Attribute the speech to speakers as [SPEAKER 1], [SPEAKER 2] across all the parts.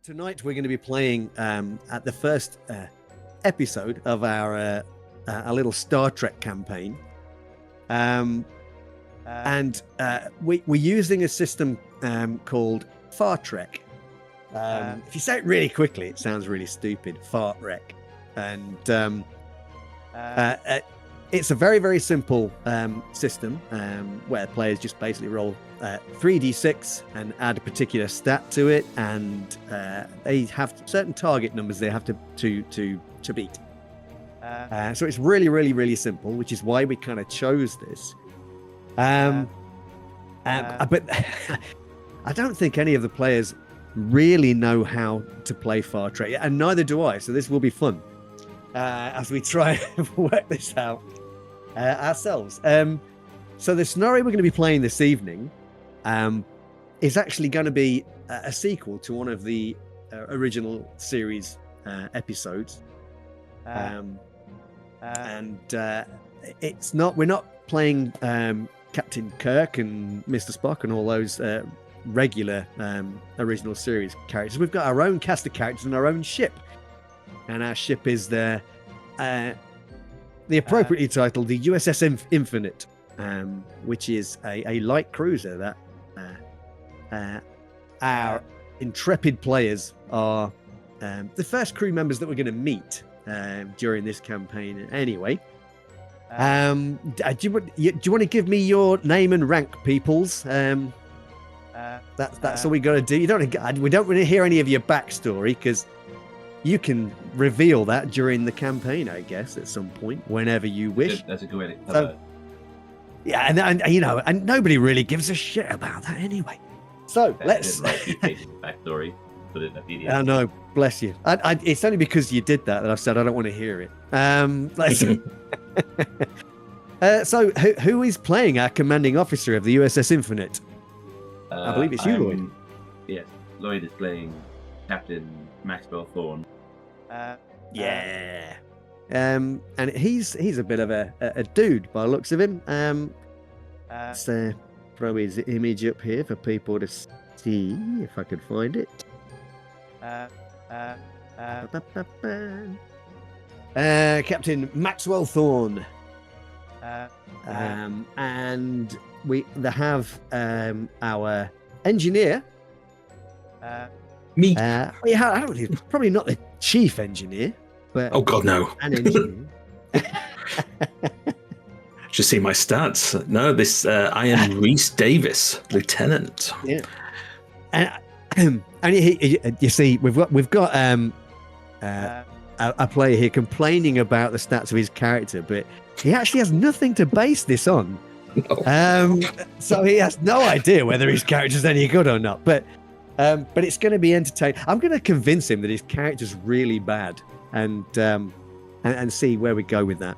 [SPEAKER 1] Tonight we're going to be playing at the first episode of our little Star Trek campaign, and we're using a system called Far Trek. If you say it really quickly, it sounds really stupid. Fart Trek, and it's a very, very simple system where players just basically roll 3d6 and add a particular stat to it, and they have certain target numbers they have to beat. So it's really, really, really simple, which is why we kind of chose this. But I don't think any of the players really know how to play Far Trek, and neither do I. So this will be fun as we try and work this out ourselves. So the scenario we're going to be playing this evening is actually going to be a sequel to one of the original series episodes, and it's not. We're not playing Captain Kirk and Mr. Spock and all those regular original series characters. We've got our own cast of characters and our own ship, and our ship is the appropriately titled the USS Infinite, which is a light cruiser that our intrepid players are the first crew members that we're going to meet during this campaign anyway. Do you want to give me your name and rank, peoples? That's all we got to do. We don't want to hear any of your backstory, because you can reveal that during the campaign, I guess, at some point, whenever you wish.
[SPEAKER 2] That's a good way to cover it.
[SPEAKER 1] Yeah, and nobody really gives a shit about that anyway. So let's.
[SPEAKER 2] Backstory, put it in a video.
[SPEAKER 1] Oh no, bless you. It's only because you did that I said I don't want to hear it. So who is playing our commanding officer of the USS Infinite? I believe it's you, Lloyd.
[SPEAKER 2] Yes, Lloyd is playing Captain Maxwell Thorne.
[SPEAKER 1] Yeah. And he's a bit of a dude by the looks of him. Let's throw his image up here for people to see if I can find it. Captain Maxwell Thorne. And we have our engineer.
[SPEAKER 3] Me.
[SPEAKER 1] He's probably not the chief engineer, but
[SPEAKER 3] oh god, no.
[SPEAKER 1] An engineer.
[SPEAKER 3] Just see my stats. No, I am Rhys Davis, Lieutenant.
[SPEAKER 1] Yeah. And you see, we've got a player here complaining about the stats of his character, but he actually has nothing to base this on. No. So he has no idea whether his character's any good or not. But it's going to be entertaining. I'm going to convince him that his character's really bad, and see where we go with that.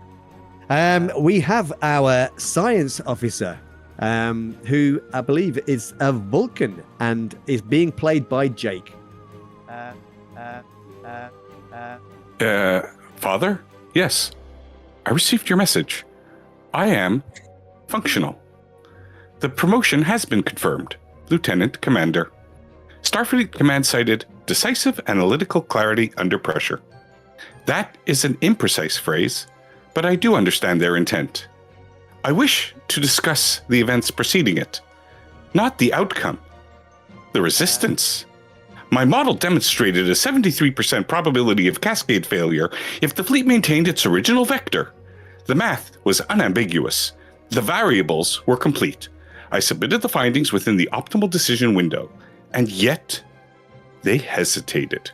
[SPEAKER 1] We have our science officer, who I believe is a Vulcan and is being played by Jake.
[SPEAKER 4] Father? Yes. I received your message. I am functional. The promotion has been confirmed. Lieutenant Commander. Starfleet Command cited decisive analytical clarity under pressure. That is an imprecise phrase, but I do understand their intent. I wish to discuss the events preceding it, not the outcome. The resistance. My model demonstrated a 73% probability of cascade failure if the fleet maintained its original vector. The math was unambiguous. The variables were complete. I submitted the findings within the optimal decision window, and yet they hesitated.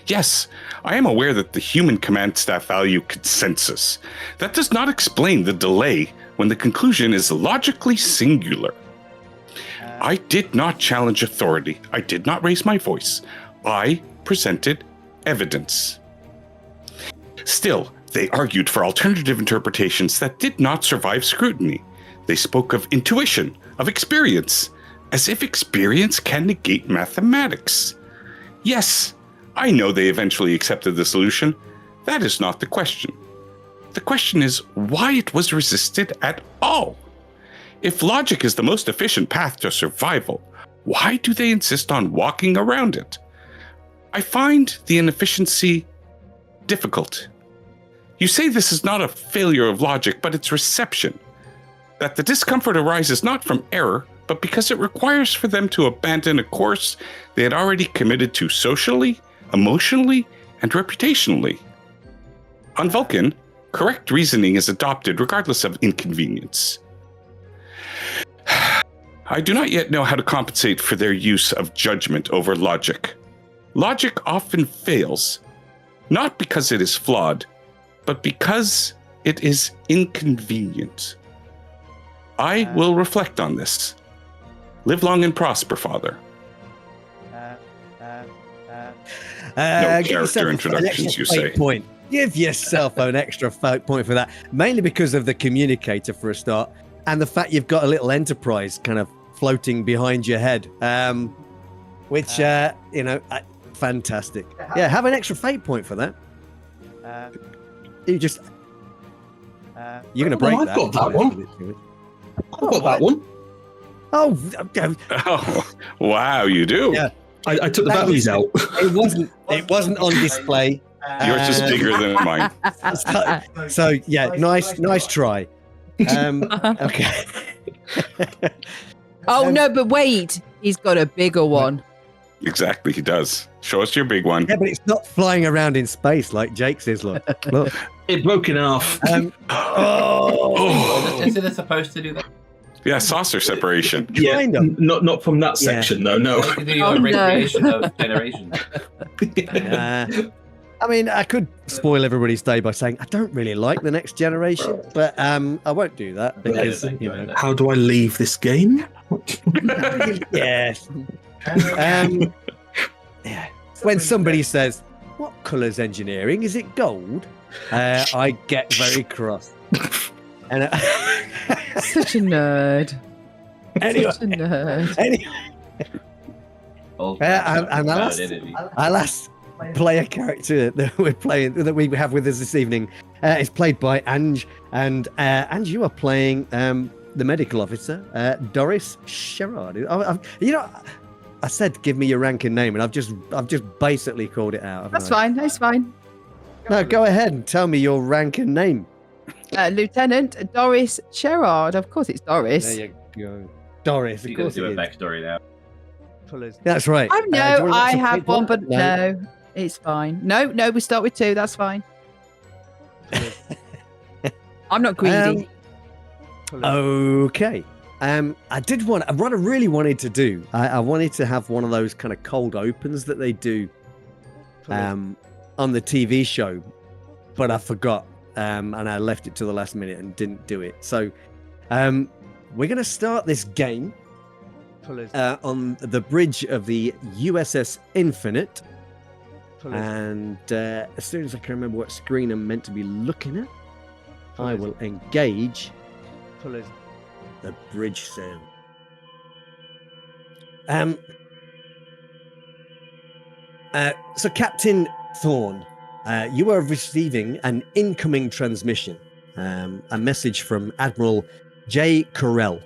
[SPEAKER 4] Yes, I am aware that the human command staff value consensus. That does not explain the delay when the conclusion is logically singular. I did not challenge authority. I did not raise my voice. I presented evidence. Still, they argued for alternative interpretations that did not survive scrutiny. They spoke of intuition, of experience, as if experience can negate mathematics. Yes, I know they eventually accepted the solution. That is not the question. The question is why it was resisted at all. If logic is the most efficient path to survival, Why do they insist on walking around it? I find the inefficiency difficult. You say this is not a failure of logic, but it's reception. That the discomfort arises not from error, but because it requires for them to abandon a course they had already committed to socially, emotionally, and reputationally. On Vulcan, correct reasoning is adopted regardless of inconvenience. I do not yet know how to compensate for their use of judgment over logic. Logic often fails, not because it is flawed, but because it is inconvenient. I will reflect on this. Live long and prosper, Father. No character introductions, you say.
[SPEAKER 1] Point. Give yourself an extra fate point for that, mainly because of the communicator for a start, and the fact you've got a little Enterprise kind of floating behind your head, which fantastic. Yeah, have an extra fate point for that. You're gonna break that.
[SPEAKER 5] I've got that one. I've got that one.
[SPEAKER 1] Oh,
[SPEAKER 4] Wow, you do.
[SPEAKER 1] Yeah.
[SPEAKER 5] I took the batteries out.
[SPEAKER 1] It wasn't on display.
[SPEAKER 4] Yours is bigger than mine.
[SPEAKER 1] So yeah, nice try. Okay.
[SPEAKER 6] No, but wait, he's got a bigger one.
[SPEAKER 4] Exactly, he does. Show us your big one.
[SPEAKER 1] Yeah, but it's not flying around in space like Jake's is. Look.
[SPEAKER 5] It broke in half.
[SPEAKER 2] Is it supposed to do that?
[SPEAKER 4] Yeah, saucer separation.
[SPEAKER 5] Yeah,
[SPEAKER 1] Kind of.
[SPEAKER 5] not from that section, though. No.
[SPEAKER 2] You can do your recreation of generations.
[SPEAKER 1] I mean, I could spoil everybody's day by saying I don't really like the next generation, but I won't do that because
[SPEAKER 5] How do I leave this game?
[SPEAKER 1] yes. Yeah. When somebody says, "What colour's engineering? Is it gold?" I get very cross. And
[SPEAKER 6] Such a nerd.
[SPEAKER 1] Anyway,
[SPEAKER 6] Such a nerd.
[SPEAKER 1] Our last player character that we have with us this evening is played by Ange, and Ange, you are playing the medical officer, Doris Sherrard. I said give me your rank and name, and I've just basically called it out.
[SPEAKER 6] That's fine. That's fine.
[SPEAKER 1] No, go ahead and tell me your rank and name.
[SPEAKER 6] Lieutenant Doris Sherrard. Of course, it's Doris.
[SPEAKER 1] There you go, Doris. Of
[SPEAKER 2] You
[SPEAKER 1] course,
[SPEAKER 2] do a
[SPEAKER 1] it is.
[SPEAKER 2] backstory now.
[SPEAKER 1] That's right.
[SPEAKER 6] I
[SPEAKER 1] Do you
[SPEAKER 6] know
[SPEAKER 1] want
[SPEAKER 6] I
[SPEAKER 1] some
[SPEAKER 6] have
[SPEAKER 1] people?
[SPEAKER 6] one, but no, it's fine. No, we start with 2. That's fine. I'm not greedy.
[SPEAKER 1] Okay. What I really wanted to do, I wanted to have one of those kind of cold opens that they do on the TV show, but I forgot, and I left it to the last minute and didn't do it. So we're going to start this game on the bridge of the USS Infinite. And as soon as I can remember what screen I'm meant to be looking at, I will engage the bridge sound. So Captain Thorne, you are receiving an incoming transmission, a message from Admiral J. Corell.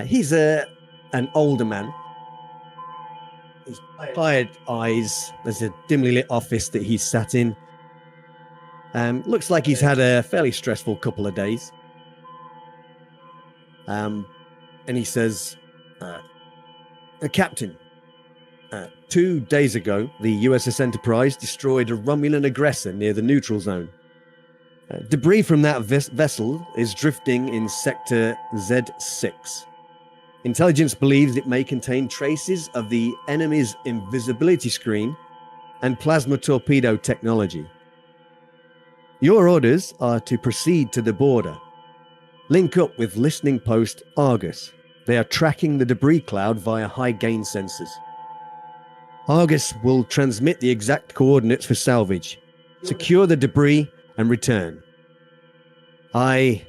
[SPEAKER 1] He's an older man. He's tired eyes. There's a dimly lit office that he's sat in. Looks like he's had a fairly stressful couple of days. And he says, Captain, 2 days ago, the USS Enterprise destroyed a Romulan aggressor near the neutral zone. Debris from that vessel is drifting in Sector Z6. Intelligence believes it may contain traces of the enemy's invisibility screen and plasma torpedo technology. Your orders are to proceed to the border. Link up with listening post Argus. They are tracking the debris cloud via high-gain sensors. Argus will transmit the exact coordinates for salvage. Secure the debris and return. I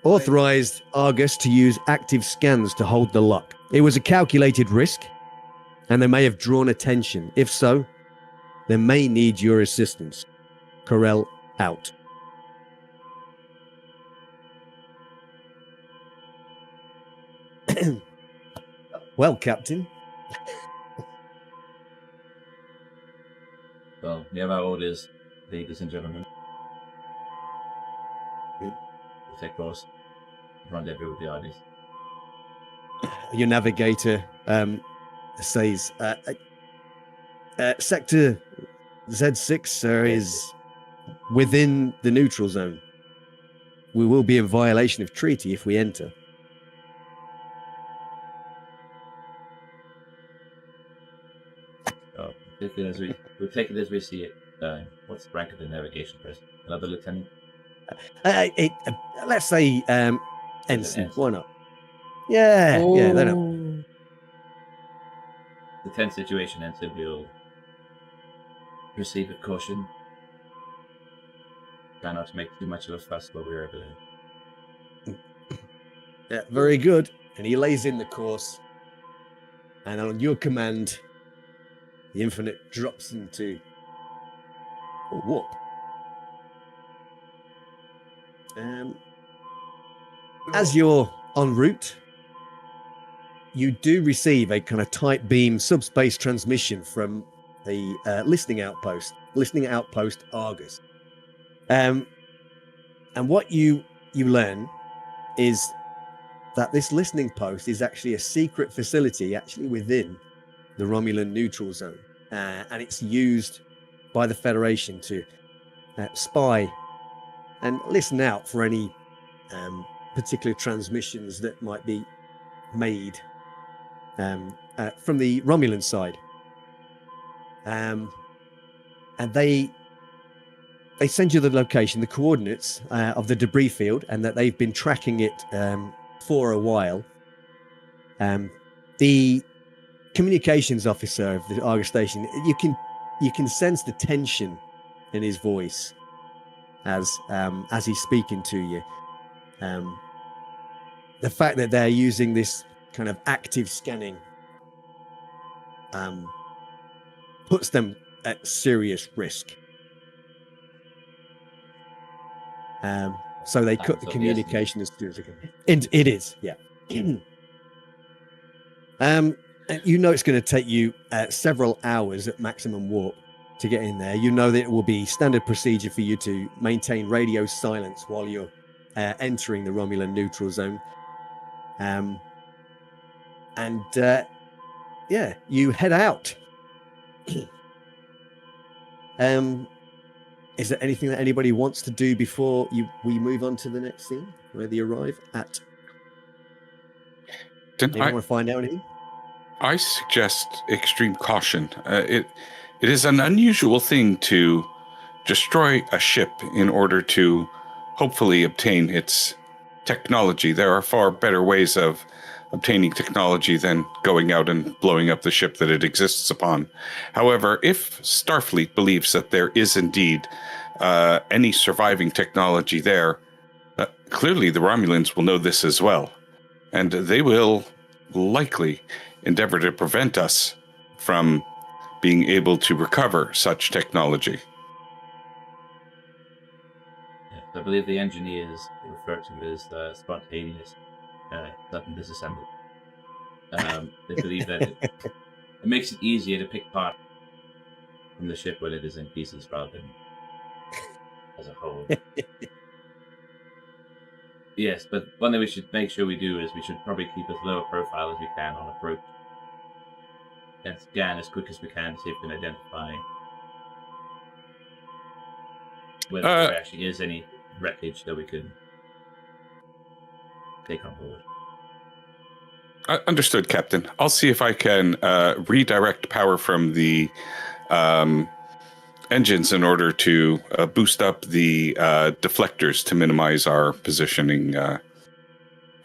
[SPEAKER 1] authorized Argus to use active scans to hold the lock. It was a calculated risk, and they may have drawn attention. If so, they may need your assistance. Corell out. Well, Captain,
[SPEAKER 2] Well, we have our orders, ladies and gentlemen. We take course. Rendezvous with the Ardies.
[SPEAKER 1] your navigator says, Sector Z6, sir, is within the neutral zone. We will be in violation of treaty if we enter.
[SPEAKER 2] Oh, we'll take it as we see it. What's the rank of the navigation person? Another lieutenant?
[SPEAKER 1] Let's say ensign.
[SPEAKER 2] ensign.
[SPEAKER 1] Why not? Yeah, yeah, they don't.
[SPEAKER 2] The tense situation, ensign. We'll proceed with caution. Try not to make too much of a fuss while we're over there.
[SPEAKER 1] Yeah, very good. And he lays in the course. And on your command, the Infinite drops into a warp. As you're en route, you do receive a kind of tight beam subspace transmission from the listening outpost Argus. And what you learn is that this listening post is actually a secret facility actually within the Romulan neutral zone. And it's used by the Federation to spy and listen out for any particular transmissions that might be made from the Romulan side. And they send you the location, the coordinates of the debris field, and that they've been tracking it for a while. The communications officer of the Argus station, you can sense the tension in his voice as he's speaking to you. The fact that they're using this kind of active scanning puts them at serious risk. So they cut the communication as soon as they can. It is, yeah. And you know it's going to take you several hours at maximum warp to get in there. You know that it will be standard procedure for you to maintain radio silence while you're entering the Romulan neutral zone. Yeah, you head out. Is there anything that anybody wants to do before we move on to the next scene, where they arrive at? Anyone want to find out anything?
[SPEAKER 4] I suggest extreme caution. It is an unusual thing to destroy a ship in order to hopefully obtain its technology. There are far better ways of obtaining technology than going out and blowing up the ship that it exists upon. However, if Starfleet believes that there is indeed any surviving technology there, clearly the Romulans will know this as well, and they will likely endeavor to prevent us from being able to recover such technology.
[SPEAKER 2] Yes, I believe the engineers refer to it as spontaneous sudden disassembly. They believe that it makes it easier to pick part from the ship when it is in pieces rather than as a whole. Yes, but one thing we should make sure we do is we should probably keep as low a profile as we can on approach and scan as quick as we can to see if we can identify whether there actually is any wreckage that we could take on board.
[SPEAKER 4] Understood, Captain. I'll see if I can redirect power from the engines in order to boost up the deflectors to minimize our positioning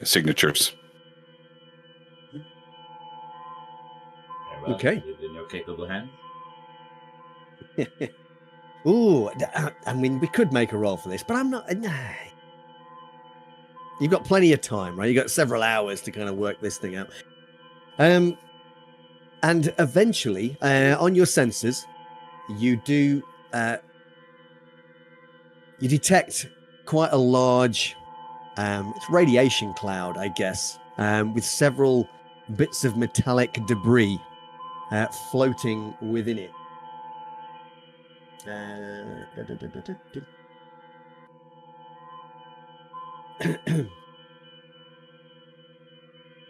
[SPEAKER 4] signatures.
[SPEAKER 2] Well,
[SPEAKER 1] Okay.
[SPEAKER 2] in your capable hands.
[SPEAKER 1] Ooh, I mean, we could make a roll for this, but I'm not. You've got plenty of time, right? You've got several hours to kind of work this thing out. And eventually, on your sensors, you do you detect quite a large it's radiation cloud, I guess, with several bits of metallic debris floating within it.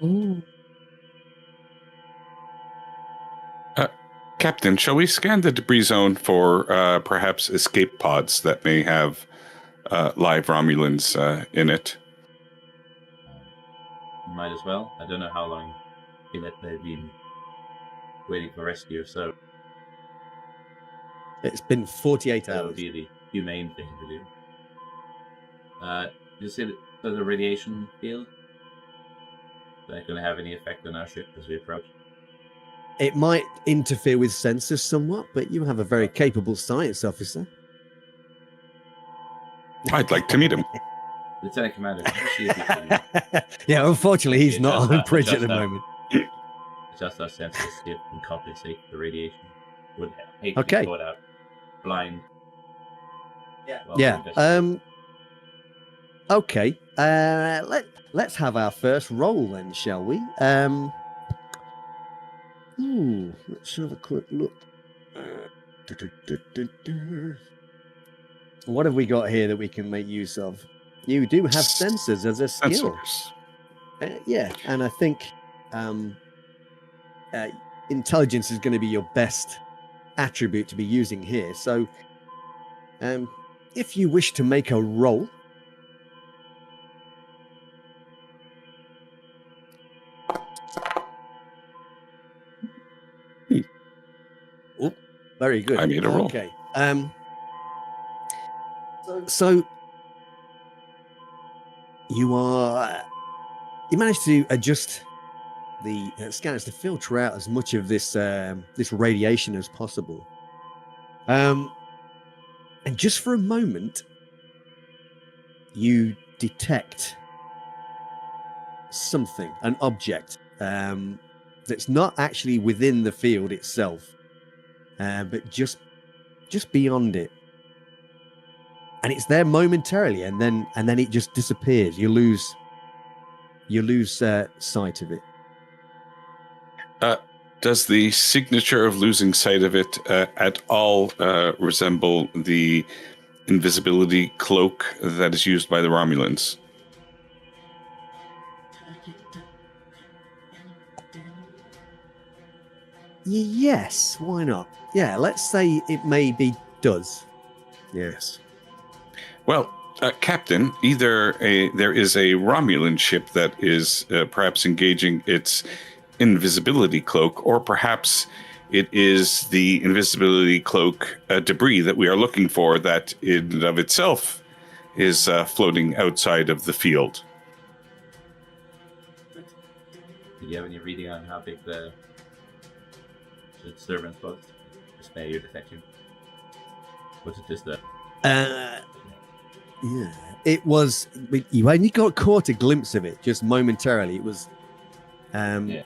[SPEAKER 1] Ooh.
[SPEAKER 4] Captain, shall we scan the debris zone for perhaps escape pods that may have live Romulans in it?
[SPEAKER 2] Might as well. I don't know how long they've been waiting for rescue, so
[SPEAKER 1] It's been 48
[SPEAKER 2] that would
[SPEAKER 1] hours.
[SPEAKER 2] be the humane thing to do. You say that there's a radiation field? Is that going to have any effect on our ship as we approach?
[SPEAKER 1] It might interfere with sensors somewhat, but you have a very capable science officer.
[SPEAKER 4] I'd like to meet him.
[SPEAKER 2] Lieutenant Commander, can you see if you can
[SPEAKER 1] Yeah, unfortunately, he's not
[SPEAKER 2] Just
[SPEAKER 1] on
[SPEAKER 2] that-
[SPEAKER 1] bridge at
[SPEAKER 2] just
[SPEAKER 1] the
[SPEAKER 2] that.
[SPEAKER 1] moment.
[SPEAKER 2] adjust our sensors to see if we can compensate for the radiation? Would hate to
[SPEAKER 1] Okay.
[SPEAKER 2] be caught out blind. while
[SPEAKER 1] Yeah.
[SPEAKER 2] we investigate.
[SPEAKER 1] Okay. Let's have our first roll then, shall we? Let's have a quick look. What have we got here that we can make use of? You do have sensors as a skill.
[SPEAKER 4] Sensors.
[SPEAKER 1] Yeah, and I think intelligence is going to be your best attribute to be using here. So, if you wish to make a roll, oh, very good.
[SPEAKER 4] I made a roll.
[SPEAKER 1] Okay. So you managed to adjust the scanners to filter out as much of this this radiation as possible. And just for a moment, you detect something, an object that's not actually within the field itself, but just beyond it. And it's there momentarily, and then it just disappears. You lose sight of it.
[SPEAKER 4] Does the signature of losing sight of it at all resemble the invisibility cloak that is used by the Romulans?
[SPEAKER 1] Yes, why not? Yeah, let's say it maybe does. Yes.
[SPEAKER 4] Well, Captain, either there is a Romulan ship that is perhaps engaging its invisibility cloak, or perhaps it is the invisibility cloak debris that we are looking for that in and of itself is floating outside of the field.
[SPEAKER 2] Do you have any reading on how big the disturbance was? Just by your detection. Was it just a...
[SPEAKER 1] Yeah, it was. You only got caught a glimpse of it just momentarily. It was.
[SPEAKER 2] Yeah.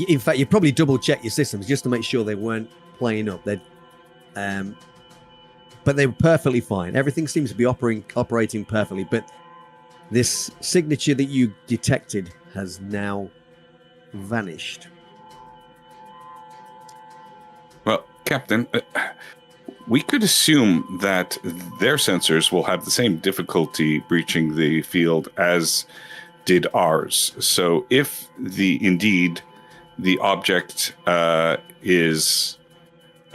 [SPEAKER 1] In fact, you probably double check your systems just to make sure they weren't playing up. But they were perfectly fine. Everything seems to be operating perfectly. But this signature that you detected has now vanished.
[SPEAKER 4] Well, Captain, we could assume that their sensors will have the same difficulty breaching the field as did ours. So if indeed the object is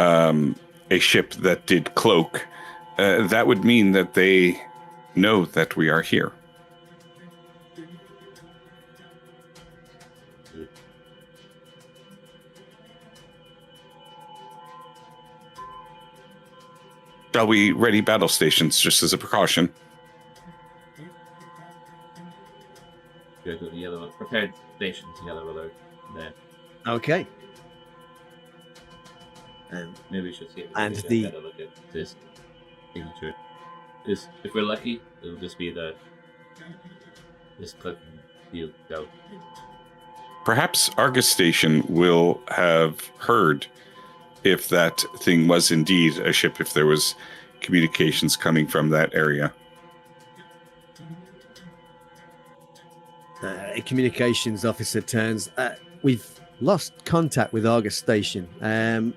[SPEAKER 4] a ship that did cloak, that would mean that they know that we are here. Shall we ready battle stations just as a precaution?
[SPEAKER 2] Go to the yellow prepared stations, yellow alert. There.
[SPEAKER 1] Okay.
[SPEAKER 2] Maybe we should see if we
[SPEAKER 1] And
[SPEAKER 2] can get
[SPEAKER 1] the-
[SPEAKER 2] a better look at this signature. If we're lucky, it'll just be this cloaking field out.
[SPEAKER 4] Perhaps Argus Station will have heard if that thing was indeed a ship, if there was communications coming from that area.
[SPEAKER 1] A communications officer turns. we've lost contact with Argus Station. They're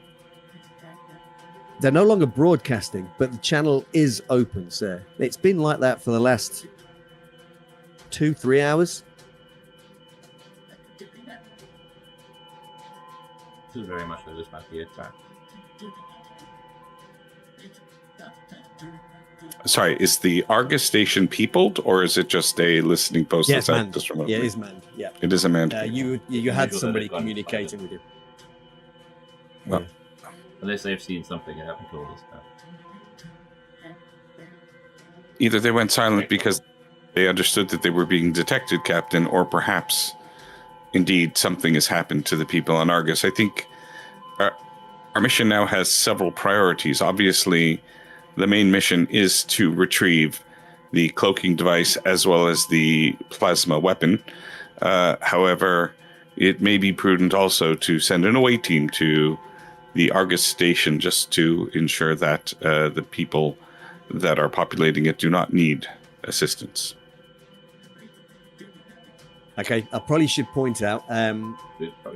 [SPEAKER 1] no longer broadcasting, but the channel is open, sir. It's been like that for the last 2-3 hours.
[SPEAKER 2] This is very much like this might be a trap.
[SPEAKER 4] Sorry, is the Argus station peopled, or is it just a listening post
[SPEAKER 1] Yeah,
[SPEAKER 4] that's
[SPEAKER 1] it's
[SPEAKER 4] out
[SPEAKER 1] manned.
[SPEAKER 4] just remotely?
[SPEAKER 1] Yeah, it is manned. Yeah.
[SPEAKER 4] It is a manned.
[SPEAKER 1] You had
[SPEAKER 2] Usually
[SPEAKER 1] somebody
[SPEAKER 2] they've gone
[SPEAKER 1] communicating with you.
[SPEAKER 4] Well,
[SPEAKER 2] Unless they've seen something and haven't told us.
[SPEAKER 4] Either they went silent because they understood that they were being detected, Captain, or perhaps, indeed, something has happened to the people on Argus. I think our mission now has several priorities. Obviously, the main mission is to retrieve the cloaking device as well as the plasma weapon. However, it may be prudent also to send an away team to the Argus station just to ensure that the people that are populating it do not need assistance.
[SPEAKER 1] Okay, I probably should point out,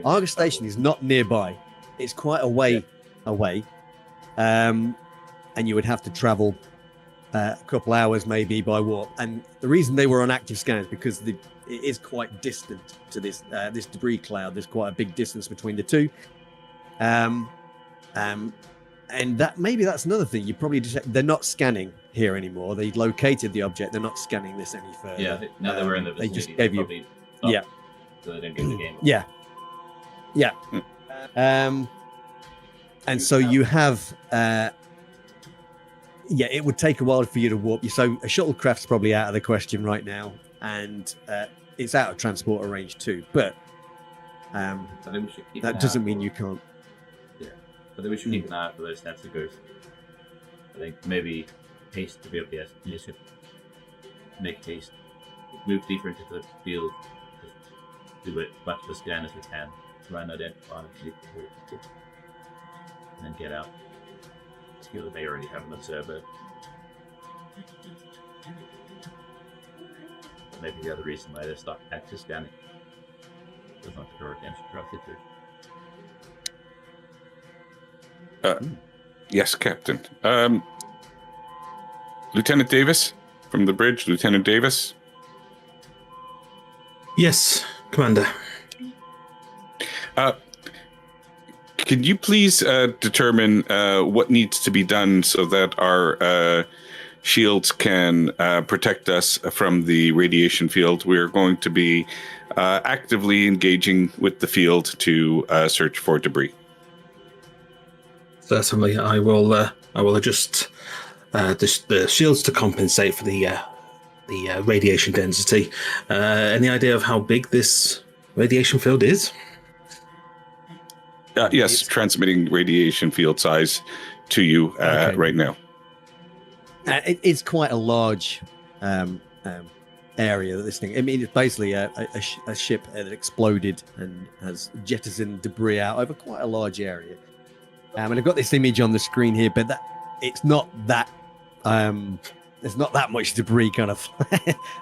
[SPEAKER 1] Argus Station is not nearby. It's quite a way away, and you would have to travel a couple hours maybe by warp. And the reason they were on active scan is because it is quite distant to this debris cloud. There's quite a big distance between the two. And that maybe that's another thing. You probably they're not scanning here anymore. They located the object. They're not scanning this any further.
[SPEAKER 2] Yeah, now that we're in the
[SPEAKER 1] they
[SPEAKER 2] vicinity,
[SPEAKER 1] just gave you.
[SPEAKER 2] probably stopped,
[SPEAKER 1] Yeah.
[SPEAKER 2] So they didn't get the game.
[SPEAKER 1] Yeah. And so you have. It would take a while for you to warp. So a shuttlecraft's probably out of the question right now, and it's out of transporter range too. But
[SPEAKER 2] I think we should keep
[SPEAKER 1] that
[SPEAKER 2] an
[SPEAKER 1] doesn't
[SPEAKER 2] eye
[SPEAKER 1] mean
[SPEAKER 2] out
[SPEAKER 1] you can't.
[SPEAKER 2] I think we should keep an eye out for those tentacles. I think maybe haste to be able to make haste. Move deeper into the field. Just do it much of the scan as we can. Try and identify and then get out. It's good that they already have an observer. Maybe the other reason why they stopped active scanning was not to draw attention to our filters.
[SPEAKER 4] Yes, Captain. Lieutenant Davis from the bridge. Lieutenant Davis.
[SPEAKER 5] Yes, Commander.
[SPEAKER 4] Can you please determine what needs to be done so that our shields can protect us from the radiation field? We're going to be actively engaging with the field to search for debris.
[SPEAKER 5] Certainly, I will adjust the shields to compensate for the radiation density. Any idea of how big this radiation field is?
[SPEAKER 4] Yes, transmitting radiation field size to you right now.
[SPEAKER 1] It's quite a large area that this thing. I mean, it's basically a ship that exploded and has jettisoned debris out over quite a large area. And I've got this image on the screen here, but it's not that. There's not that much debris kind of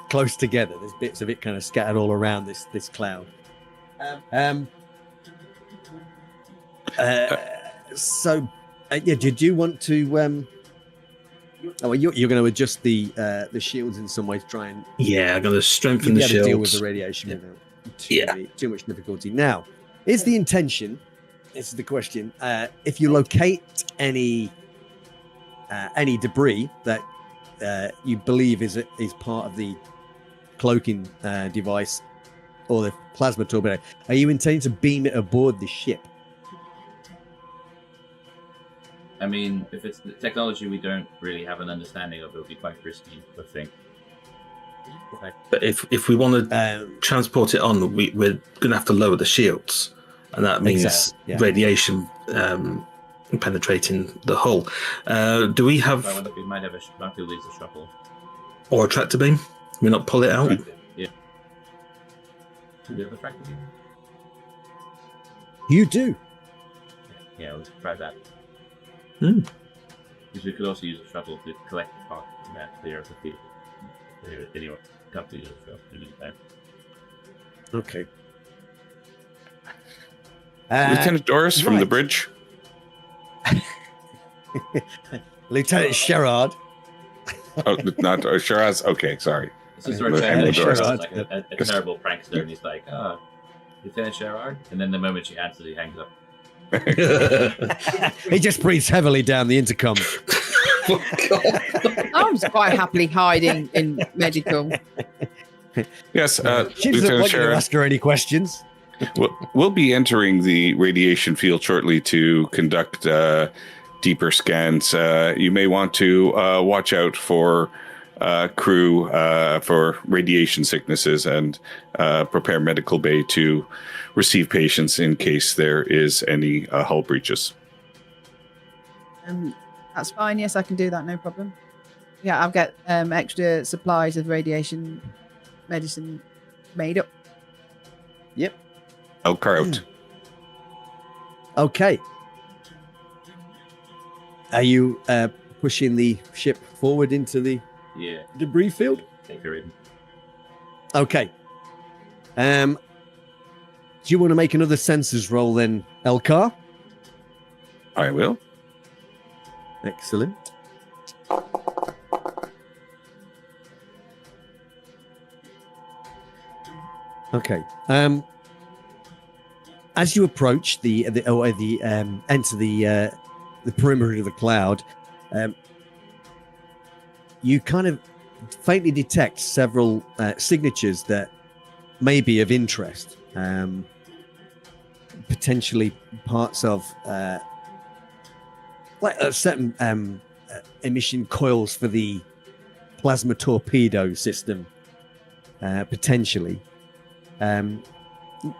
[SPEAKER 1] close together. There's bits of it kind of scattered all around this cloud. Did you want to? You're going to adjust the shields in some way to try and.
[SPEAKER 5] Yeah, I'm going to strengthen the shields.
[SPEAKER 1] Deal with the radiation without too much difficulty. Now, is the intention? This is the question. If you locate any debris that you believe is part of the cloaking device or the plasma torpedo, are you intending to beam it aboard the ship?
[SPEAKER 2] I mean, if it's the technology we don't really have an understanding of, it would be quite risky, I think.
[SPEAKER 5] But if we want to transport it on, we're going to have to lower the shields. And that means radiation penetrating the hull. Do we have...
[SPEAKER 2] We might have a shuttle.
[SPEAKER 5] Or a tractor beam? Can we not pull it out?
[SPEAKER 2] Yeah. Do we have a tractor beam?
[SPEAKER 1] You do.
[SPEAKER 2] Yeah, we'll try that.
[SPEAKER 5] Mm.
[SPEAKER 2] Because we could also use a shuttle to collect parts from that clear of the field. Anyway, can't use a shuttle in the meantime.
[SPEAKER 1] Okay.
[SPEAKER 4] Lieutenant Doris from the
[SPEAKER 1] right.
[SPEAKER 4] bridge.
[SPEAKER 1] Lieutenant Sherrard.
[SPEAKER 4] Oh, not Shiraz. Okay, sorry.
[SPEAKER 2] This is where
[SPEAKER 4] Lieutenant
[SPEAKER 2] Chad
[SPEAKER 4] Doris.
[SPEAKER 2] sounds like a terrible prankster, and he's like, Lieutenant Sherrard? And then the moment she answers, he hangs up.
[SPEAKER 1] He just breathes heavily down the intercom.
[SPEAKER 6] I'm quite happily hiding in medical.
[SPEAKER 1] She
[SPEAKER 4] Yes,
[SPEAKER 1] doesn't
[SPEAKER 4] Lieutenant
[SPEAKER 1] want you to
[SPEAKER 4] Sherrard.
[SPEAKER 1] ask her any questions.
[SPEAKER 4] We'll be entering the radiation field shortly to conduct deeper scans. You may want to watch out for crew for radiation sicknesses and prepare medical bay to receive patients in case there is any hull breaches.
[SPEAKER 6] That's fine. Yes, I can do that. No problem. Yeah, I'll get extra supplies of radiation medicine made up.
[SPEAKER 1] Yep.
[SPEAKER 4] Elkar out.
[SPEAKER 1] Okay. Are you pushing the ship forward into the
[SPEAKER 2] Yeah,
[SPEAKER 1] debris field?
[SPEAKER 2] take her in.
[SPEAKER 1] Okay. Do you want to make another sensors roll then, Elkar?
[SPEAKER 4] I will.
[SPEAKER 1] Excellent. Okay. As you approach enter the perimeter of the cloud, you kind of faintly detect several signatures that may be of interest. Potentially parts of certain emission coils for the plasma torpedo system, potentially.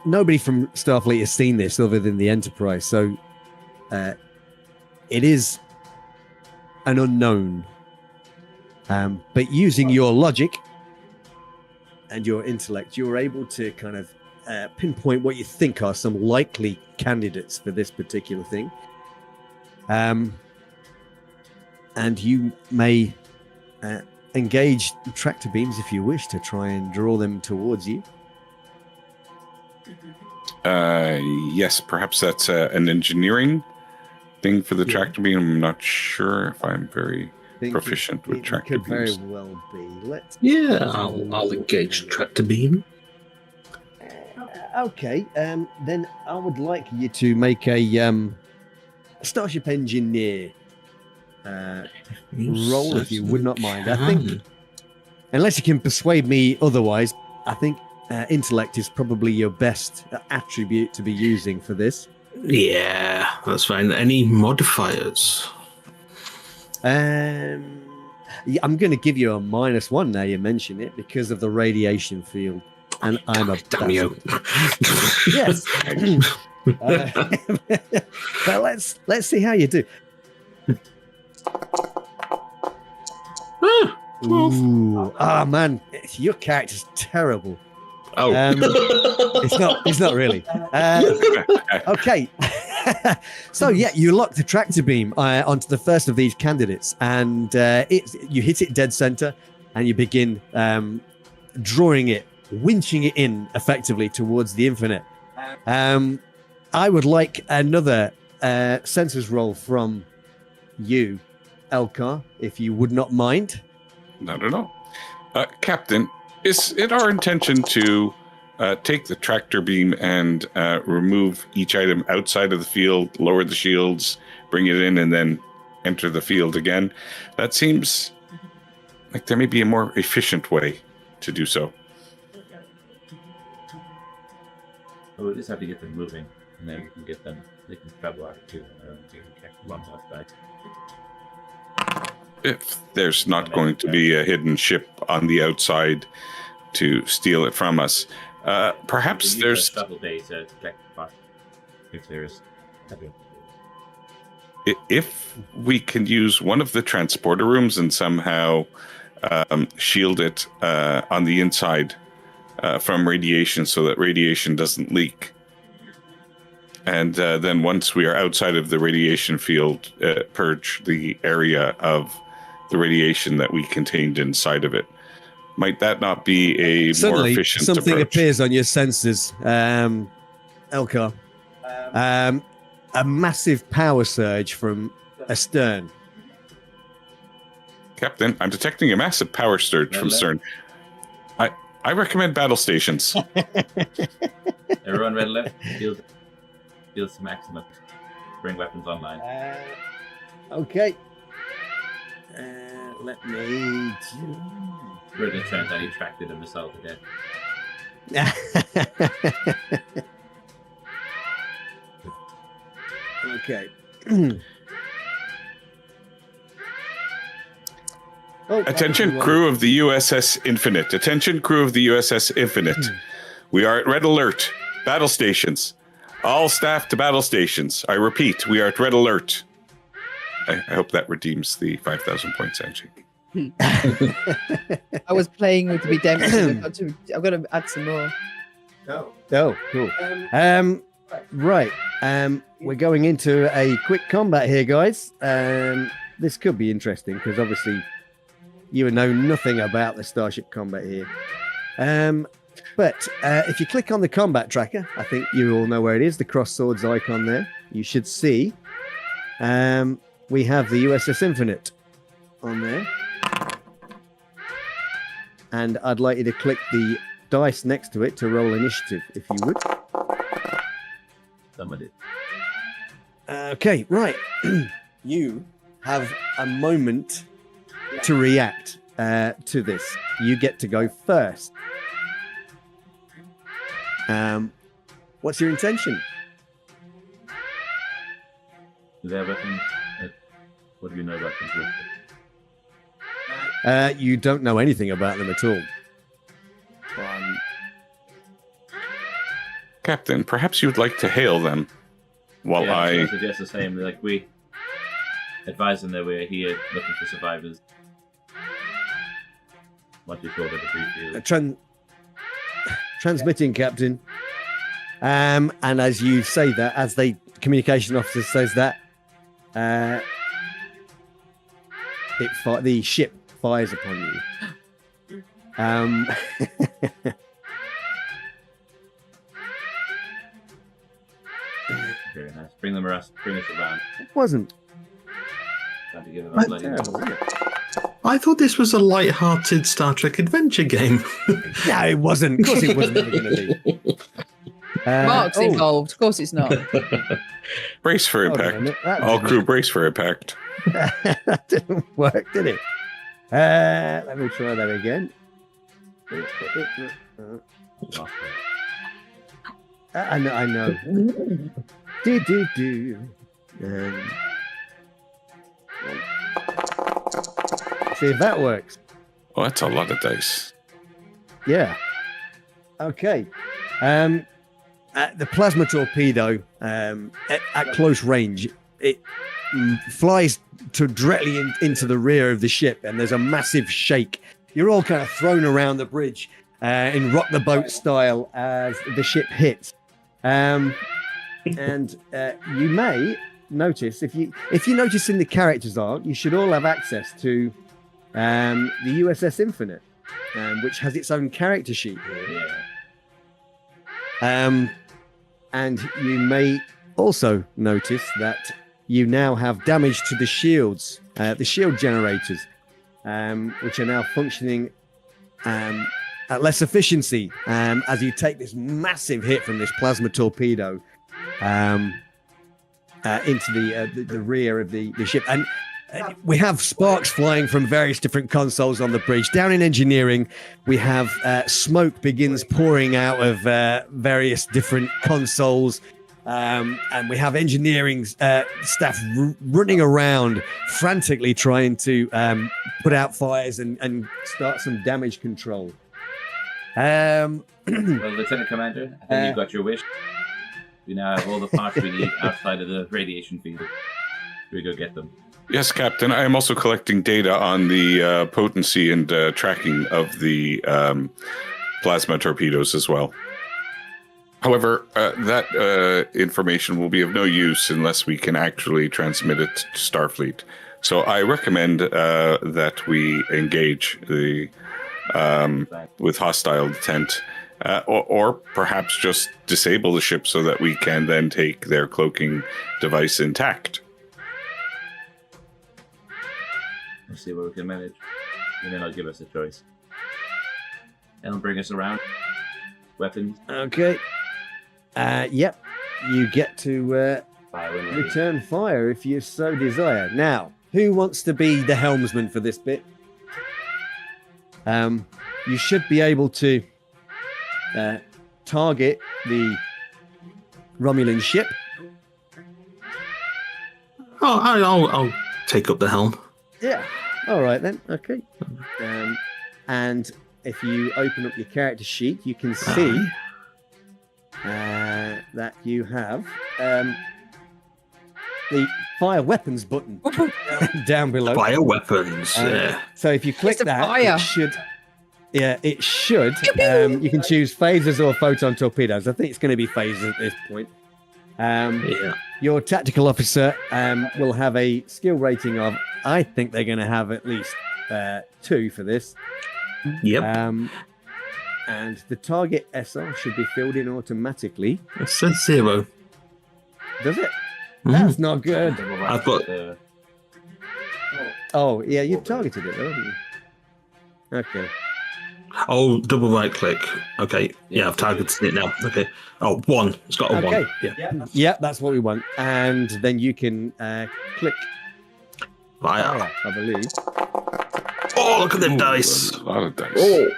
[SPEAKER 1] Nobody from Starfleet has seen this other than the Enterprise, so it is an unknown. But using your logic and your intellect, you're able to kind of pinpoint what you think are some likely candidates for this particular thing. And you may engage tractor beams if you wish to try and draw them towards you.
[SPEAKER 4] Yes, perhaps that's an engineering thing for the tractor beam. I'm not sure if I'm very proficient with tractor
[SPEAKER 1] could very
[SPEAKER 4] beams.
[SPEAKER 1] well be. Let's
[SPEAKER 5] I'll engage tractor beam.
[SPEAKER 1] okay. Then I would like you to make a Starship Engineer roll, if you would not mind. I think, unless you can persuade me otherwise, I think intellect is probably your best attribute to be using for this.
[SPEAKER 5] Yeah, that's fine. Any modifiers?
[SPEAKER 1] Yeah, I'm going to give you a -1 now you mention it because of the radiation field, and I'm a
[SPEAKER 5] Damn you.
[SPEAKER 1] yes. But let's see how you do. Ooh, man, your character's terrible.
[SPEAKER 5] Oh,
[SPEAKER 1] It's not really. Okay. So yeah, you lock the tractor beam onto the first of these candidates, and you hit it dead center, and you begin drawing it, winching it in effectively towards the infinite. I would like another sensors roll from you, Elkar, if you would not mind.
[SPEAKER 4] Not at all. Captain, is it our intention to take the tractor beam and remove each item outside of the field, lower the shields, bring it in, and then enter the field again? That seems like there may be a more efficient way to do so.
[SPEAKER 2] Oh, we just have to get them moving, and then we can get them. They can travel out too. They can catch the bombs outside.
[SPEAKER 4] If there's not going to be a hidden ship on the outside to steal it from us, perhaps there's...
[SPEAKER 2] Shuttle bay to check the box. If there's...
[SPEAKER 4] If we can use one of the transporter rooms and somehow shield it on the inside from radiation so that radiation doesn't leak. And then once we are outside of the radiation field, purge the area of the radiation that we contained inside of it. Might that not be a more efficient
[SPEAKER 1] something
[SPEAKER 4] approach?
[SPEAKER 1] appears on your sensors, Elkar. a massive power surge from astern.
[SPEAKER 4] Captain, I'm detecting a massive power surge from stern. I recommend battle stations.
[SPEAKER 2] Everyone red left. Deals to maximum. Bring weapons online.
[SPEAKER 1] Okay. Let me.
[SPEAKER 2] But it turns out he tracked it himself again.
[SPEAKER 1] Okay.
[SPEAKER 4] Attention, crew of the USS Infinite. Attention, crew of the USS Infinite. We are at red alert. Battle stations. All staff to battle stations. I repeat, we are at red alert. I hope that redeems the 5,000 points, Angie.
[SPEAKER 6] I was playing with to be demonstrated. I've got to add some more.
[SPEAKER 1] Oh, cool. Right. We're going into a quick combat here, guys. This could be interesting because obviously you know nothing about the Starship combat here. But if you click on the combat tracker, I think you all know where it is, the cross swords icon there. You should see we have the USS Infinite on there. And I'd like you to click the dice next to it to roll initiative, if you would.
[SPEAKER 2] Somebody.
[SPEAKER 1] Okay, right. You have a moment to react to this. You get to go first. What's your intention?
[SPEAKER 2] Do they have weapons? What do you know about them?
[SPEAKER 1] You don't know anything about them at all.
[SPEAKER 4] Captain, perhaps you'd like to hail them while I
[SPEAKER 2] suggest the same. Like, we advise them that we're here looking for survivors. What do you call it? A brief view.
[SPEAKER 1] Transmitting, Captain. And as you say that, as the communication officer says that, the ship fires upon you.
[SPEAKER 2] Very nice. Bring them around. Bring us around.
[SPEAKER 1] It wasn't.
[SPEAKER 2] Time to give them a bloody
[SPEAKER 5] I thought this was a light-hearted Star Trek adventure game.
[SPEAKER 1] No, it wasn't. Of course it wasn't ever going to be.
[SPEAKER 6] Mark's involved. Of course it's not.
[SPEAKER 4] brace for impact. All crew brace for impact.
[SPEAKER 1] That didn't work, did it? Let me try that again. I know. Do. See if that works.
[SPEAKER 4] Well, that's a lot of dice.
[SPEAKER 1] Yeah. Okay. The plasma torpedo, at close range, it flies directly into the rear of the ship, and there's a massive shake. You're all kind of thrown around the bridge in rock the boat style as the ship hits. And you may notice, if you notice in the characters art, you should all have access to the USS Infinite, which has its own character sheet here.
[SPEAKER 2] Yeah.
[SPEAKER 1] And you may also notice that you now have damage to the shields, the shield generators, which are now functioning at less efficiency as you take this massive hit from this plasma torpedo into the rear of the ship. And we have sparks flying from various different consoles on the bridge. Down in engineering, we have smoke begins pouring out of various different consoles. And we have engineering staff running around frantically trying to put out fires and start some damage control.
[SPEAKER 2] Well, Lieutenant Commander, I think you've got your wish. We now have all the parts we need outside of the radiation field. Should we go get them?
[SPEAKER 4] Yes, Captain. I am also collecting data on the potency and tracking of the plasma torpedoes as well. However, that information will be of no use unless we can actually transmit it to Starfleet. So I recommend that we engage with hostile intent Or perhaps just disable the ship so that we can then take their cloaking device intact.
[SPEAKER 2] We'll see what we can manage. And then I'll give us a choice. And I'll bring us around. Weapons.
[SPEAKER 1] Okay. Yep. You get to
[SPEAKER 2] Fire when ready.
[SPEAKER 1] return fire if you so desire. Now, who wants to be the helmsman for this bit? You should be able to target the Romulan ship.
[SPEAKER 5] Oh, I'll take up the helm.
[SPEAKER 1] Yeah. All right then. Okay. And if you open up your character sheet, you can see that you have the fire weapons button down below.
[SPEAKER 5] Fire weapons. Yeah.
[SPEAKER 1] So if you click
[SPEAKER 6] It's a
[SPEAKER 1] that,
[SPEAKER 6] fire.
[SPEAKER 1] it should. Yeah, it should. You can choose phasers or photon torpedoes. I think it's going to be phasers at this point.
[SPEAKER 5] Yeah.
[SPEAKER 1] Your tactical officer will have a skill rating of, I think they're going to have at least 2 for this.
[SPEAKER 5] Yep.
[SPEAKER 1] And the target SR should be filled in automatically.
[SPEAKER 5] It says 0.
[SPEAKER 1] Does it?
[SPEAKER 5] Mhm.
[SPEAKER 1] That's not good.
[SPEAKER 2] Double right
[SPEAKER 5] I've got-
[SPEAKER 2] click,
[SPEAKER 1] Oh, yeah, you've targeted it, haven't you? Okay.
[SPEAKER 5] Oh, double right click. Okay. Yeah, I've targeted it now. Okay. Oh, 1. It's got a
[SPEAKER 1] Okay.
[SPEAKER 5] 1. Yeah.
[SPEAKER 1] Yeah, that's what we want. And then you can click
[SPEAKER 5] Fire.
[SPEAKER 1] fire, I believe.
[SPEAKER 5] Oh, look at them dice.
[SPEAKER 4] A lot of dice.
[SPEAKER 5] Oh.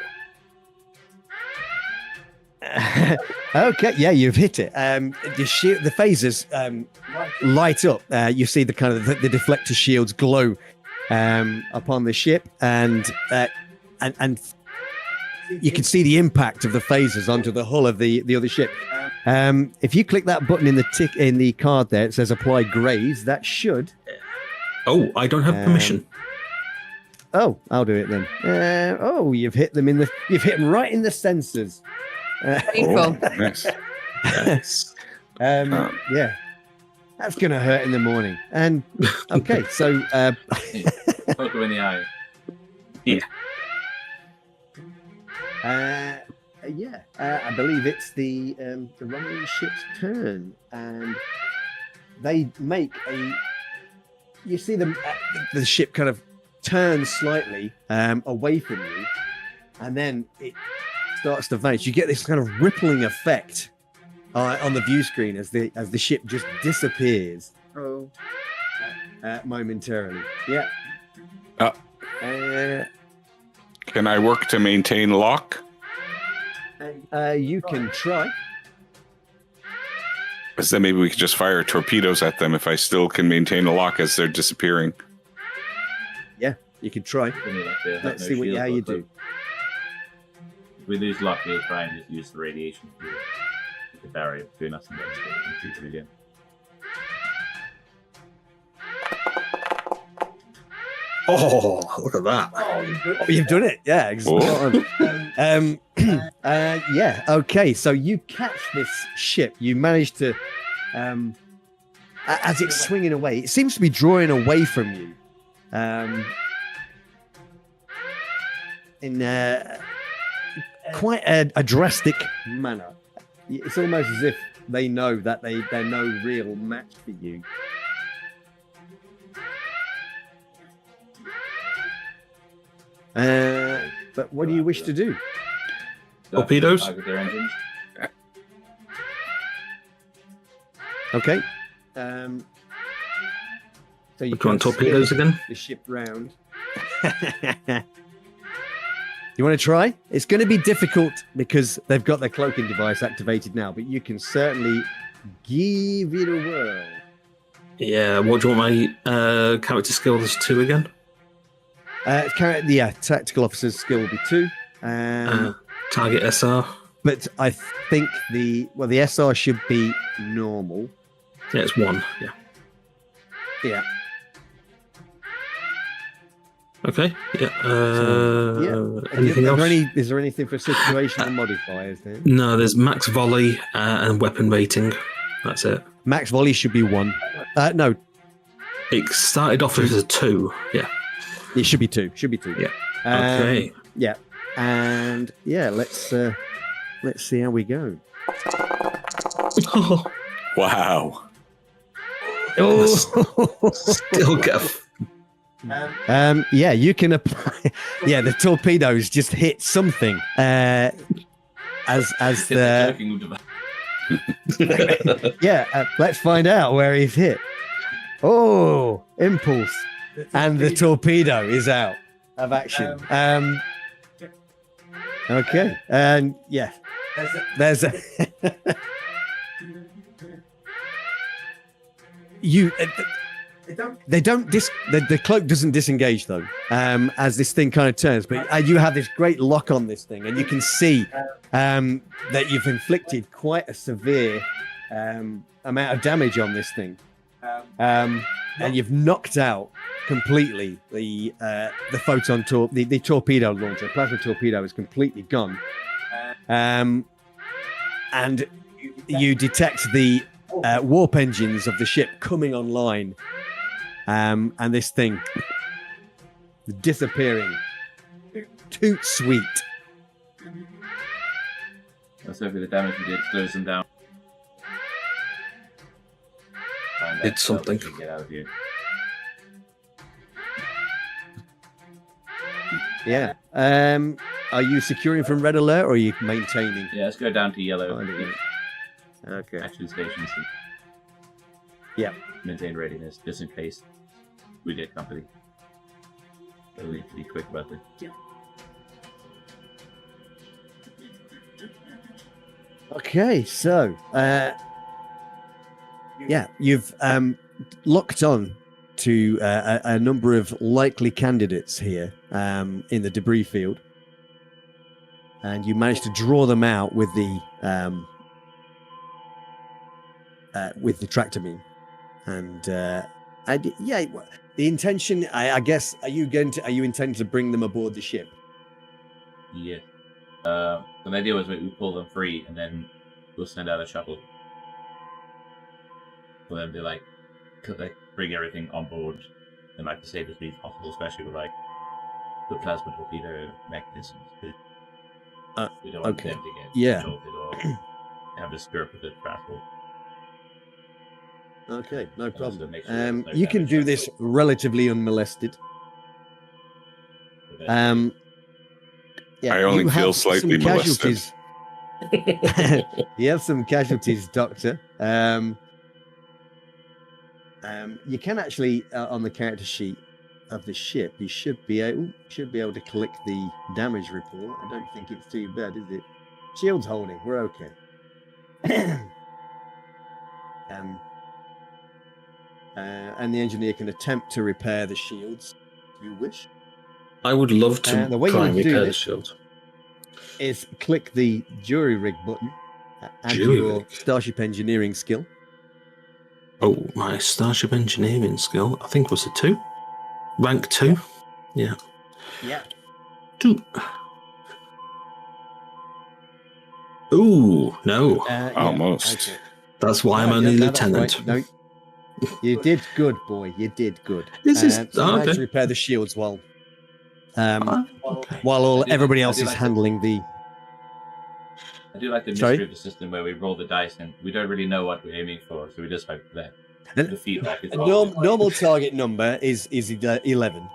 [SPEAKER 1] Okay, yeah, you've hit it. The phasers light up. You see the kind of the deflector shields glow upon the ship, and you can see the impact of the phasers onto the hull of the other ship. If you click that button in the card there, it says apply graze. That should.
[SPEAKER 5] Oh, I don't have permission.
[SPEAKER 1] Oh, I'll do it then. You've hit them right in the sensors.
[SPEAKER 6] Painful.
[SPEAKER 4] Nice.
[SPEAKER 5] Yes.
[SPEAKER 1] Yeah, that's gonna hurt in the morning. And okay, so
[SPEAKER 2] Poke her in the eye.
[SPEAKER 1] I believe it's the Romulan ship's turn, and they make a. You see them, the ship kind of turns slightly away from you, and then it starts to vanish. You get this kind of rippling effect on the view screen as the ship just disappears
[SPEAKER 6] Oh.
[SPEAKER 1] momentarily. Yeah.
[SPEAKER 4] Can I work to maintain lock?
[SPEAKER 1] You can try.
[SPEAKER 4] Because then maybe we could just fire torpedoes at them if I still can maintain a lock as they're disappearing.
[SPEAKER 1] Yeah, you can try. Let's see how you do.
[SPEAKER 2] If we lose luck, we'll try and just use the radiation to the barrier between us and them so we can shoot them again.
[SPEAKER 5] Oh, look at that.
[SPEAKER 1] Oh, you've done it. Yeah, exactly. Yeah. Okay. So you catch this ship. You manage to, as it's swinging away, it seems to be drawing away from you, in quite a drastic manner. It's almost as if they know that they're no real match for you. But what do you wish to do?
[SPEAKER 5] Torpedoes?
[SPEAKER 2] Target their engines.
[SPEAKER 1] Okay. So you
[SPEAKER 5] Do you want torpedoes again?
[SPEAKER 1] the ship round. You want to try? It's going to be difficult because they've got their cloaking device activated now, but you can certainly give it a whirl.
[SPEAKER 5] Yeah, what do you want my character skills 2 again?
[SPEAKER 1] Tactical officer's skill will be 2.
[SPEAKER 5] Target SR.
[SPEAKER 1] But I think the SR should be normal.
[SPEAKER 5] Yeah, it's 1. Yeah.
[SPEAKER 1] Yeah.
[SPEAKER 5] Okay. Yeah.
[SPEAKER 1] Yeah.
[SPEAKER 5] Anything else?
[SPEAKER 1] Is there anything for situational modifiers then?
[SPEAKER 5] No, there's max volley and weapon rating. That's it.
[SPEAKER 1] Max volley should be 1. No,
[SPEAKER 5] It started off as a 2. Yeah.
[SPEAKER 1] it should be 2. Should be 2.
[SPEAKER 5] Yeah.
[SPEAKER 1] Um,
[SPEAKER 5] Okay.
[SPEAKER 1] Yeah. And yeah, let's let's see how we go.
[SPEAKER 4] Wow.
[SPEAKER 1] Oh.
[SPEAKER 5] Still get.
[SPEAKER 1] Yeah, you can apply. Yeah, the torpedoes just hit something. As the
[SPEAKER 2] Joking device.
[SPEAKER 1] yeah, let's find out where he's hit. Oh, impulse, and the torpedo is out of action. Okay, and yeah, there's a you. They don't the cloak doesn't disengage though, as this thing kind of turns. But you have this great lock on this thing, and you can see that you've inflicted quite a severe amount of damage on this thing, and you've knocked out completely the photon the torpedo launcher. Plasma torpedo is completely gone, and you detect the warp engines of the ship coming online. And this thing disappearing. Toot sweet.
[SPEAKER 2] Let's hope the damage we did slows them down. Find out
[SPEAKER 5] It's something.
[SPEAKER 2] how we can get out of here.
[SPEAKER 1] Yeah. Are you securing from red alert or are you maintaining?
[SPEAKER 2] Yeah, let's go down to yellow.
[SPEAKER 1] Okay.
[SPEAKER 2] Action stations. And
[SPEAKER 1] Yeah.
[SPEAKER 2] maintain readiness just in case we get company. So we need to be quick about it.
[SPEAKER 1] Okay, so yeah, you've locked on to a number of likely candidates here in the debris field, and you managed to draw them out with the tractor beam, and yeah, the intention, I guess, are you intending to bring them aboard the ship?
[SPEAKER 2] Yeah. The idea was we pull them free and then we'll send out a shuttle for them to like bring everything on board and like to save as many as possible, especially with like the plasma torpedo mechanisms. We don't want
[SPEAKER 1] okay.
[SPEAKER 2] them to get
[SPEAKER 1] Yeah.
[SPEAKER 2] jolted or have to screw up with the transport.
[SPEAKER 1] Okay, no
[SPEAKER 2] Also
[SPEAKER 1] problem.
[SPEAKER 2] make sure there's no
[SPEAKER 1] You can
[SPEAKER 2] damage
[SPEAKER 1] do
[SPEAKER 2] to
[SPEAKER 1] this
[SPEAKER 2] it.
[SPEAKER 1] relatively unmolested. Yeah,
[SPEAKER 4] I only
[SPEAKER 1] you
[SPEAKER 4] feel
[SPEAKER 1] have some
[SPEAKER 4] slightly molested.
[SPEAKER 1] casualties. You have some casualties, Doctor. You can actually, on the character sheet of the ship, you should be able to click the damage report. I don't think it's too bad, is it? Shields holding, we're okay. And the engineer can attempt to repair the shields if you wish.
[SPEAKER 5] I would love to
[SPEAKER 1] The way
[SPEAKER 5] try
[SPEAKER 1] you
[SPEAKER 5] and
[SPEAKER 1] would do
[SPEAKER 5] repair the
[SPEAKER 1] this-
[SPEAKER 5] shield.
[SPEAKER 1] Is click the jury rig button, add
[SPEAKER 5] Jury
[SPEAKER 1] your
[SPEAKER 5] rig.
[SPEAKER 1] Starship engineering skill.
[SPEAKER 5] Oh, my Starship engineering skill, I think was a 2. Rank 2. Yeah.
[SPEAKER 1] Yeah.
[SPEAKER 5] 2. Ooh, no.
[SPEAKER 4] Almost.
[SPEAKER 1] Okay.
[SPEAKER 5] That's why I'm
[SPEAKER 1] No,
[SPEAKER 5] only
[SPEAKER 1] no, that's
[SPEAKER 5] lieutenant.
[SPEAKER 1] right. No, you did good, boy. You did good.
[SPEAKER 5] This is-
[SPEAKER 1] So you
[SPEAKER 5] oh,
[SPEAKER 1] managed
[SPEAKER 5] okay.
[SPEAKER 1] to repair the shields while
[SPEAKER 5] Okay.
[SPEAKER 2] I do-
[SPEAKER 1] everybody
[SPEAKER 2] I
[SPEAKER 1] else
[SPEAKER 2] do
[SPEAKER 1] is
[SPEAKER 2] like
[SPEAKER 1] handling the.
[SPEAKER 2] I do like the
[SPEAKER 1] Sorry?
[SPEAKER 2] mystery of the system where we roll the dice and we don't really know what we're aiming for, so we just hope that
[SPEAKER 1] The-
[SPEAKER 2] the feedback is
[SPEAKER 1] The
[SPEAKER 2] positive.
[SPEAKER 1] normal target number is 11.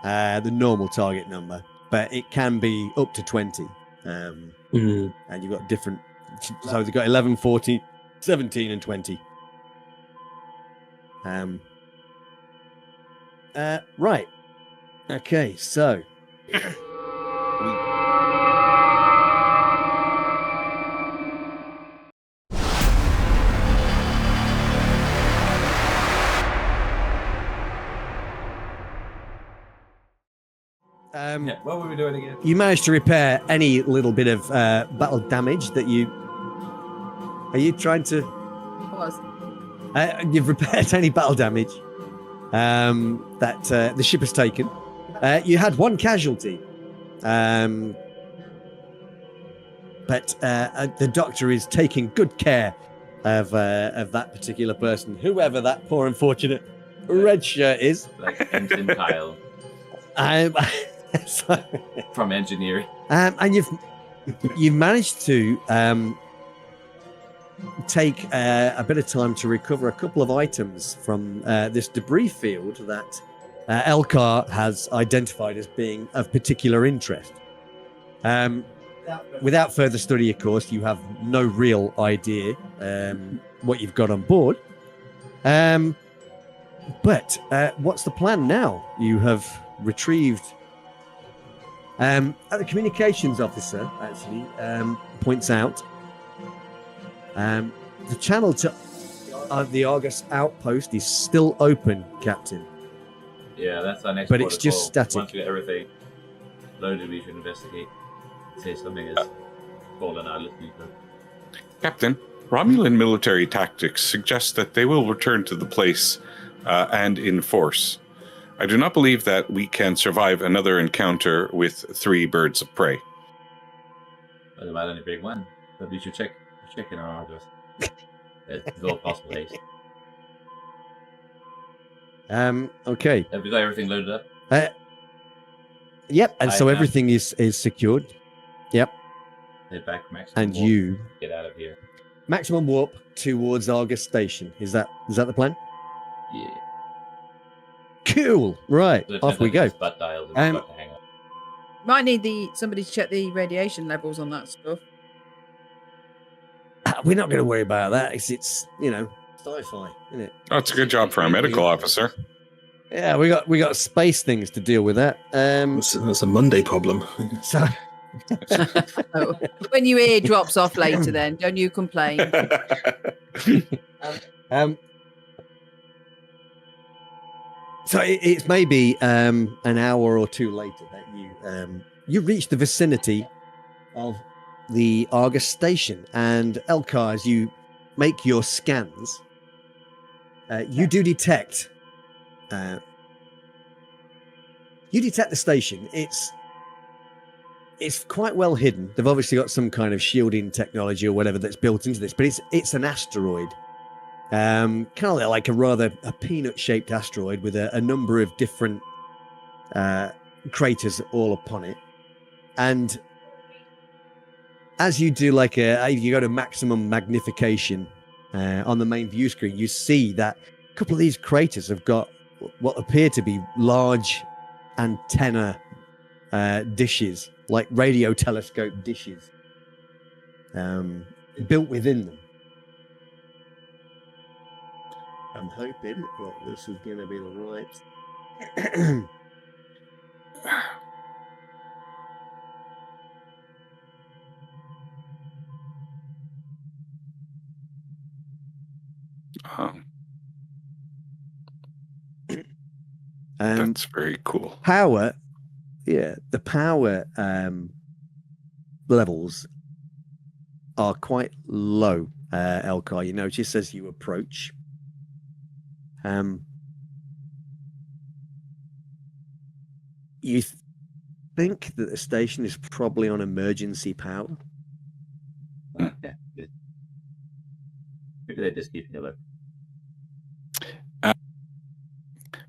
[SPEAKER 1] The normal target number, but it can be up to 20. And you've got different. So they've got 11, 14, 17, and 20. Right. Okay, so.
[SPEAKER 2] Yeah, what were we doing again?
[SPEAKER 1] You managed to repair any little bit of battle damage that you. Are you trying to?
[SPEAKER 6] Was.
[SPEAKER 1] You've repaired any battle damage that the ship has taken. You had one casualty, but the doctor is taking good care of that particular person, whoever that poor unfortunate red shirt is.
[SPEAKER 2] Like Ensign Kyle
[SPEAKER 1] So-
[SPEAKER 2] from engineering.
[SPEAKER 1] and you managed to take a bit of time to recover a couple of items from this debris field that Elkar has identified as being of particular interest. Without further study, of course, you have no real idea what you've got on board. But what's the plan now? You have retrieved... the communications officer actually points out the channel to the Argus outpost is still open, Captain.
[SPEAKER 2] Yeah, that's our next
[SPEAKER 1] But it's
[SPEAKER 2] protocol.
[SPEAKER 1] just static.
[SPEAKER 2] Once we get everything loaded, we should investigate. See if something has fallen out.
[SPEAKER 4] Captain, Romulan military tactics suggest that they will return to the place and in force. I do not believe that we can survive another encounter with 3 birds of prey.
[SPEAKER 2] But about only big one. But we should check in our Argus. It's all possible haste.
[SPEAKER 1] Okay.
[SPEAKER 2] Have we got everything loaded up?
[SPEAKER 1] Yep, and so
[SPEAKER 2] I-
[SPEAKER 1] everything is secured. Yep.
[SPEAKER 2] Head back maximum.
[SPEAKER 1] And
[SPEAKER 2] warp,
[SPEAKER 1] you
[SPEAKER 2] get out of here.
[SPEAKER 1] maximum warp towards Argus Station. Is that the plan?
[SPEAKER 2] Yeah.
[SPEAKER 1] Cool. Right.
[SPEAKER 2] So
[SPEAKER 1] Off we go.
[SPEAKER 2] Butt dialed and got to hang up.
[SPEAKER 6] Might need somebody to check the radiation levels on that stuff.
[SPEAKER 1] We're not going to worry about that. It's sci-fi, isn't it?
[SPEAKER 4] Oh, it's a good job for a medical officer.
[SPEAKER 1] Yeah, we got space things to deal with that.
[SPEAKER 5] That's a Monday problem.
[SPEAKER 1] So
[SPEAKER 6] When your ear drops off later, then don't you complain.
[SPEAKER 1] So it's maybe an hour or two later that you reach the vicinity of the Argus station, and Elkar, as you make your scans, you do detect. You detect the station. It's quite well hidden. They've obviously got some kind of shielding technology or whatever that's built into this, but it's an asteroid. Kind of like a peanut-shaped asteroid with a number of different craters all upon it. And as you do if you go to maximum magnification on the main view screen, you see that a couple of these craters have got what appear to be large antenna dishes, like radio telescope dishes, built within them. I'm hoping that this is going to be the right.
[SPEAKER 4] That's very cool.
[SPEAKER 1] Power, the power levels are quite low, Elkar. You notice as you approach. You think that the station is probably on emergency power.
[SPEAKER 2] Yeah, good. Maybe they just keep it low.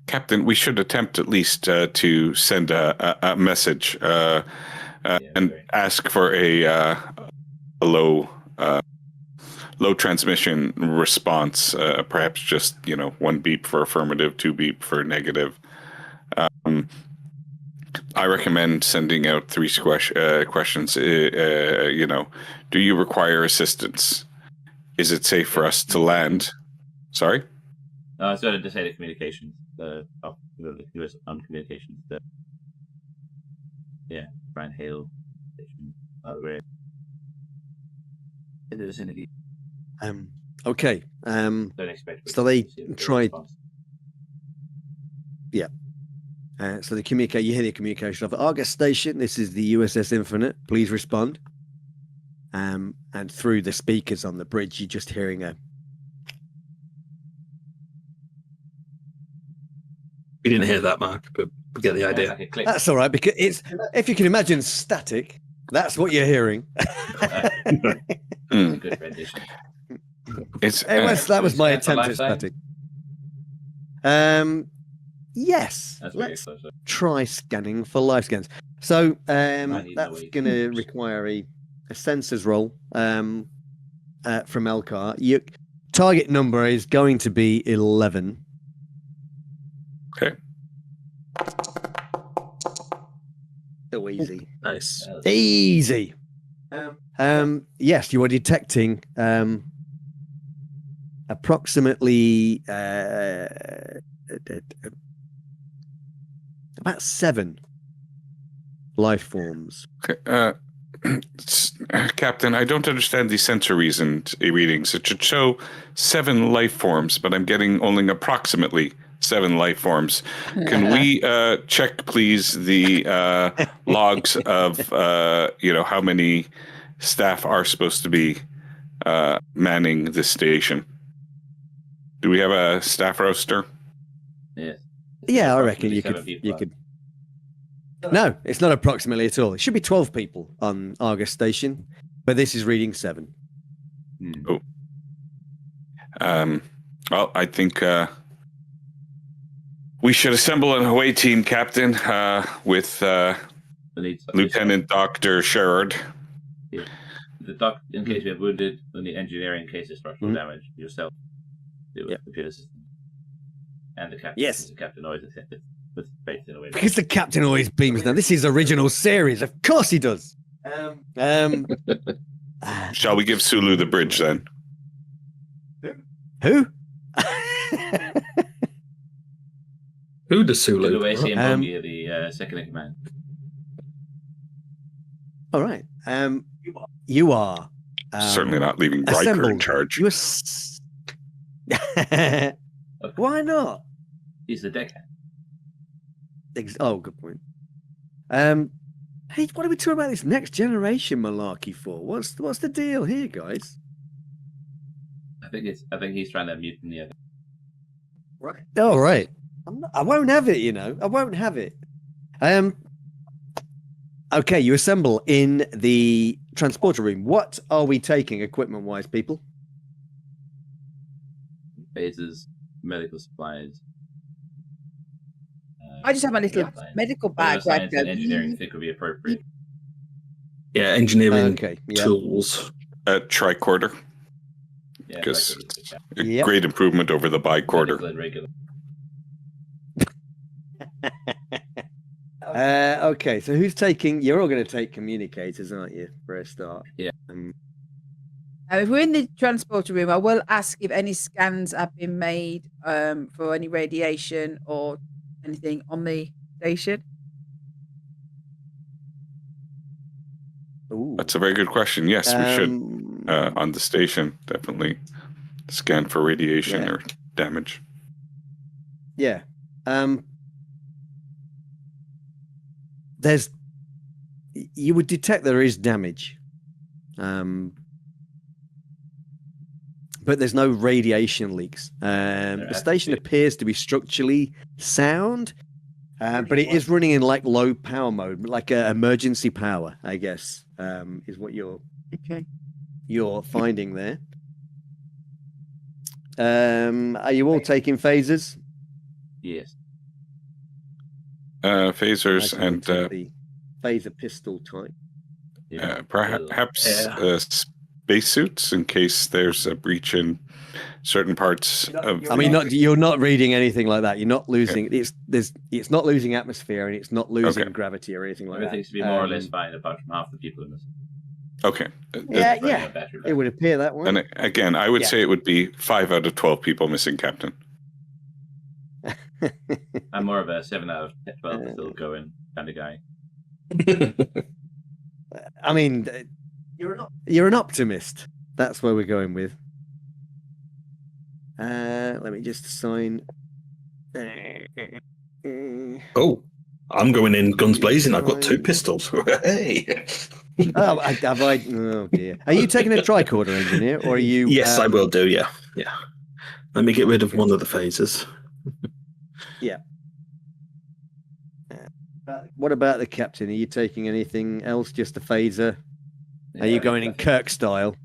[SPEAKER 4] Captain, we should attempt at least to send a message and ask for a low transmission response. Perhaps just 1 beep for affirmative, 2 beep for negative. I recommend sending out 3 questions. Do you require assistance? Is it safe for us to land? Sorry.
[SPEAKER 2] I started to say the communications. The US on communications. Brian Hale station. Where in the vicinity.
[SPEAKER 1] Okay.
[SPEAKER 2] Don't expect.
[SPEAKER 1] So they tried. Yeah. So the communicate. You hear the communication of Argus Station. This is the USS Infinite. Please respond. And through the speakers on the bridge, you're just hearing a.
[SPEAKER 5] We didn't hear that, Mark, but we get the idea.
[SPEAKER 2] Like a click.
[SPEAKER 1] That's all right, because it's, if you can imagine static, that's what you're hearing.
[SPEAKER 2] It's a good rendition.
[SPEAKER 1] That was my
[SPEAKER 2] That's a
[SPEAKER 1] attempt at
[SPEAKER 2] lifetime?
[SPEAKER 1] static. Yes.
[SPEAKER 2] That's very
[SPEAKER 1] Let's
[SPEAKER 2] close.
[SPEAKER 1] try scanning for live scans. So
[SPEAKER 2] need
[SPEAKER 1] that's
[SPEAKER 2] noise.
[SPEAKER 1] going to require a sensors roll from Elcar. Your target number is going to be 11.
[SPEAKER 4] Okay.
[SPEAKER 1] So easy.
[SPEAKER 5] Nice.
[SPEAKER 1] Easy. Yes, you are detecting approximately about 7 life forms.
[SPEAKER 4] Captain, I don't understand the sensor readings. It should show 7 life forms, but I'm getting only approximately 7 life forms. Can we check, please, the logs of how many staff are supposed to be manning this station? Do we have a staff roster?
[SPEAKER 2] Yes.
[SPEAKER 1] Yeah, I reckon you
[SPEAKER 2] Approximately 7
[SPEAKER 1] could.
[SPEAKER 2] people.
[SPEAKER 1] No, it's not approximately at all. It should be 12 people on Argus Station, but this is reading 7.
[SPEAKER 4] Oh. Well, I think we should assemble an away team, Captain, with Lieutenant Dr. Sherrod.
[SPEAKER 2] Yeah. The doc, in case we have wounded, and the engineer in case of structural damage, yourself, the computer system, and the captain.
[SPEAKER 1] Yes.
[SPEAKER 2] The captain always with faith in a way.
[SPEAKER 1] Because the captain always beams now. This is original series. Of course he does.
[SPEAKER 4] Shall we give Sulu the bridge then?
[SPEAKER 1] Who?
[SPEAKER 5] Who does Sulu?
[SPEAKER 2] Sulu AC and Bogey, the second in command.
[SPEAKER 1] All right. You are
[SPEAKER 4] Certainly not leaving Riker in
[SPEAKER 1] assembled.
[SPEAKER 4] charge.
[SPEAKER 1] You are Why not?
[SPEAKER 2] He's the deckhand.
[SPEAKER 1] Oh, good point. Hey, what are we talking about this next generation malarkey for? What's the deal here, guys?
[SPEAKER 2] I think he's trying to mutiny.
[SPEAKER 1] Right. All right. I won't have it. I won't have it. Okay, you assemble in the transporter room. What are we taking equipment-wise, people?
[SPEAKER 2] Phases, medical supplies.
[SPEAKER 6] I just have my little medical bag.
[SPEAKER 2] Science and engineering think would be appropriate.
[SPEAKER 5] Yeah, engineering
[SPEAKER 1] Okay, yeah.
[SPEAKER 5] tools.
[SPEAKER 4] Tricorder.
[SPEAKER 2] Yeah,
[SPEAKER 4] Because
[SPEAKER 2] like
[SPEAKER 4] it's a great improvement over the bicorder.
[SPEAKER 2] regular.
[SPEAKER 1] Okay, so who's taking? You're all going to take communicators, aren't you, for a start?
[SPEAKER 2] Yeah.
[SPEAKER 6] If we're in the transporter room, I will ask if any scans have been made for any radiation or anything on the station.
[SPEAKER 1] Ooh.
[SPEAKER 4] That's a very good question. Yes, we should on the station definitely scan for radiation or damage.
[SPEAKER 1] Yeah. You would detect there is damage. But there's no radiation leaks. The station appears to be structurally sound, but it is running in like low power mode, like emergency power, I guess, is what you're finding there. Are you all taking phasers?
[SPEAKER 2] Yes.
[SPEAKER 4] Phasers and
[SPEAKER 1] the phaser pistol type.
[SPEAKER 2] Yeah.
[SPEAKER 4] Perhaps spacesuits in case there's a breach in certain parts of.
[SPEAKER 1] I mean, you're not reading anything like that. You're not losing. It's not losing atmosphere and it's not losing gravity or anything like that.
[SPEAKER 2] Everything's to be more or less fine, apart from half the people in this.
[SPEAKER 4] Okay.
[SPEAKER 1] Yeah. It would appear that way.
[SPEAKER 4] And again, I would say it would be 5 out of 12 people missing, Captain.
[SPEAKER 2] I'm more of a 7 out of 12 still going kind of guy.
[SPEAKER 1] I mean, you're an optimist. That's where we're going with. Let me just assign.
[SPEAKER 5] Oh, I'm going in guns blazing. I've got 2 pistols. Hey.
[SPEAKER 1] Oh dear. Are you taking a tricorder, engineer, or are you?
[SPEAKER 5] Yes, I will do. Yeah. Let me get rid of one of the phasers.
[SPEAKER 1] Yeah. What about the captain? Are you taking anything else? Just a phaser? Are you going in Kirk style?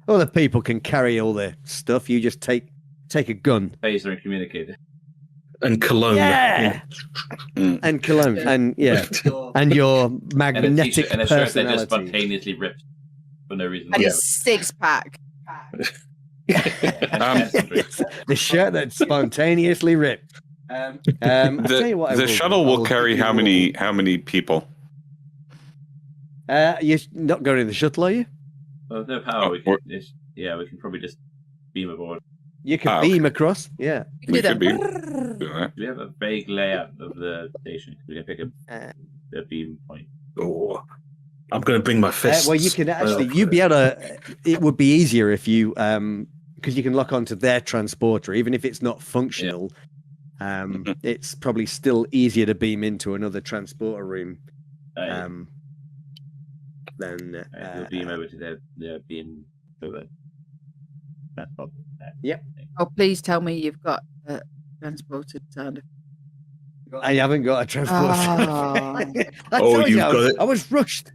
[SPEAKER 1] Other people can carry all their stuff. You just take a gun.
[SPEAKER 2] Phaser and communicator.
[SPEAKER 5] And cologne.
[SPEAKER 1] Yeah. And cologne. And and your magnetic
[SPEAKER 2] and a shirt that just
[SPEAKER 1] personality.
[SPEAKER 2] spontaneously rips. for no reason.
[SPEAKER 6] And his 6-pack.
[SPEAKER 1] The shirt that spontaneously ripped. I'll tell you what I
[SPEAKER 4] The
[SPEAKER 1] will
[SPEAKER 4] shuttle
[SPEAKER 1] do.
[SPEAKER 4] will
[SPEAKER 1] I'll
[SPEAKER 4] carry
[SPEAKER 1] give you
[SPEAKER 4] how many people?
[SPEAKER 1] You're not going in the shuttle, are you?
[SPEAKER 2] Well, with no power, we can probably just beam aboard.
[SPEAKER 1] You can
[SPEAKER 4] Okay.
[SPEAKER 1] beam across. Yeah.
[SPEAKER 4] We could be.
[SPEAKER 2] We have a vague layout of the station. We can pick a beam point.
[SPEAKER 5] Oh, I'm going to bring my fists.
[SPEAKER 1] Well, you can actually. You'd be able to. It would be easier if you, because you can lock onto their transporter, even if it's not functional. It's probably still easier to beam into another transporter room. Then
[SPEAKER 2] we'll beam over to their beam over.
[SPEAKER 1] Yep.
[SPEAKER 6] Oh, please tell me you've got transported sound.
[SPEAKER 1] I haven't got a transporter. I told
[SPEAKER 5] you've
[SPEAKER 1] you,
[SPEAKER 5] got it.
[SPEAKER 1] I was rushed.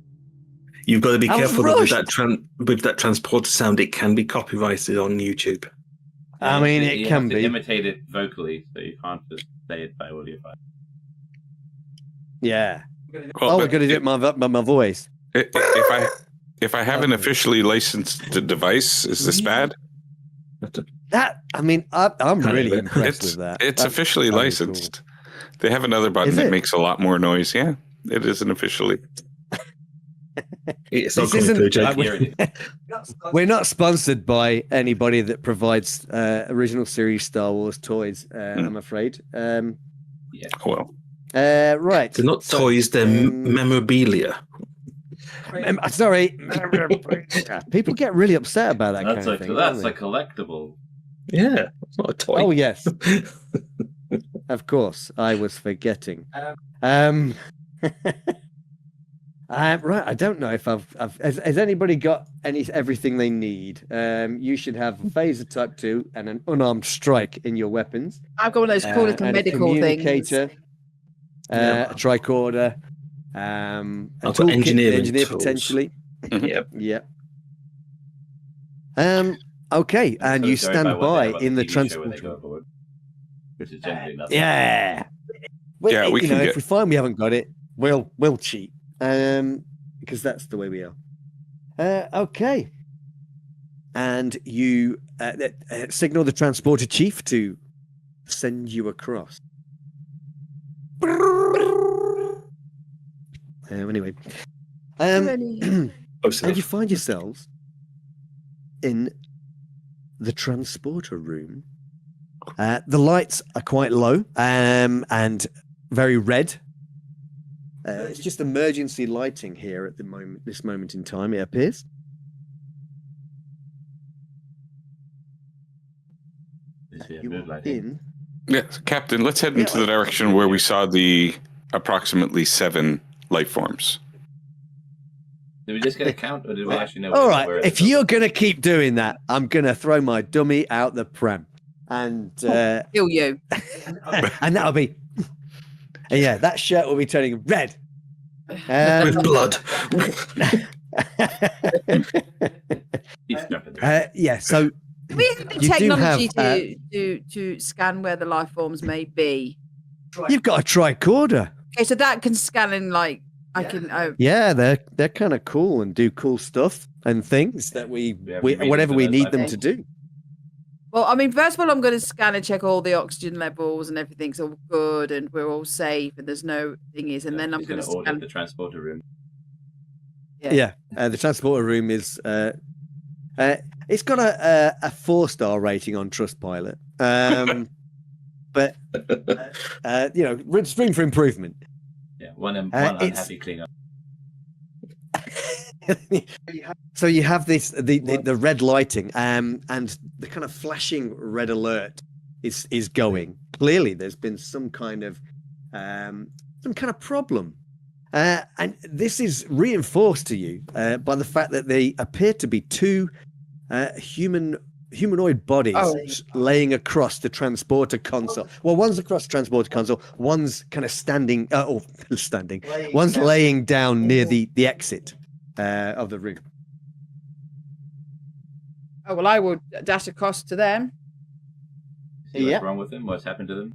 [SPEAKER 5] You've got to be
[SPEAKER 1] I was
[SPEAKER 5] careful that
[SPEAKER 1] rushed.
[SPEAKER 5] with that transporter sound. It can be copyrighted on YouTube.
[SPEAKER 1] I mean,
[SPEAKER 2] you
[SPEAKER 1] it
[SPEAKER 2] have
[SPEAKER 1] can
[SPEAKER 2] to
[SPEAKER 1] be.
[SPEAKER 2] imitate it vocally, so you can't just say it by audio file.
[SPEAKER 1] Yeah.
[SPEAKER 4] Well,
[SPEAKER 1] We're going to do it by my voice.
[SPEAKER 4] If I have an officially licensed device, is this bad?
[SPEAKER 1] I'm really impressed with that.
[SPEAKER 4] It's
[SPEAKER 1] That's
[SPEAKER 4] officially
[SPEAKER 1] very
[SPEAKER 4] licensed. They have another button
[SPEAKER 1] Is
[SPEAKER 4] that
[SPEAKER 1] it?
[SPEAKER 4] makes a lot more noise. Yeah, it isn't officially.
[SPEAKER 5] It's not
[SPEAKER 1] This
[SPEAKER 5] coming through,
[SPEAKER 1] isn't.
[SPEAKER 5] Jake.
[SPEAKER 1] We're not sponsored by anybody that provides original series Star Wars toys. I'm afraid.
[SPEAKER 2] Yeah.
[SPEAKER 4] Well,
[SPEAKER 1] Right.
[SPEAKER 5] They're not toys; they're memorabilia.
[SPEAKER 1] Sorry. People get really upset about that
[SPEAKER 2] That's
[SPEAKER 1] kind of thing.
[SPEAKER 2] that's
[SPEAKER 1] don't
[SPEAKER 2] a collectible.
[SPEAKER 5] Yeah, it's not a toy.
[SPEAKER 1] they? Oh yes, of course. I was forgetting. Right. I don't know if has anybody got everything they need? You should have a phaser type 2 and an unarmed strike in your weapons.
[SPEAKER 6] I've got one of those cool little
[SPEAKER 1] and
[SPEAKER 6] medical
[SPEAKER 1] a
[SPEAKER 6] things.
[SPEAKER 1] communicator, a tricorder, a
[SPEAKER 5] I've got
[SPEAKER 1] toolkit,
[SPEAKER 5] engineering
[SPEAKER 1] engineer
[SPEAKER 5] tools.
[SPEAKER 1] potentially.
[SPEAKER 5] Yep.
[SPEAKER 1] Yep. Okay, and you stand by in the transport.
[SPEAKER 2] Which is generally nothing.
[SPEAKER 1] Yeah.
[SPEAKER 4] Yeah, we can
[SPEAKER 1] if
[SPEAKER 4] get-
[SPEAKER 1] we find we haven't got it, we'll cheat. Because that's the way we are. Okay. And you signal the transporter chief to send you across. Anyway. And you find yourselves in the transporter room. The lights are quite low and very red. It's just emergency lighting here at this moment in time, it appears. You are in.
[SPEAKER 4] yeah, Captain, let's head into the direction where we saw the approximately 7 life forms.
[SPEAKER 2] Did we just get a count, or did we actually know?
[SPEAKER 1] All right, if you're going to keep doing that, I'm going to throw my dummy out the pram. And
[SPEAKER 6] Kill you.
[SPEAKER 1] and that'll be... Yeah, that shirt will be turning red.
[SPEAKER 5] With blood.
[SPEAKER 1] Yeah, so
[SPEAKER 6] Do we have the
[SPEAKER 1] You do
[SPEAKER 6] technology
[SPEAKER 1] have,
[SPEAKER 6] to scan where the life forms may be?
[SPEAKER 1] you've got a tricorder.
[SPEAKER 6] Okay, so that can scan in like I can. Oh,
[SPEAKER 1] Yeah, they're kind of cool and do cool stuff and things that we whatever we need them to do.
[SPEAKER 6] well, I mean, first of all, I'm going to scan and check all the oxygen levels and everything's all good and we're all safe and there's no thingies. And then I'm going to
[SPEAKER 2] order
[SPEAKER 6] scan
[SPEAKER 2] the transporter room.
[SPEAKER 1] Yeah, the transporter room is it's got a 4-star rating on Trustpilot, but room for improvement.
[SPEAKER 2] Yeah, one
[SPEAKER 1] it's-
[SPEAKER 2] unhappy cleanup.
[SPEAKER 1] So you have the red lighting, and the kind of flashing red alert is going. Clearly, there's been some kind of problem, and this is reinforced to you by the fact that they appear to be 2 humanoid bodies laying across the transporter console. Well, one's across the transporter console, one's kind of standing. One's laying down near the exit of the room.
[SPEAKER 6] Oh, well, I will dash across to them.
[SPEAKER 2] See what's
[SPEAKER 1] Yeah.
[SPEAKER 2] wrong with them? What's happened to them?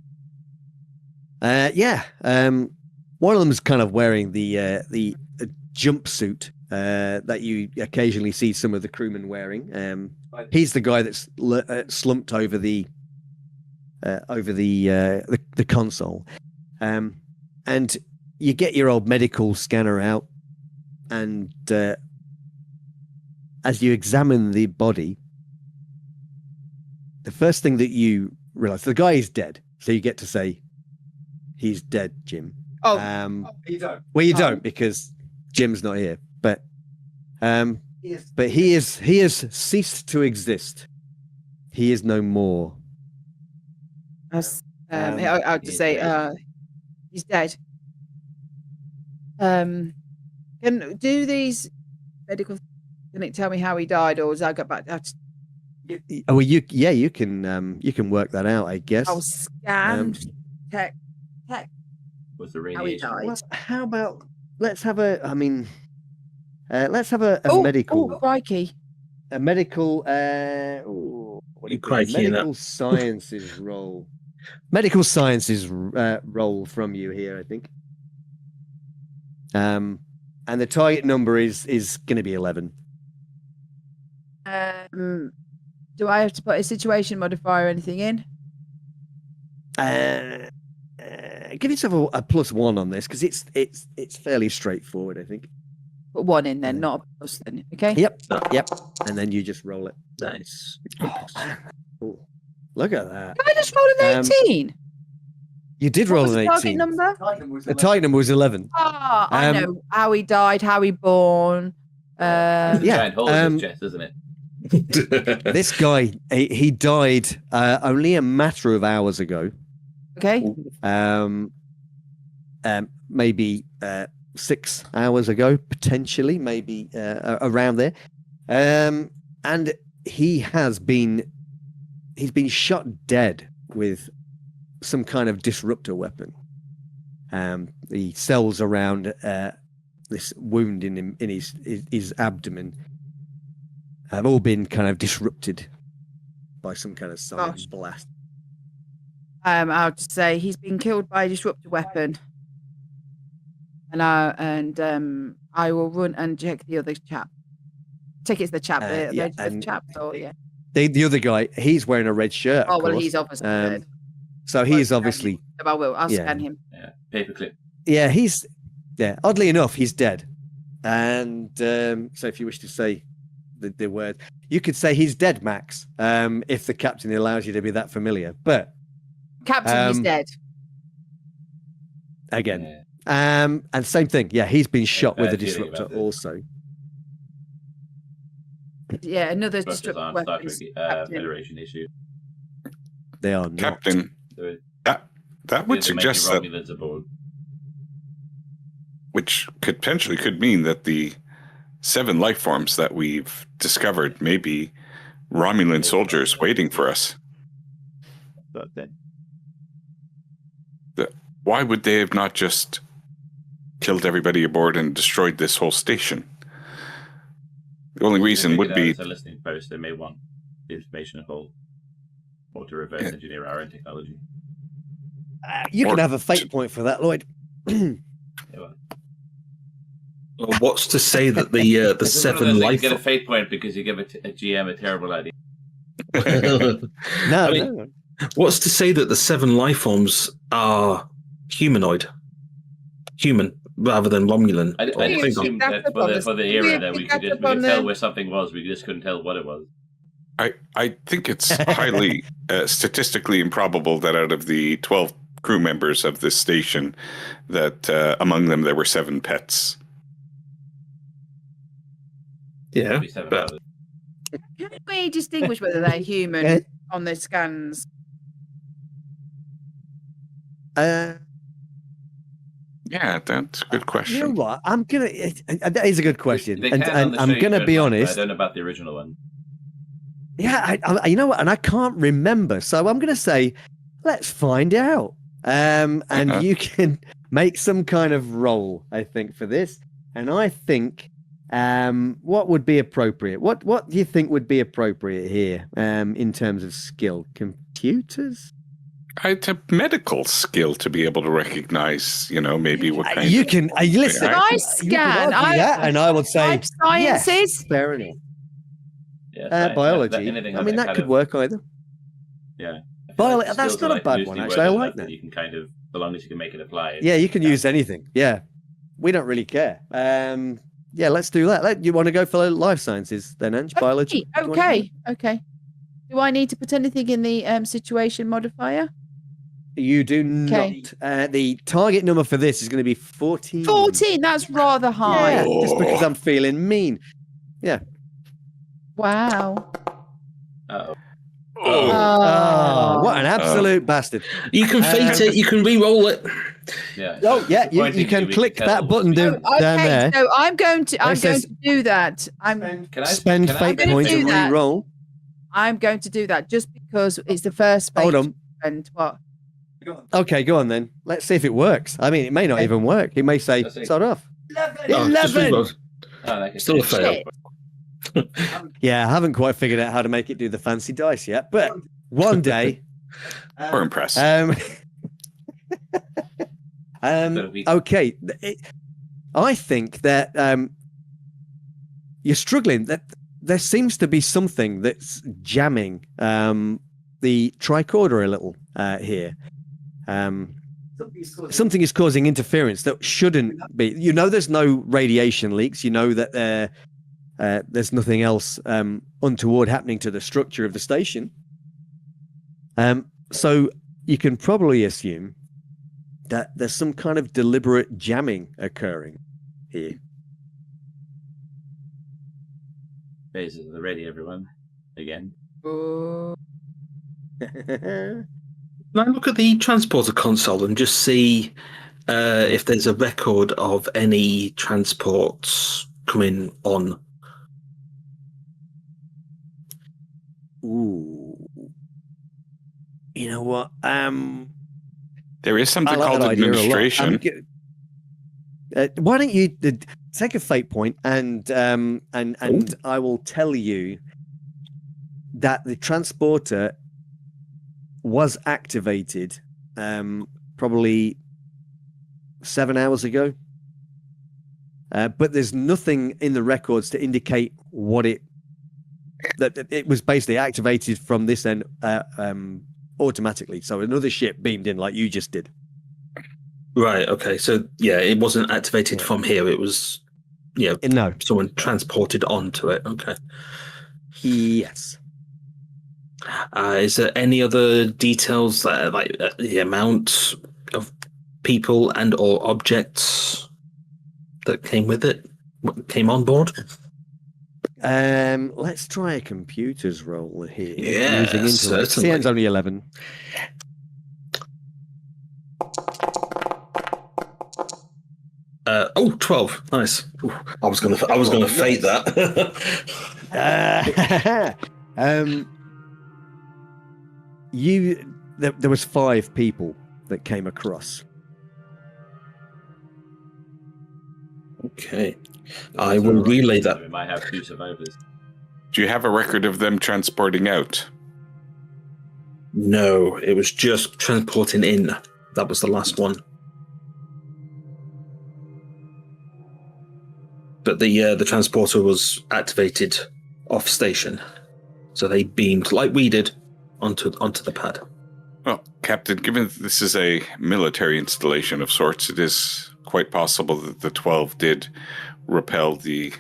[SPEAKER 1] One of them's kind of wearing the jumpsuit that you occasionally see some of the crewmen wearing. He's the guy that's slumped over the console, and you get your old medical scanner out, and as you examine the body, the first thing that you realize, the guy is dead. So you get to say, he's dead, Jim.
[SPEAKER 6] You don't.
[SPEAKER 1] Well, you don't, because Jim's not here. But he has ceased to exist. He is no more.
[SPEAKER 6] I would just say he's dead. Can do these medical? Can it tell me how he died, or does I go back?
[SPEAKER 1] Well, you can work that out, I guess.
[SPEAKER 6] I'll scan, check
[SPEAKER 2] Was the
[SPEAKER 6] how he
[SPEAKER 2] radiation?
[SPEAKER 6] died.
[SPEAKER 1] Well, how about let's have a medical.
[SPEAKER 6] Oh, crikey.
[SPEAKER 1] A medical what do you call it?
[SPEAKER 5] Crikey,
[SPEAKER 1] Medical sciences roll. Medical sciences roll from you here, I think. And the target number is going to be 11.
[SPEAKER 6] Do I have to put a situation modifier or anything in?
[SPEAKER 1] Give yourself a +1 on this, because it's fairly straightforward, I think.
[SPEAKER 6] Put 1 in then, not a plus then. Okay.
[SPEAKER 1] Yep. And then you just roll it.
[SPEAKER 5] Nice.
[SPEAKER 1] Ooh, look at that.
[SPEAKER 6] Did I just roll an 18?
[SPEAKER 1] You did
[SPEAKER 6] What
[SPEAKER 1] roll
[SPEAKER 6] was
[SPEAKER 1] an
[SPEAKER 6] the target
[SPEAKER 1] 18.
[SPEAKER 6] number?
[SPEAKER 1] The target number was 11.
[SPEAKER 6] Ah, I know how he died, how he born.
[SPEAKER 2] It's a
[SPEAKER 1] yeah,
[SPEAKER 2] giant hole in his chest, isn't it?
[SPEAKER 1] This guy, he died only a matter of hours ago.
[SPEAKER 6] Okay.
[SPEAKER 1] Maybe 6 hours ago, potentially, maybe around there. And he's been shot dead with some kind of disruptor weapon. The cells around this wound in his abdomen have all been kind of disrupted by some kind of sonic blast.
[SPEAKER 6] I'll just say he's been killed by a disruptor weapon, and I will run and check the other chap. Check it's the chap. The chap. Oh yeah.
[SPEAKER 1] The other guy, he's wearing a red shirt.
[SPEAKER 6] Oh well,
[SPEAKER 1] course.
[SPEAKER 6] he's obviously dead.
[SPEAKER 1] So he's obviously.
[SPEAKER 6] I will. I'll scan him.
[SPEAKER 2] Yeah, paperclip.
[SPEAKER 1] Yeah, oddly enough, he's dead. And so if you wish to say the word, you could say he's dead, Max, if the captain allows you to be that familiar. But
[SPEAKER 6] Captain is dead.
[SPEAKER 1] Again. Yeah. And same thing. Yeah, he's been shot with a
[SPEAKER 2] feeling
[SPEAKER 1] disruptor
[SPEAKER 2] about this.
[SPEAKER 1] also.
[SPEAKER 6] Yeah, another
[SPEAKER 2] Disruptors
[SPEAKER 6] disruptor
[SPEAKER 2] aren't Star
[SPEAKER 6] weapon.
[SPEAKER 2] Trek Federation issue.
[SPEAKER 1] They are not.
[SPEAKER 4] Captain, that would suggest that,
[SPEAKER 2] Romulans aboard.
[SPEAKER 4] which potentially could mean that the 7 life forms that we've discovered may be Romulan soldiers waiting for us.
[SPEAKER 1] But then.
[SPEAKER 4] Why would they have not just killed everybody aboard and destroyed this whole station? The only reason would be...
[SPEAKER 2] As a listening post, they may want the information at all, or to reverse engineer our own technology.
[SPEAKER 1] You can have a fate point for that, Lloyd.
[SPEAKER 5] Well, what's to say that the
[SPEAKER 2] This is one of
[SPEAKER 5] 7
[SPEAKER 2] those things,
[SPEAKER 5] life?
[SPEAKER 2] you get a fate point because you give a GM a terrible idea.
[SPEAKER 1] No,
[SPEAKER 5] I mean, what's to say that the 7 life forms are human rather than Romulan?
[SPEAKER 2] I
[SPEAKER 6] think
[SPEAKER 2] just assumed
[SPEAKER 6] that's
[SPEAKER 2] that
[SPEAKER 6] the problem.
[SPEAKER 2] for the
[SPEAKER 6] We
[SPEAKER 2] era
[SPEAKER 6] have
[SPEAKER 2] that
[SPEAKER 6] to
[SPEAKER 2] we
[SPEAKER 6] catch
[SPEAKER 2] could
[SPEAKER 6] up on
[SPEAKER 2] tell
[SPEAKER 6] the-
[SPEAKER 2] where something was, we just couldn't tell what it was.
[SPEAKER 4] I think it's highly statistically improbable that out of the 12 crew members of this station, that among them there were 7 pets.
[SPEAKER 5] Yeah,
[SPEAKER 2] Probably 7
[SPEAKER 5] but
[SPEAKER 2] others.
[SPEAKER 6] Can we distinguish whether they're human on the scans?
[SPEAKER 4] Yeah, that's a good question.
[SPEAKER 1] You know what? I'm gonna. That is a good question,
[SPEAKER 2] They
[SPEAKER 1] and
[SPEAKER 2] can on the
[SPEAKER 1] I'm
[SPEAKER 2] show
[SPEAKER 1] gonna
[SPEAKER 2] you
[SPEAKER 1] be
[SPEAKER 2] could, but
[SPEAKER 1] honest.
[SPEAKER 2] I don't know about the original one.
[SPEAKER 1] Yeah, you know what? And I can't remember, so I'm gonna say, let's find out. And you can make some kind of roll, I think, for this. And I think, what would be appropriate? What do you think would be appropriate here, in terms of skill? Computers?
[SPEAKER 4] It's a medical skill to be able to recognize, maybe what kind
[SPEAKER 1] You
[SPEAKER 4] of...
[SPEAKER 1] can listen.
[SPEAKER 6] Can I
[SPEAKER 1] You
[SPEAKER 6] scan?
[SPEAKER 1] can argue that, and I would say
[SPEAKER 6] Life sciences?
[SPEAKER 1] yes, fair enough.
[SPEAKER 2] Yeah,
[SPEAKER 1] Biology.
[SPEAKER 2] anything
[SPEAKER 1] I mean, that
[SPEAKER 2] kind
[SPEAKER 1] could
[SPEAKER 2] of-
[SPEAKER 1] work either.
[SPEAKER 2] Yeah. I feel
[SPEAKER 1] Biology.
[SPEAKER 2] the
[SPEAKER 1] That's
[SPEAKER 2] skills
[SPEAKER 1] not
[SPEAKER 2] are,
[SPEAKER 1] a
[SPEAKER 2] like,
[SPEAKER 1] bad
[SPEAKER 2] loosely
[SPEAKER 1] one, actually. I
[SPEAKER 2] worded
[SPEAKER 1] like
[SPEAKER 2] enough
[SPEAKER 1] that.
[SPEAKER 2] You can kind of, so long as you can make it apply.
[SPEAKER 1] Yeah, you can use anything. Yeah, we don't really care. Yeah, let's do that. You want to go for life sciences then, Ange? Biology. Do you wanna do
[SPEAKER 6] Okay. Okay. Do I need to put anything in the situation modifier?
[SPEAKER 1] that? You do
[SPEAKER 6] Okay.
[SPEAKER 1] not. The target number for this is going to be 14.
[SPEAKER 6] 14. That's rather high.
[SPEAKER 1] Yeah, just because I'm feeling mean.
[SPEAKER 6] Wow.
[SPEAKER 2] Uh-oh.
[SPEAKER 1] Oh, what an absolute bastard.
[SPEAKER 5] You can fate it. You can re-roll it.
[SPEAKER 2] Yeah.
[SPEAKER 1] Oh, yeah, you
[SPEAKER 2] Pointing
[SPEAKER 1] can
[SPEAKER 2] we
[SPEAKER 1] click
[SPEAKER 2] tell
[SPEAKER 1] that button
[SPEAKER 6] Oh,
[SPEAKER 1] down
[SPEAKER 6] okay,
[SPEAKER 1] there.
[SPEAKER 6] so I'm going to
[SPEAKER 1] says-
[SPEAKER 6] do that.
[SPEAKER 2] Can I
[SPEAKER 1] Spend
[SPEAKER 2] can I-
[SPEAKER 1] fate
[SPEAKER 6] gonna
[SPEAKER 1] points
[SPEAKER 6] do
[SPEAKER 1] and
[SPEAKER 6] that.
[SPEAKER 1] re-roll.
[SPEAKER 6] I'm going to do that just because it's the first
[SPEAKER 1] Hold
[SPEAKER 6] phase.
[SPEAKER 1] on.
[SPEAKER 6] And what?
[SPEAKER 1] Okay, go on then. Let's see if it works. I mean, it may not
[SPEAKER 6] Okay.
[SPEAKER 1] even work. It may say,
[SPEAKER 2] Let's see.
[SPEAKER 1] start off.
[SPEAKER 5] Oh, just
[SPEAKER 1] 11!
[SPEAKER 5] re-roll.
[SPEAKER 2] Oh, that can
[SPEAKER 5] Still a
[SPEAKER 2] change.
[SPEAKER 5] fail.
[SPEAKER 6] Shit.
[SPEAKER 1] Yeah, I haven't quite figured out how to make it do the fancy dice yet, but one day.
[SPEAKER 4] We're impressed.
[SPEAKER 1] Okay. I think that you're struggling. That there seems to be something that's jamming the tricorder a little here. Something is causing interference that shouldn't be. There's no radiation leaks. That there's nothing else untoward happening to the structure of the station. So you can probably assume that there's some kind of deliberate jamming occurring here.
[SPEAKER 2] Phases are ready, everyone. Again.
[SPEAKER 5] Can I look at the transporter console and just see if there's a record of any transports coming on?
[SPEAKER 1] Ooh. You know what?
[SPEAKER 4] There is something
[SPEAKER 1] I like
[SPEAKER 4] called
[SPEAKER 1] that idea a lot.
[SPEAKER 4] administration.
[SPEAKER 1] Why don't you take a fate point and I will tell you that the transporter was activated probably 7 hours ago, but there's nothing in the records to indicate that it was basically activated from this end automatically. So another ship beamed in like you just did.
[SPEAKER 5] Right. Okay. So yeah, it wasn't activated from here. It was,
[SPEAKER 1] No.
[SPEAKER 5] someone transported onto it. Okay.
[SPEAKER 1] Yes.
[SPEAKER 5] Is there any other details that, like the amount of people and or objects that came with it, came on board?
[SPEAKER 1] Let's try a computer's roll here.
[SPEAKER 5] Yeah,
[SPEAKER 1] using intellect.
[SPEAKER 5] certainly.
[SPEAKER 1] CN's only 11.
[SPEAKER 5] Oh, 12. Nice. Ooh, I was gonna fate that.
[SPEAKER 1] There was 5 people that came across.
[SPEAKER 5] Okay. I will relay that.
[SPEAKER 2] We might have 2 survivors.
[SPEAKER 4] Do you have a record of them transporting out?
[SPEAKER 5] No, it was just transporting in. That was the last one. But the transporter was activated off station, so they beamed like we did onto the pad.
[SPEAKER 4] Well, Captain, given this is a military installation of sorts, it is quite possible that the 12 did repel the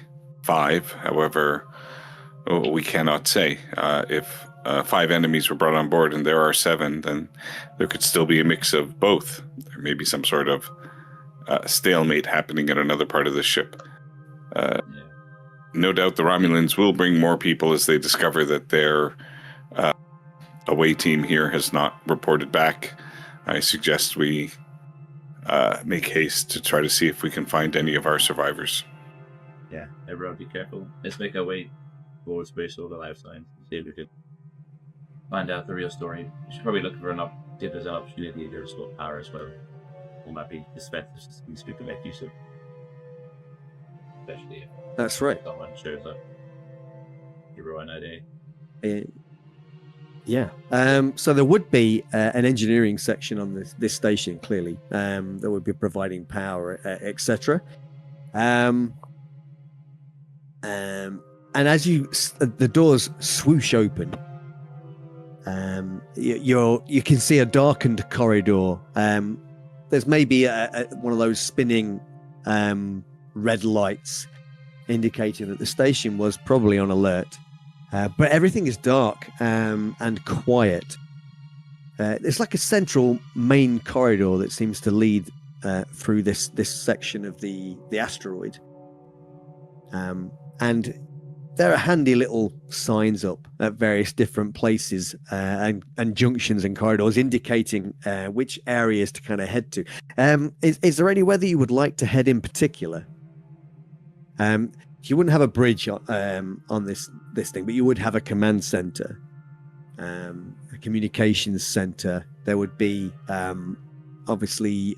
[SPEAKER 4] 5. However, we cannot say. If 5 enemies were brought on board and there are 7, then there could still be a mix of both. There may be some sort of stalemate happening in another part of the ship. No doubt the Romulans will bring more people as they discover that their away team here has not reported back. I suggest we make haste to try to see if we can find any of our survivors.
[SPEAKER 2] Yeah, everyone be careful. Let's make our way towards space over life science and see if we can find out the real story. We should probably look for see if there's an opportunity to restore power as well. Or might be defensive systems we can make use of. Especially if
[SPEAKER 1] That's right.
[SPEAKER 2] someone shows up. Hero an idea.
[SPEAKER 1] Yeah. So there would be an engineering section on this station, clearly, that would be providing power, etc. And as the doors swoosh open, you can see a darkened corridor. There's maybe one of those spinning red lights indicating that the station was probably on alert. But everything is dark and quiet. It's like a central main corridor that seems to lead through this section of the asteroid. And there are handy little signs up at various different places and junctions and corridors indicating which areas to kind of head to. Is there anywhere that you would like to head in particular? You wouldn't have a bridge on this thing, but you would have a command center, a communications center. There would be obviously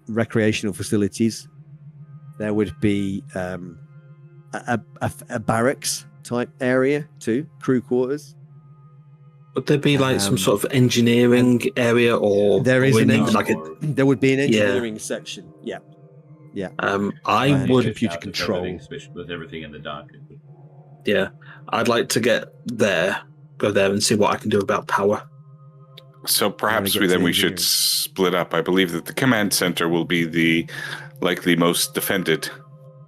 [SPEAKER 1] recreational facilities. There would be a barracks type area too, crew quarters.
[SPEAKER 5] Would there be like some sort of engineering area, or
[SPEAKER 1] there is there would be an engineering
[SPEAKER 5] Yeah.
[SPEAKER 1] section. Yeah. Yeah.
[SPEAKER 5] I
[SPEAKER 1] And
[SPEAKER 5] would.
[SPEAKER 1] computer control.
[SPEAKER 2] With everything in the dark.
[SPEAKER 5] Yeah, I'd like to go there and see what I can do about power.
[SPEAKER 4] So perhaps
[SPEAKER 1] get
[SPEAKER 4] we
[SPEAKER 1] to
[SPEAKER 4] then we
[SPEAKER 1] engineering.
[SPEAKER 4] should split up. I believe that the command center will be the most defended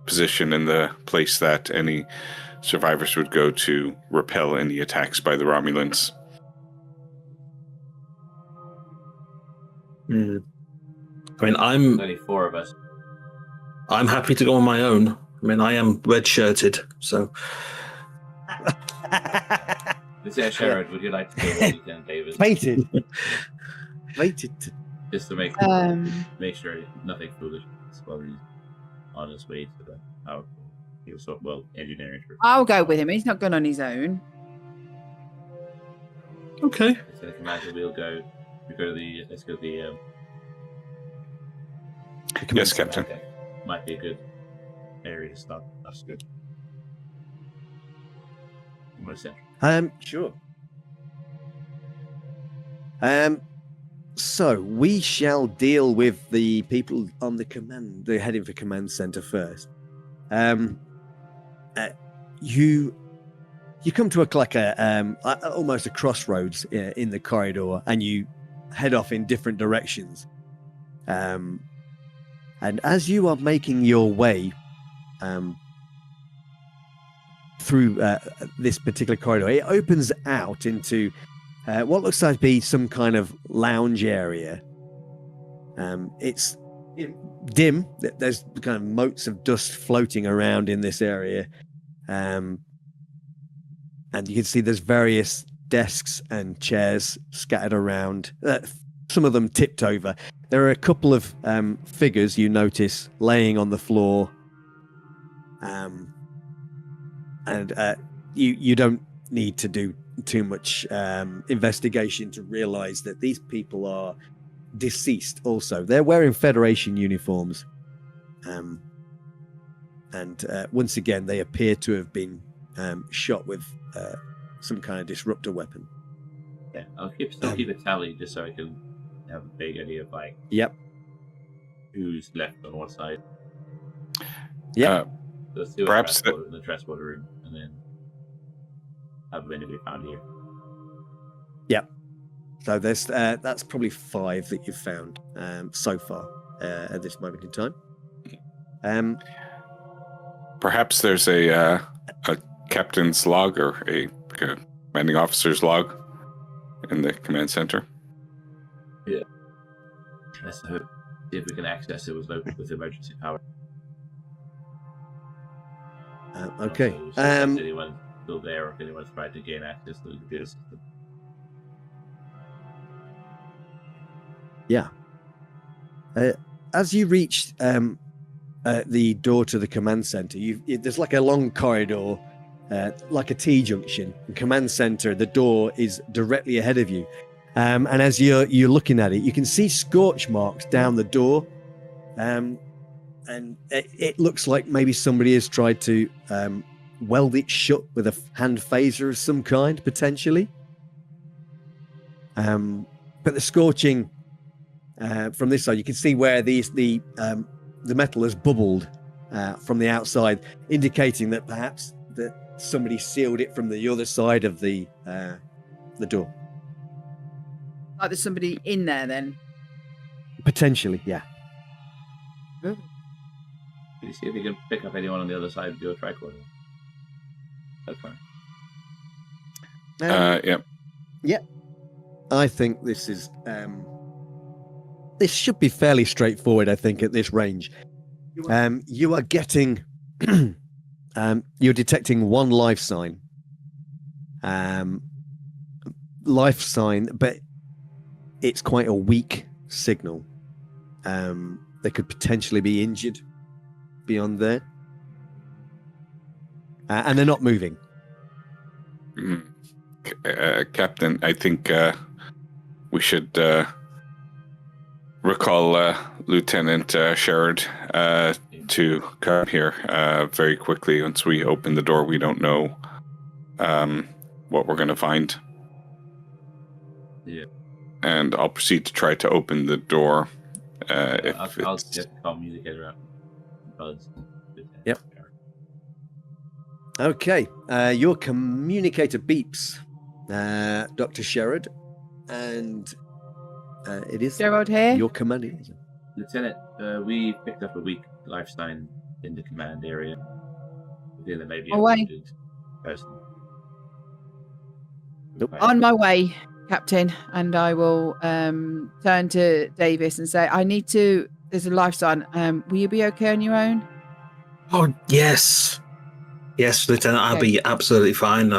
[SPEAKER 4] position in the place that any survivors would go to repel any attacks by the Romulans.
[SPEAKER 5] I mean, I'm
[SPEAKER 2] Only 4 of us.
[SPEAKER 5] happy to go on my own. I mean, I am red-shirted, so
[SPEAKER 2] Sherrod, would you like to go with Lieutenant Davis?
[SPEAKER 1] Fated.
[SPEAKER 2] Just to make sure nothing foolish while he's on his way to the power. He was engineering.
[SPEAKER 6] I'll go with him. He's not going on his own.
[SPEAKER 5] okay.
[SPEAKER 2] So Commander, let's go to the
[SPEAKER 4] Yes, Captain.
[SPEAKER 2] okay. Might be a good area to start. That's good. More central.
[SPEAKER 1] Sure. So we shall deal with the people on they're heading for command center first. You come to almost a crossroads in the corridor, and you head off in different directions. And as you are making your way through this particular corridor, it opens out into what looks like to be some kind of lounge area. It's dim. There's kind of motes of dust floating around in this area. And you can see there's various desks and chairs scattered around, some of them tipped over. There are a couple of figures you notice laying on the floor. You don't need to do too much investigation to realize that these people are deceased also. They're wearing Federation uniforms. Once again, they appear to have been shot with some kind of disruptor weapon.
[SPEAKER 2] Yeah, I'll keep a tally just so I can have a big idea of
[SPEAKER 1] Yep.
[SPEAKER 2] who's left on what side.
[SPEAKER 1] Yeah.
[SPEAKER 2] Let's do
[SPEAKER 4] Perhaps
[SPEAKER 2] the transporter room, and then have anybody found here.
[SPEAKER 1] So there's that's probably 5 that you've found so far at this moment in time.
[SPEAKER 4] Perhaps there's a captain's log or a commanding officer's log in the command center.
[SPEAKER 2] Let's hope, see if we can access it with emergency power.
[SPEAKER 1] Okay.
[SPEAKER 2] Also, if anyone's still there, or if anyone's tried to gain access to the computer system.
[SPEAKER 1] Yeah. As you reach the door to the command center, there's like a long corridor, like a T-junction. The command center, the door is directly ahead of you. And as you're looking at it, you can see scorch marks down the door. And it looks like maybe somebody has tried to weld it shut with a hand phaser of some kind, potentially. But the scorching from this side, you can see where the metal has bubbled from the outside, indicating that perhaps that somebody sealed it from the other side of the door.
[SPEAKER 6] Like there's somebody in there then.
[SPEAKER 1] Potentially, yeah.
[SPEAKER 2] Can you see if you can pick up anyone on the other side of your tricorder? That's fine.
[SPEAKER 4] Yeah.
[SPEAKER 1] Yeah. I think this is this should be fairly straightforward, I think, at this range. You are getting you're detecting one life sign. But it's quite a weak signal. They could potentially be injured beyond there. And they're not moving.
[SPEAKER 4] Captain, I think we should recall Lieutenant Sherrod to come here very quickly. Once we open the door, we don't know what we're going to find.
[SPEAKER 2] Yeah.
[SPEAKER 4] And I'll proceed to try to open the door.
[SPEAKER 2] I'll get the communicator out. Buzz.
[SPEAKER 1] Yep. Okay. Your communicator beeps, Dr. Sherrod, and it is
[SPEAKER 6] Gerald here.
[SPEAKER 1] your commanding.
[SPEAKER 2] Lieutenant, we picked up a weak life sign in the command area. We think there may be a
[SPEAKER 6] Away.
[SPEAKER 2] wounded person.
[SPEAKER 1] Nope.
[SPEAKER 6] On my way, Captain, and I will turn to Davis and say, there's a life sign. Will you be okay on your own?
[SPEAKER 5] Oh, yes. Yes, Lieutenant, I'll be absolutely fine.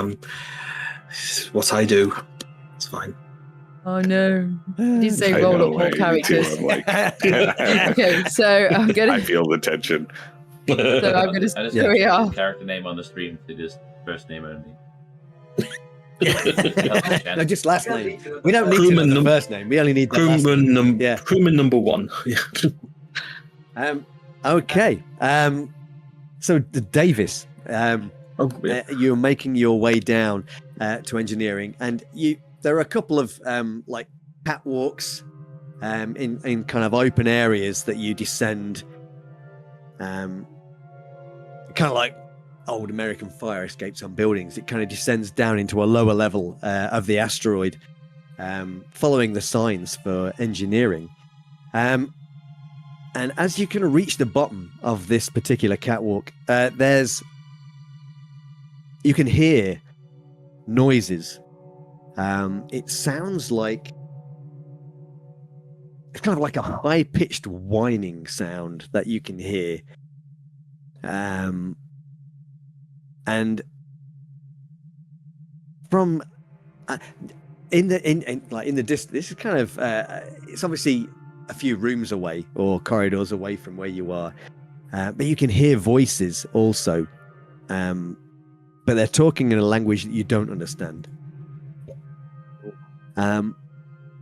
[SPEAKER 5] It's what I do. It's fine.
[SPEAKER 6] Oh, no. Did you say
[SPEAKER 4] I
[SPEAKER 6] roll
[SPEAKER 4] know,
[SPEAKER 6] up more
[SPEAKER 4] I do,
[SPEAKER 6] characters?
[SPEAKER 4] I'm like-
[SPEAKER 6] Okay, so I'm going
[SPEAKER 4] I
[SPEAKER 6] to...
[SPEAKER 4] feel the tension.
[SPEAKER 6] So I'm going
[SPEAKER 2] I just
[SPEAKER 6] to
[SPEAKER 2] put
[SPEAKER 6] screw it off.
[SPEAKER 2] the character name on the stream to just first name only.
[SPEAKER 1] No, just last name. We don't need to know the first name. We only need the last name. Yeah.
[SPEAKER 5] Crewman number one.
[SPEAKER 1] Okay. So Davis, you're making your way down to engineering, and there are a couple of like catwalks in kind of open areas that you descend, kind of like old American fire escapes on buildings. It kind of descends down into a lower level of the asteroid, following the signs for engineering. And as you kind of reach the bottom of this particular catwalk, you can hear noises. It sounds like it's kind of like a high-pitched whining sound that you can hear. And from in the distance, this is kind of it's obviously a few rooms away or corridors away from where you are, but you can hear voices also, but they're talking in a language that you don't understand. And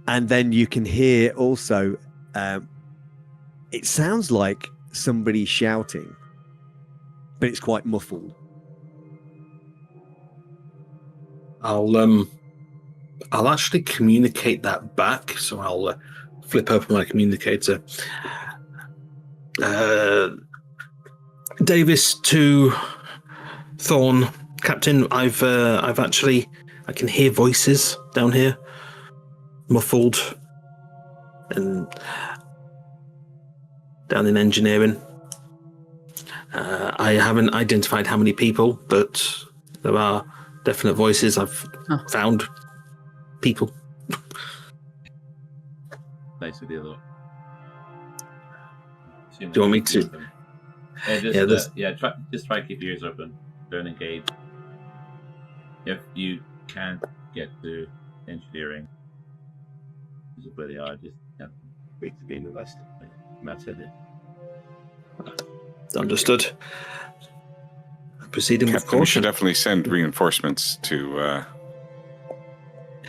[SPEAKER 1] then you can hear also, it sounds like somebody shouting, but it's quite muffled.
[SPEAKER 5] I'll actually communicate that back. So I'll flip open my communicator. Davis to Thorn, Captain. I've actually, I can hear voices down here, muffled, and down in engineering. I haven't identified how many people, but there are definite voices. I've found people.
[SPEAKER 2] Nice with the other one.
[SPEAKER 5] Do you want me to?
[SPEAKER 2] Just try to keep your ears open. Don't engage. If you can't get to engineering, this is where they are. Just wait to be in the west. Matt said it.
[SPEAKER 5] Understood. Proceeding with
[SPEAKER 4] Captain, we should
[SPEAKER 5] caution.
[SPEAKER 4] definitely send reinforcements to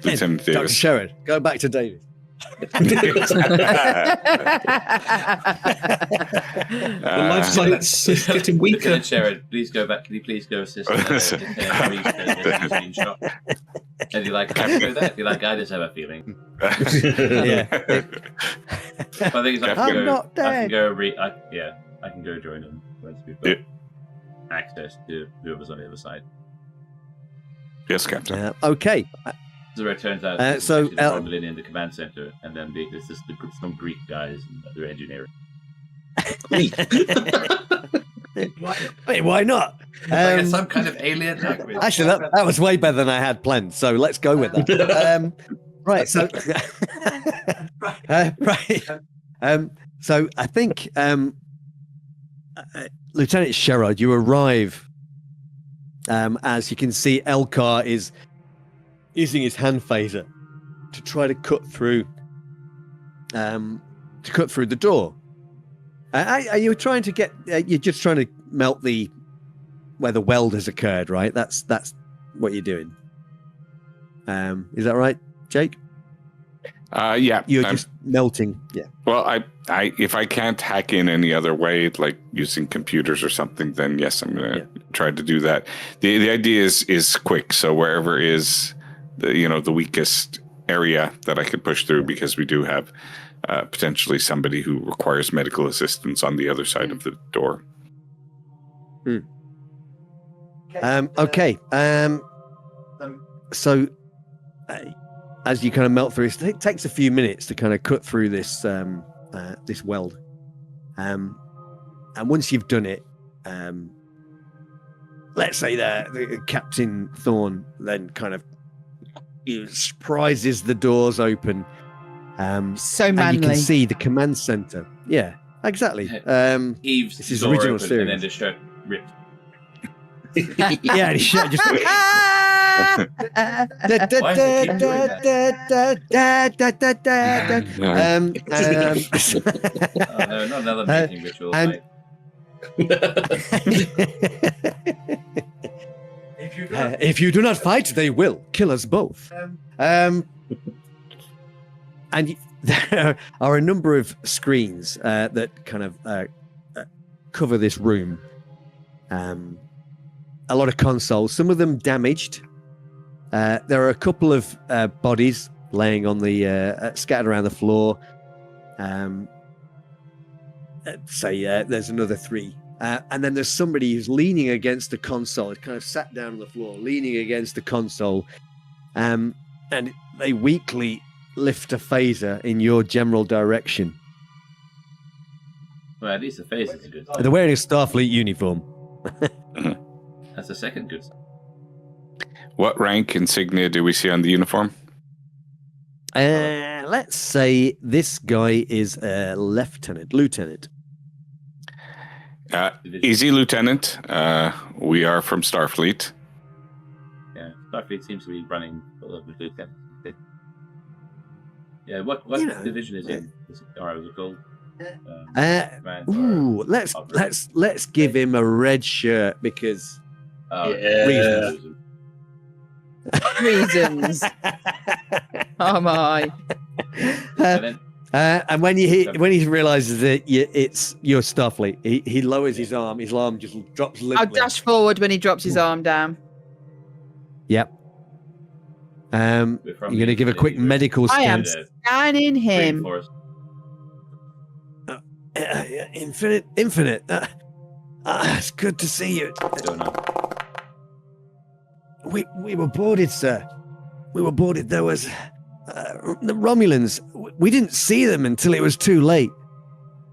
[SPEAKER 4] Lieutenant
[SPEAKER 1] Dr.
[SPEAKER 4] Davis.
[SPEAKER 1] Sherrod, go back to Davis.
[SPEAKER 5] The life science is getting weaker.
[SPEAKER 2] Lieutenant Sherrod, please go back. Can you please go assist Lieutenant Reese in being shot? And if you like, I can go there. If you like, I just have a feeling.
[SPEAKER 1] Yeah.
[SPEAKER 2] I think I
[SPEAKER 1] I'm
[SPEAKER 2] can go.
[SPEAKER 1] not
[SPEAKER 2] I can
[SPEAKER 1] dead.
[SPEAKER 2] go. I can go join them once we've got access to whoever's on the other side.
[SPEAKER 4] Yes, Captain.
[SPEAKER 1] Okay.
[SPEAKER 2] So it turns out
[SPEAKER 1] so,
[SPEAKER 2] Romulan in the command center, and then there's just some Greek guys and they're engineering.
[SPEAKER 1] Wait, why not?
[SPEAKER 2] Like it's some kind of alien language.
[SPEAKER 1] Actually, that was way better than I had planned. So let's go with that. Right. So, right. So I think Lieutenant Sherrod, you arrive. As you can see, Elcar is using his hand phaser to try to cut through the door. Are you trying to get? You're just trying to melt where the weld has occurred, right? That's what you're doing. Is that right, Jake?
[SPEAKER 4] Yeah.
[SPEAKER 1] You're just melting. Yeah.
[SPEAKER 4] Well, I if I can't hack in any other way, like using computers or something, then yes, I'm gonna try to do that. The idea is quick, so wherever is the weakest area that I could push through, because we do have potentially somebody who requires medical assistance on the other side of the door.
[SPEAKER 1] Okay. So as you kind of melt through, it takes a few minutes to kind of cut through this this weld. And once you've done it, let's say the Captain Thorne then kind of prizes the doors open.
[SPEAKER 6] So
[SPEAKER 1] and
[SPEAKER 6] manly.
[SPEAKER 1] you can see the command center. Yeah, exactly.
[SPEAKER 2] Eve's
[SPEAKER 1] this is
[SPEAKER 2] door
[SPEAKER 1] original
[SPEAKER 2] open,
[SPEAKER 1] series.
[SPEAKER 2] and then the shirt ripped.
[SPEAKER 1] Yeah, and he just.
[SPEAKER 2] Oh, no, not another mating ritual.
[SPEAKER 1] and- if you do not fight, they will kill us both. And there are a number of screens that kind of cover this room. A lot of consoles, some of them damaged. There are a couple of bodies laying on the scattered around the floor. There's another 3. And then there's somebody who's leaning against the console. It kind of sat down on the floor, leaning against the console. And they weakly lift a phaser in your general direction.
[SPEAKER 2] Well, at least the face is a good sign.
[SPEAKER 1] They're wearing a Starfleet uniform.
[SPEAKER 2] That's the second good sign.
[SPEAKER 4] What rank insignia do we see on the uniform?
[SPEAKER 1] Let's say this guy is a lieutenant.
[SPEAKER 4] Easy, Lieutenant. We are from Starfleet.
[SPEAKER 2] Yeah, Starfleet seems to be running full of lieutenants. Yeah, what division is in? Is it gold?
[SPEAKER 1] Let's give him a red shirt because
[SPEAKER 6] reasons. Oh my!
[SPEAKER 2] And
[SPEAKER 1] when he realizes that it's your Starfleet, he lowers his arm. His arm just drops limply.
[SPEAKER 6] I'll dash forward when he drops his arm down.
[SPEAKER 1] Yep. You're going to give a quick medical
[SPEAKER 6] I am
[SPEAKER 1] scan.
[SPEAKER 6] scanning him.
[SPEAKER 1] Infinite. It's good to see you. We were boarded, sir. We were boarded. There was the Romulans. We didn't see them until it was too late.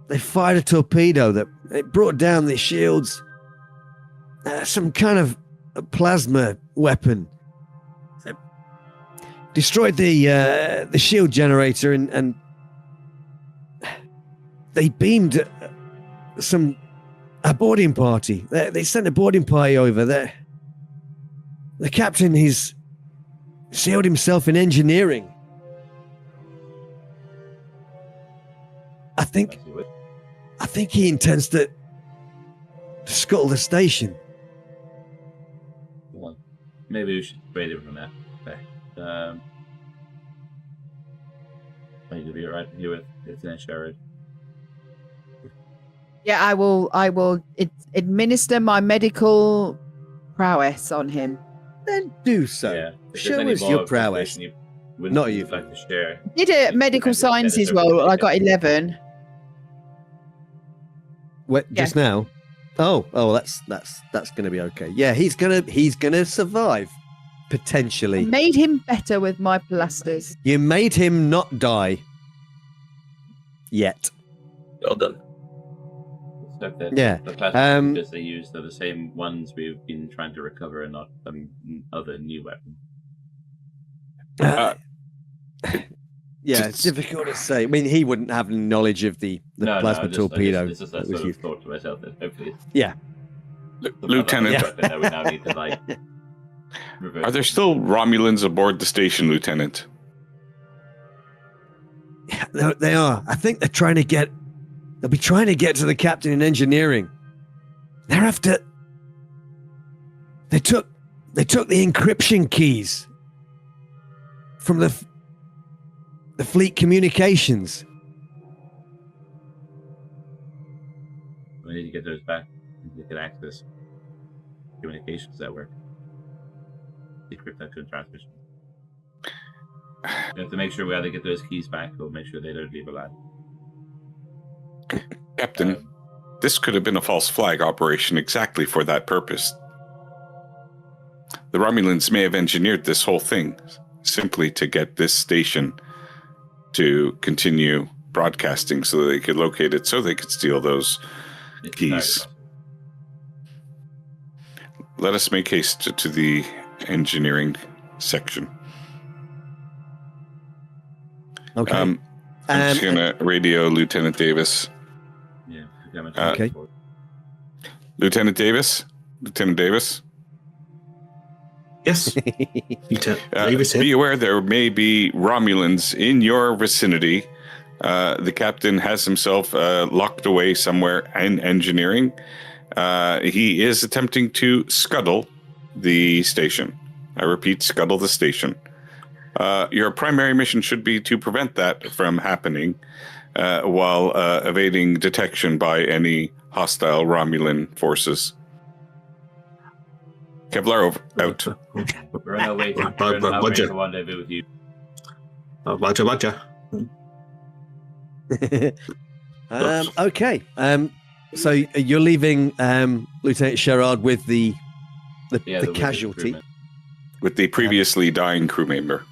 [SPEAKER 1] They fired a torpedo that it brought down the shields. Some kind of a plasma weapon. Destroyed the shield generator and they beamed a boarding party. They sent a boarding party over there. The captain, he's sealed himself in engineering. I think he intends to scuttle the station.
[SPEAKER 2] Well, maybe we should spray it from that. Are you be right here with Lieutenant Sherrod?
[SPEAKER 6] Yeah, I will administer my medical prowess on him.
[SPEAKER 1] Then do so.
[SPEAKER 2] Yeah. If there's
[SPEAKER 1] Show
[SPEAKER 2] any
[SPEAKER 1] us
[SPEAKER 2] more
[SPEAKER 1] your prowess.
[SPEAKER 2] information you wouldn't
[SPEAKER 1] Not you.
[SPEAKER 2] like to share.
[SPEAKER 6] Did a medical sciences roll. I got 11.
[SPEAKER 1] What,
[SPEAKER 6] Yeah.
[SPEAKER 1] just now? Oh, that's going to be okay. Yeah, he's gonna survive
[SPEAKER 6] I
[SPEAKER 1] potentially.
[SPEAKER 6] made him better with my plasters.
[SPEAKER 1] You made him not die yet.
[SPEAKER 5] Well done.
[SPEAKER 2] Except that
[SPEAKER 1] Yeah,
[SPEAKER 2] the plastic they used are the same ones we've been trying to recover and not other new weapons.
[SPEAKER 1] Yeah, it's difficult to say. I mean, he wouldn't have knowledge of the plasma torpedo.
[SPEAKER 2] This is a
[SPEAKER 1] that was
[SPEAKER 2] sort of
[SPEAKER 1] used.
[SPEAKER 2] thought to myself that hopefully
[SPEAKER 1] Yeah.
[SPEAKER 4] Lieutenant,
[SPEAKER 2] that we now need to like reverse.
[SPEAKER 4] are there still Romulans aboard the station, Lieutenant?
[SPEAKER 1] Yeah, they are. I think they're trying to get. They'll be trying to get to the captain in engineering. They're after. They took the encryption keys from the fleet communications.
[SPEAKER 2] We need to get those back. We can access communications network. Decrypt that code transmission. We have to make sure we either get those keys back or make sure they don't leave alive.
[SPEAKER 4] Captain, this could have been a false flag operation exactly for that purpose. The Romulans may have engineered this whole thing simply to get this station to continue broadcasting so that they could locate it, so they could steal those
[SPEAKER 2] It's
[SPEAKER 4] keys. Let us make haste to the engineering section.
[SPEAKER 1] Okay.
[SPEAKER 4] I'm just going to radio Lieutenant Davis.
[SPEAKER 2] Yeah.
[SPEAKER 1] Okay.
[SPEAKER 4] Lieutenant Davis? Lieutenant Davis?
[SPEAKER 5] Yes. Davis here.
[SPEAKER 4] Be aware there may be Romulans in your vicinity. The captain has himself locked away somewhere in engineering. He is attempting to scuttle the station. I repeat, scuttle the station. Your primary mission should be to prevent that from happening while evading detection by any hostile Romulan forces. Kevlar out.
[SPEAKER 2] We're on our way to
[SPEAKER 5] Roger.
[SPEAKER 2] rendezvous with you.
[SPEAKER 5] Roger.
[SPEAKER 1] Okay. So you're leaving Lieutenant Sherrod with the casualty.
[SPEAKER 4] With the previously dying crew member.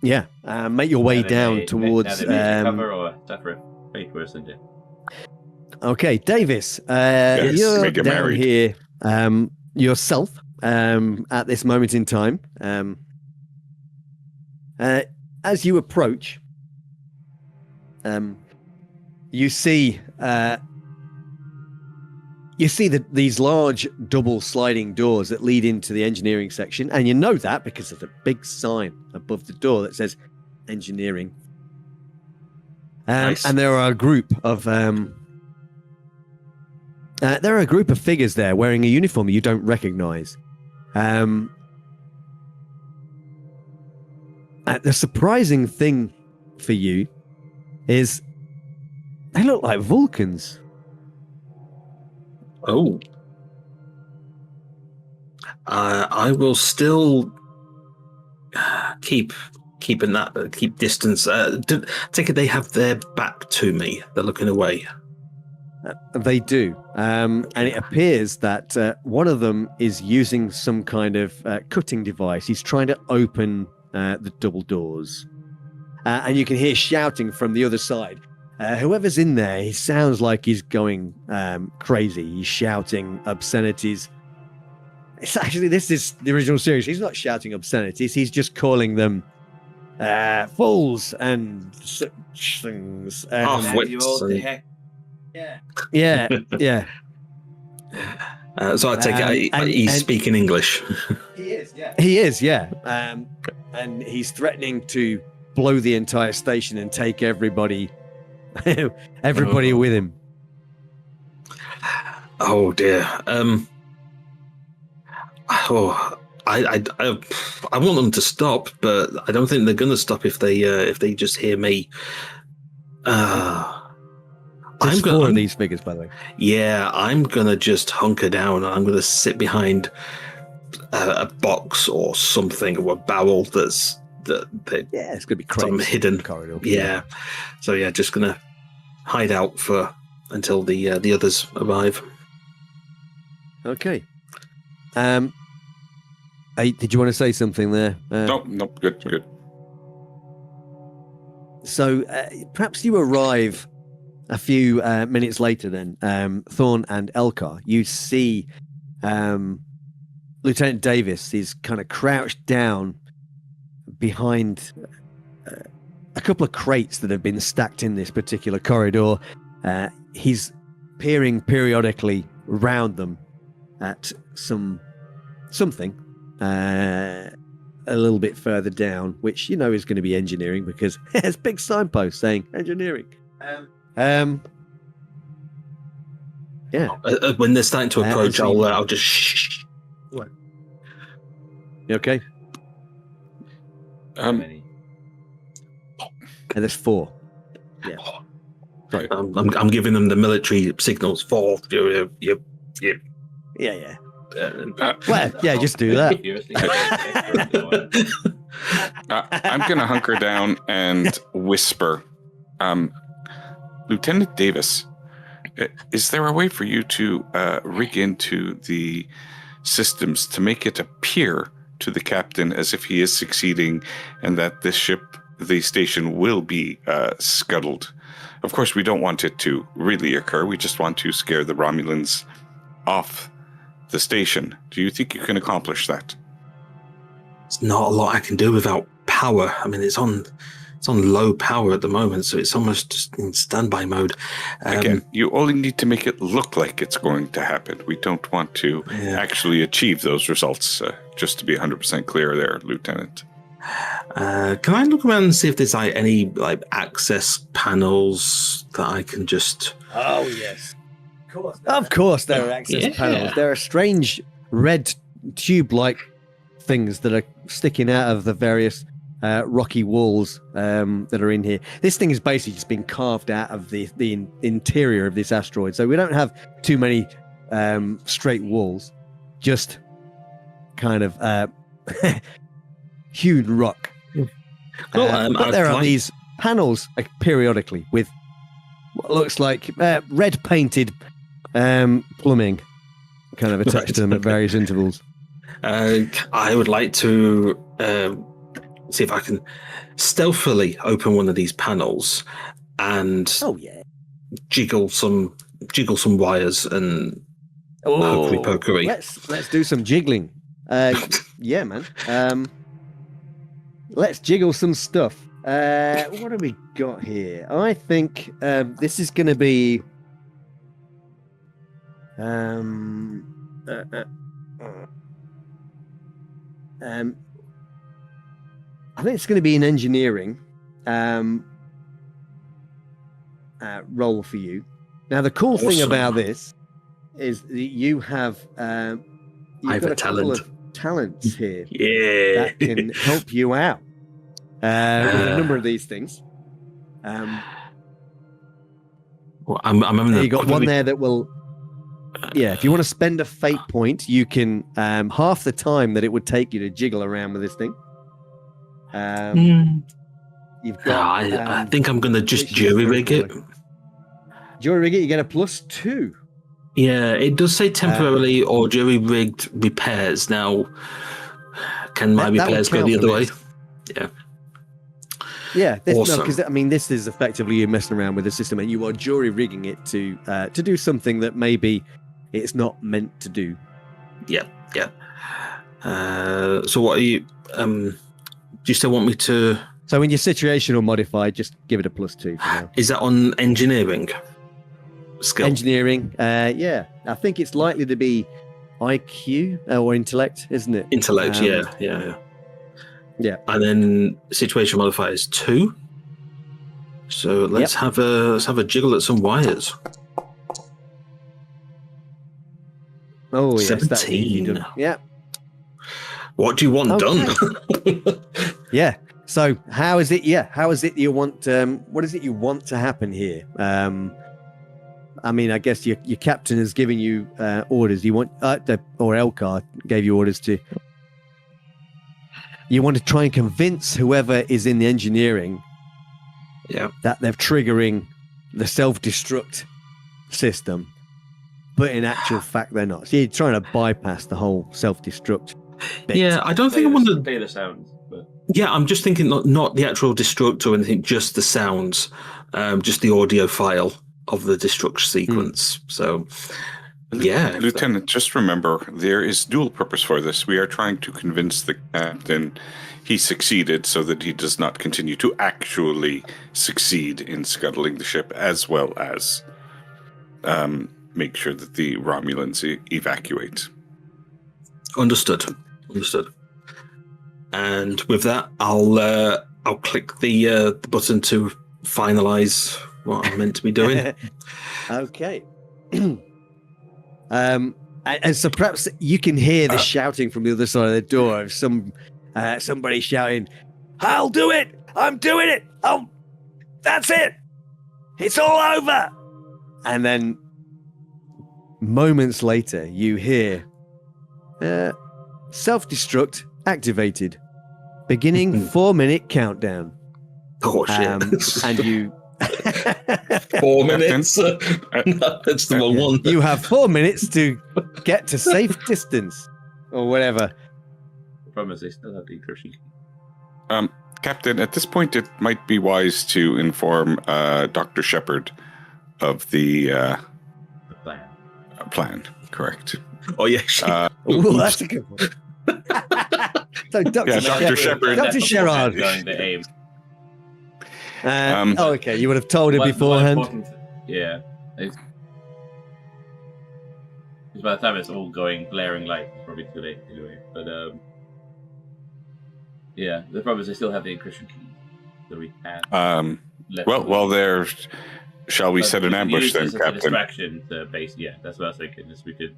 [SPEAKER 1] Yeah. Make your way down towards.
[SPEAKER 2] Cover or suffer fate worse than death.
[SPEAKER 1] Okay, Davis.
[SPEAKER 4] Yes,
[SPEAKER 1] you're
[SPEAKER 4] make it
[SPEAKER 1] down
[SPEAKER 4] married.
[SPEAKER 1] here yourself at this moment in time. As you approach, you see these large double sliding doors that lead into the engineering section, and you know that because there's a big sign above the door that says engineering.
[SPEAKER 5] Nice.
[SPEAKER 1] And there are a group of figures there wearing a uniform you don't recognize. The surprising thing for you is they look like Vulcans.
[SPEAKER 5] Oh. I will still keep distance. Take it they have their back to me. They're looking away.
[SPEAKER 1] They do. And it appears that one of them is using some kind of cutting device. He's trying to open the double doors. And you can hear shouting from the other side. Whoever's in there, he sounds like he's going crazy. He's shouting obscenities. It's actually, this is the original series. He's not shouting obscenities. He's just calling them fools and such things.
[SPEAKER 5] Half-wits.
[SPEAKER 1] Yeah.
[SPEAKER 5] So I take it he's speaking English.
[SPEAKER 1] He is, yeah. And he's threatening to blow the entire station and take everybody with him.
[SPEAKER 5] Oh dear. I want them to stop, but I don't think they're going to stop if they just hear me.
[SPEAKER 1] There's four of these figures, by the way.
[SPEAKER 5] Yeah, I'm going to just hunker down. And I'm going to sit behind a box or something, or a barrel it's going
[SPEAKER 1] to be
[SPEAKER 5] some hidden
[SPEAKER 1] corridor.
[SPEAKER 5] Yeah. So yeah, just going to hide out until the others arrive.
[SPEAKER 1] Okay. Did you want to say something there?
[SPEAKER 4] Nope. Good.
[SPEAKER 1] So perhaps you arrive a few minutes later then, Thorn and Elcar. You see Lieutenant Davis. He's kind of crouched down behind a couple of crates that have been stacked in this particular corridor. He's peering periodically round them at something a little bit further down, which you know is going to be engineering because there's big signposts saying engineering. Yeah.
[SPEAKER 5] When they're starting to approach, I'll just shh.
[SPEAKER 1] What? You okay?
[SPEAKER 2] Many.
[SPEAKER 1] And there's 4. Yeah.
[SPEAKER 5] Sorry. I'm giving them the military signals. 4.
[SPEAKER 1] Yeah. Well, yeah, just do that.
[SPEAKER 4] I'm going to hunker down and whisper, Lieutenant Davis, is there a way for you to rig into the systems to make it appear to the captain as if he is succeeding and that this ship, the station, will be scuttled? Of course, we don't want it to really occur. We just want to scare the Romulans off the station. Do you think you can accomplish that?
[SPEAKER 5] It's not a lot I can do without power. I mean, it's on low power at the moment, so it's almost just in standby mode.
[SPEAKER 4] Again, you only need to make it look like it's going to happen. We don't want to actually achieve those results, just to be 100% clear there, Lieutenant.
[SPEAKER 5] Can I look around and see if there's any access panels that I can just...
[SPEAKER 1] Oh, yes. Of course there are access panels. There are strange red tube-like things that are sticking out of the various rocky walls that are in here. This thing is basically just been carved out of the interior of this asteroid. So we don't have too many straight walls, just kind of hewn rock. But there are these panels periodically with what looks like red painted plumbing kind of attached to them at various intervals.
[SPEAKER 5] I would like to see if I can stealthily open one of these panels and jiggle some wires and hokey pokery.
[SPEAKER 1] Let's do some jiggling. Yeah, man. Let's jiggle some stuff. What have we got here? I think this is going to be. I think it's going to be an engineering role for you. Now, the cool thing about this is that you have you've got a couple of talents here that can help you out with a number of these things.
[SPEAKER 5] Well, you
[SPEAKER 1] got one there that will. Yeah, if you want to spend a fate point, you can half the time that it would take you to jiggle around with this thing. You've got.
[SPEAKER 5] I think I'm going to just jury rig it.
[SPEAKER 1] Jury rig it, you get a +2.
[SPEAKER 5] Yeah, it does say temporarily or jury rigged repairs. Now, can my repairs go the other way? Yeah.
[SPEAKER 1] Yeah,
[SPEAKER 5] awesome.
[SPEAKER 1] Because this is effectively you messing around with the system, and you are jury rigging it to do something that maybe it's not meant to do.
[SPEAKER 5] Yeah. So what are you? Do you still want me to?
[SPEAKER 1] So in your situational modifier, just give it a +2 for now.
[SPEAKER 5] Is that on engineering skill?
[SPEAKER 1] Engineering, yeah. I think it's likely to be IQ or intellect, isn't it?
[SPEAKER 5] Intellect, yeah. Yeah. And then situation modifier is 2. So let's have a jiggle at some wires.
[SPEAKER 1] Oh, yes,
[SPEAKER 5] 17.
[SPEAKER 1] Yeah.
[SPEAKER 5] What do you want done?
[SPEAKER 1] Yeah. So how is it? Yeah. How is it you want? What is it you want to happen here? I mean, I guess your captain has given you orders. You want, or Elkar gave you orders to. You want to try and convince whoever is in the engineering, that they're triggering the self-destruct system, but in actual fact they're not. So you're trying to bypass the whole self-destruct bit.
[SPEAKER 5] Yeah, I don't think I want to
[SPEAKER 2] play the sounds. But...
[SPEAKER 5] Yeah, I'm just thinking not the actual destruct or anything, just the sounds, just the audio file of the destruct sequence. So, yeah.
[SPEAKER 4] Lieutenant, just remember, there is dual purpose for this. We are trying to convince the captain he succeeded so that he does not continue to actually succeed in scuttling the ship, as well as make sure that the Romulans evacuate.
[SPEAKER 5] Understood. And with that, I'll click the button to finalize what I'm meant to be doing.
[SPEAKER 1] Okay. And so perhaps you can hear the shouting from the other side of the door of somebody shouting, "I'll do it! I'm doing it! Oh, that's it! It's all over!" And then moments later, you hear self-destruct activated, beginning 4-minute countdown.
[SPEAKER 5] Oh shit!
[SPEAKER 1] And you
[SPEAKER 5] 4 minutes. No, that's the wrong one.
[SPEAKER 1] You have 4 minutes to get to safe distance, or whatever.
[SPEAKER 2] The problem is they still have the encryption key.
[SPEAKER 4] Captain, at this point, it might be wise to inform Dr. Shepard of the plan. Correct.
[SPEAKER 5] Oh yeah.
[SPEAKER 1] Ooh, that's a good one. So Dr.
[SPEAKER 4] Shepard.
[SPEAKER 1] Dr. Sherrard.
[SPEAKER 2] Going to aim.
[SPEAKER 1] Okay, you would have told him beforehand.
[SPEAKER 2] Yeah. Because by the time it's all going glaring light, it's probably too late anyway. But yeah, the problem is they still have the encryption key, so we can.
[SPEAKER 4] Well, there. Shall we set an ambush then,
[SPEAKER 2] use this as
[SPEAKER 4] Captain?
[SPEAKER 2] A distraction to base. Yeah, that's what I was thinking. Is we could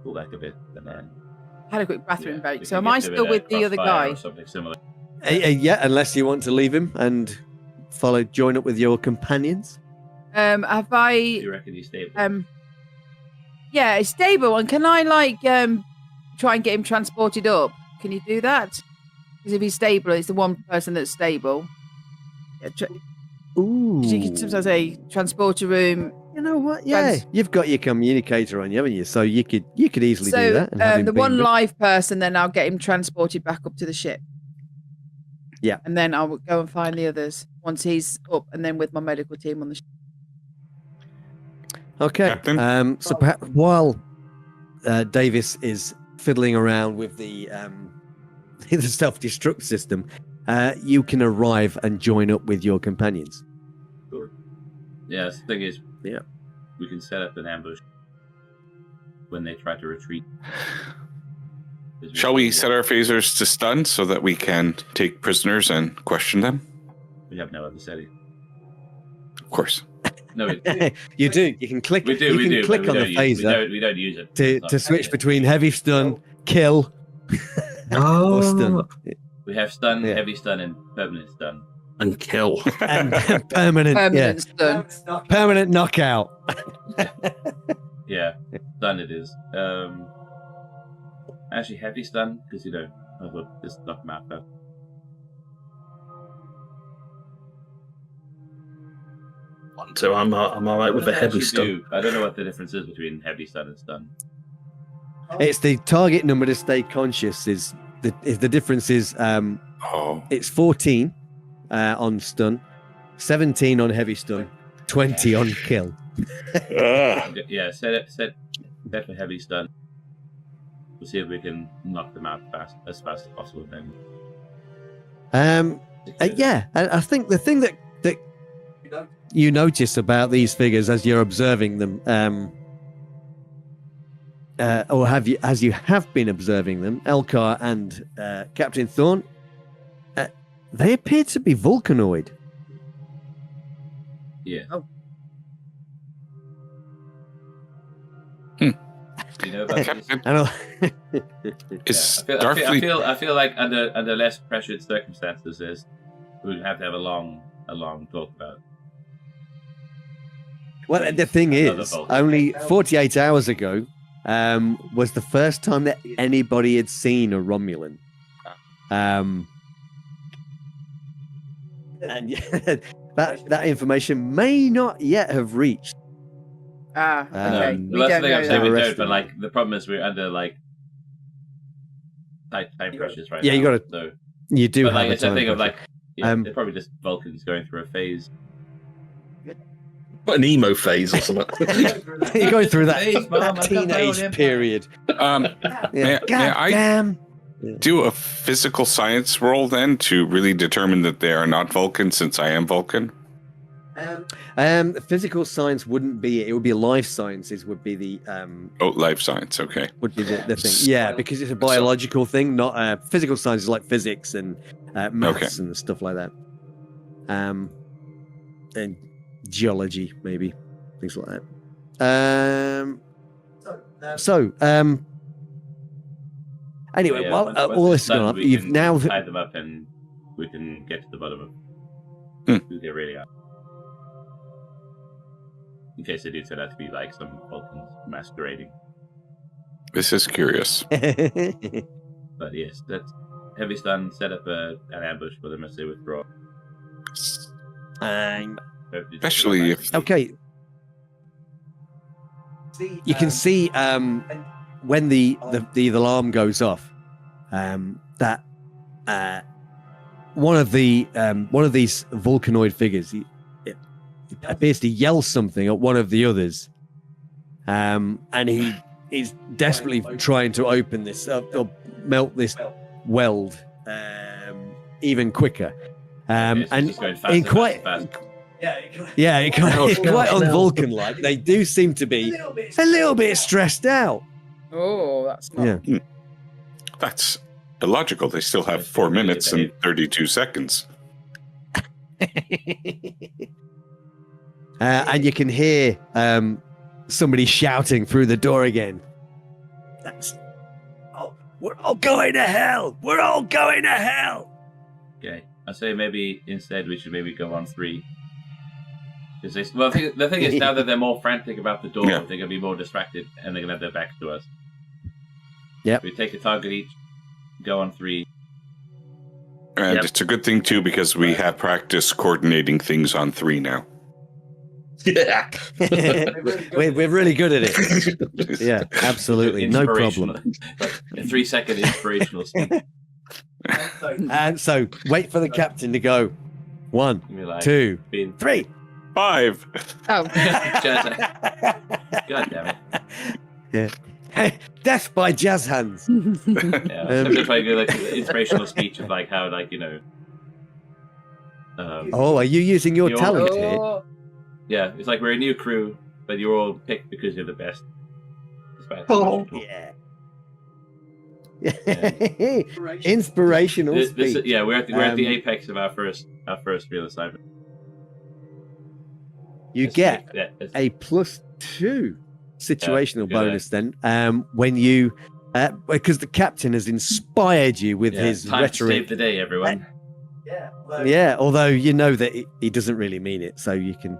[SPEAKER 2] pull back a bit and then.
[SPEAKER 6] Had a quick bathroom break.
[SPEAKER 2] we
[SPEAKER 6] So
[SPEAKER 2] can
[SPEAKER 6] am
[SPEAKER 2] get
[SPEAKER 6] I
[SPEAKER 2] to
[SPEAKER 6] still
[SPEAKER 2] a
[SPEAKER 6] with the other
[SPEAKER 2] crossfire
[SPEAKER 6] guy?
[SPEAKER 2] Or something similar.
[SPEAKER 1] Yeah, unless you want to leave him and join up with your companions.
[SPEAKER 6] Have I?
[SPEAKER 2] You reckon he's stable?
[SPEAKER 6] Yeah, it's stable. And can I try and get him transported up? Can you do that? Because if he's stable, it's the one person that's stable. Yeah,
[SPEAKER 1] Ooh.
[SPEAKER 6] you can sometimes say transporter room.
[SPEAKER 1] You know what? Yeah, you've got your communicator on you, haven't you? So you could easily do that. And have him
[SPEAKER 6] the one
[SPEAKER 1] beamed up.
[SPEAKER 6] live person, then I'll get him transported back up to the ship.
[SPEAKER 1] Yeah.
[SPEAKER 6] And then I'll go and find the others once he's up, and then with my medical team on the ship.
[SPEAKER 1] Okay.
[SPEAKER 4] Captain?
[SPEAKER 1] So perhaps while Davis is fiddling around with the self-destruct system, you can arrive and join up with your companions.
[SPEAKER 2] Sure. Yeah, the thing is,
[SPEAKER 1] Yeah.
[SPEAKER 2] we can set up an ambush when they try to retreat.
[SPEAKER 4] Shall we set our phasers to stun so that we can take prisoners and question them?
[SPEAKER 2] We have no other setting.
[SPEAKER 4] Of course.
[SPEAKER 2] No,
[SPEAKER 1] You do. You can click.
[SPEAKER 2] we do.
[SPEAKER 1] You
[SPEAKER 2] We
[SPEAKER 1] can
[SPEAKER 2] do.
[SPEAKER 1] click
[SPEAKER 2] but
[SPEAKER 1] on
[SPEAKER 2] we
[SPEAKER 1] the
[SPEAKER 2] don't use-
[SPEAKER 1] phaser
[SPEAKER 2] We don't use it
[SPEAKER 1] to switch between heavy stun, kill, or stun,
[SPEAKER 5] Oh,
[SPEAKER 2] We have stun,
[SPEAKER 1] Yeah.
[SPEAKER 2] heavy stun, and permanent stun.
[SPEAKER 5] and kill.
[SPEAKER 1] and permanent.
[SPEAKER 6] Permanent stun.
[SPEAKER 1] Permanent knockout.
[SPEAKER 2] Yeah, stun it is. Actually, heavy stun because I will just knock them out.
[SPEAKER 5] So I'm all right with a heavy
[SPEAKER 2] Actually
[SPEAKER 5] stun.
[SPEAKER 2] do. I don't know what the difference is between heavy stun and stun.
[SPEAKER 1] It's the target number to stay conscious. Is the difference is it's 14 on stun, 17 on heavy stun, 20 on kill.
[SPEAKER 2] Yeah, set for heavy stun. We'll see if we can knock them out as fast as possible. Then.
[SPEAKER 1] Yeah, I think the thing that you notice about these figures as you're observing them, or as you have been observing them, Elkar and Captain Thorne, they appear to be Vulcanoid.
[SPEAKER 2] Yeah.
[SPEAKER 6] Oh.
[SPEAKER 2] Do you know about these?
[SPEAKER 4] Captain,
[SPEAKER 1] I know.
[SPEAKER 4] is
[SPEAKER 2] I
[SPEAKER 4] Starfleet?
[SPEAKER 2] I feel like under less pressured circumstances, we'd have to have a long talk about it.
[SPEAKER 1] Well, the thing
[SPEAKER 2] Another
[SPEAKER 1] is,
[SPEAKER 2] Vulcan.
[SPEAKER 1] only 48 hours ago was the first time that anybody had seen a Romulan. And that information may not yet have reached.
[SPEAKER 6] Okay.
[SPEAKER 1] Well,
[SPEAKER 6] We
[SPEAKER 2] that's
[SPEAKER 6] don't
[SPEAKER 2] the thing I'm
[SPEAKER 6] know
[SPEAKER 2] saying we
[SPEAKER 1] that.
[SPEAKER 2] don't, but like the problem is we're under like tight time pressures right
[SPEAKER 1] Yeah,
[SPEAKER 2] now.
[SPEAKER 1] you gotta-
[SPEAKER 2] So,
[SPEAKER 1] You do
[SPEAKER 2] but
[SPEAKER 1] have
[SPEAKER 2] like
[SPEAKER 1] a
[SPEAKER 2] it's a
[SPEAKER 1] time
[SPEAKER 2] thing of
[SPEAKER 1] pressure.
[SPEAKER 2] like, yeah, they're probably just Vulcans going through a phase.
[SPEAKER 5] What an emo phase or something.
[SPEAKER 1] You're going through that,
[SPEAKER 2] Phase, Mom,
[SPEAKER 1] that
[SPEAKER 2] I've got my own
[SPEAKER 1] teenage
[SPEAKER 2] empire.
[SPEAKER 1] period.
[SPEAKER 4] May
[SPEAKER 1] Yeah.
[SPEAKER 4] I
[SPEAKER 1] Damn.
[SPEAKER 4] do a physical science roll then to really determine that they are not Vulcan, since I am Vulcan?
[SPEAKER 1] Physical science wouldn't be it. It would be life sciences. Would be the
[SPEAKER 4] Oh, life science. Okay.
[SPEAKER 1] would be the thing. Yeah, because it's a biological thing, not physical science is like physics and maths and stuff like that. And geology, maybe things like that. Anyway,
[SPEAKER 2] Yeah,
[SPEAKER 1] while
[SPEAKER 2] once
[SPEAKER 1] all
[SPEAKER 2] it's
[SPEAKER 1] this is
[SPEAKER 2] done,
[SPEAKER 1] going on,
[SPEAKER 2] we
[SPEAKER 1] you've
[SPEAKER 2] can
[SPEAKER 1] now
[SPEAKER 2] tie them up and we can get to the bottom of who they really are. In case they do turn out to be like some Vulcans masquerading.
[SPEAKER 4] This is curious.
[SPEAKER 2] But yes, that's Heavy Stun set up an ambush for them as they withdraw.
[SPEAKER 4] Especially if
[SPEAKER 1] okay. You can see when the alarm goes off that one of these Vulcanoid figures it appears to yell something at one of the others, and he is desperately trying to open this or melt this weld even quicker, and in quite. Yeah, it's quite un-Vulcan-like. They do seem to be a little bit stressed out.
[SPEAKER 6] Oh, that's not.
[SPEAKER 1] Yeah.
[SPEAKER 4] that's illogical. They still have 4 minutes and 32 seconds.
[SPEAKER 1] And you can hear somebody shouting through the door again. We're all going to hell. We're all going to hell.
[SPEAKER 2] Okay, I say maybe instead we should maybe go on 3. Because the thing is, now that they're more frantic about the door,
[SPEAKER 4] Yeah.
[SPEAKER 2] they're going to be more distracted, and they're going to have their backs to us.
[SPEAKER 1] Yep.
[SPEAKER 2] We take a target each, go on 3.
[SPEAKER 4] And
[SPEAKER 5] Yep.
[SPEAKER 4] it's a good thing, too, because we have practice coordinating things on 3 now.
[SPEAKER 5] Yeah.
[SPEAKER 1] We're really good at it. Yeah, absolutely. No problem.
[SPEAKER 2] Like a 3-second inspirational speech.
[SPEAKER 1] And so wait for the captain to go. 1,
[SPEAKER 2] You'll be like,
[SPEAKER 1] 2,
[SPEAKER 2] being
[SPEAKER 1] 3.
[SPEAKER 4] 5.
[SPEAKER 6] Oh,
[SPEAKER 2] God damn it.
[SPEAKER 1] Yeah. Death by jazz hands.
[SPEAKER 2] Yeah, I'm just trying to do like an inspirational speech of like how, like, you know.
[SPEAKER 1] Oh, are you using your
[SPEAKER 2] You're-
[SPEAKER 1] talent here?
[SPEAKER 6] oh.
[SPEAKER 2] Yeah, it's like we're a new crew, but you're all picked because you're the best. Despite
[SPEAKER 5] Oh.
[SPEAKER 1] Yeah. Inspirational
[SPEAKER 2] This,
[SPEAKER 1] speech.
[SPEAKER 2] yeah, we're at the
[SPEAKER 1] Um,
[SPEAKER 2] apex of our first real assignment.
[SPEAKER 1] You get
[SPEAKER 2] it's-
[SPEAKER 1] a +2 situational
[SPEAKER 2] Yeah,
[SPEAKER 1] bonus then when you because the captain has inspired you with
[SPEAKER 2] yeah,
[SPEAKER 1] his
[SPEAKER 2] time to save
[SPEAKER 1] rhetoric.
[SPEAKER 2] the day, everyone.
[SPEAKER 1] Yeah, although you know that he doesn't really mean it, so you can.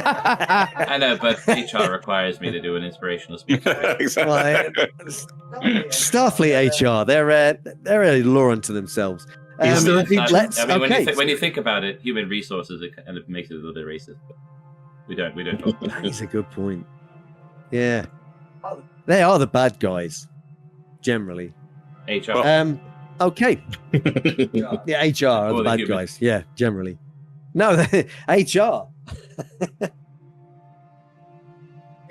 [SPEAKER 2] I know, but HR requires me to do an inspirational speech.
[SPEAKER 4] Exactly.
[SPEAKER 1] Starfleet HR, they're a law unto themselves.
[SPEAKER 5] Is there a
[SPEAKER 1] let's
[SPEAKER 2] I mean,
[SPEAKER 1] okay.
[SPEAKER 2] when you think about it, human resources, it kind of makes it a little bit racist. But we don't talk about
[SPEAKER 1] That is a good point. Yeah, they are the bad guys, generally.
[SPEAKER 2] HR.
[SPEAKER 1] Okay. Yeah, HR are
[SPEAKER 2] Or
[SPEAKER 1] the
[SPEAKER 2] the
[SPEAKER 1] bad
[SPEAKER 2] human.
[SPEAKER 1] guys. Yeah, generally. No, HR.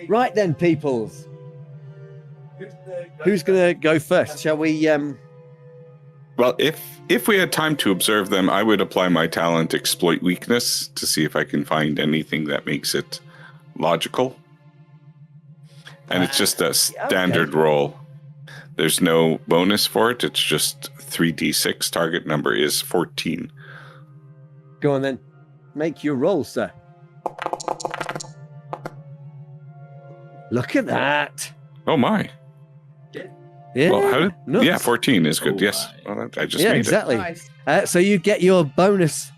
[SPEAKER 1] Right then, peoples. Who's gonna go first? Shall we?
[SPEAKER 4] Well, if we had time to observe them, I would apply my talent exploit weakness to see if I can find anything that makes it logical. And it's just a standard roll. There's no bonus for it. It's just 3d6. Target number is 14.
[SPEAKER 1] Go on then. Make your roll, sir. Look at that.
[SPEAKER 4] Oh my.
[SPEAKER 1] Yeah.
[SPEAKER 4] Well, how did,
[SPEAKER 1] nuts.
[SPEAKER 4] yeah, 14 is good.
[SPEAKER 2] Oh,
[SPEAKER 4] yes.
[SPEAKER 2] my.
[SPEAKER 4] Well, I just
[SPEAKER 1] Yeah,
[SPEAKER 4] made
[SPEAKER 1] exactly.
[SPEAKER 6] Nice.
[SPEAKER 1] So you get your bonus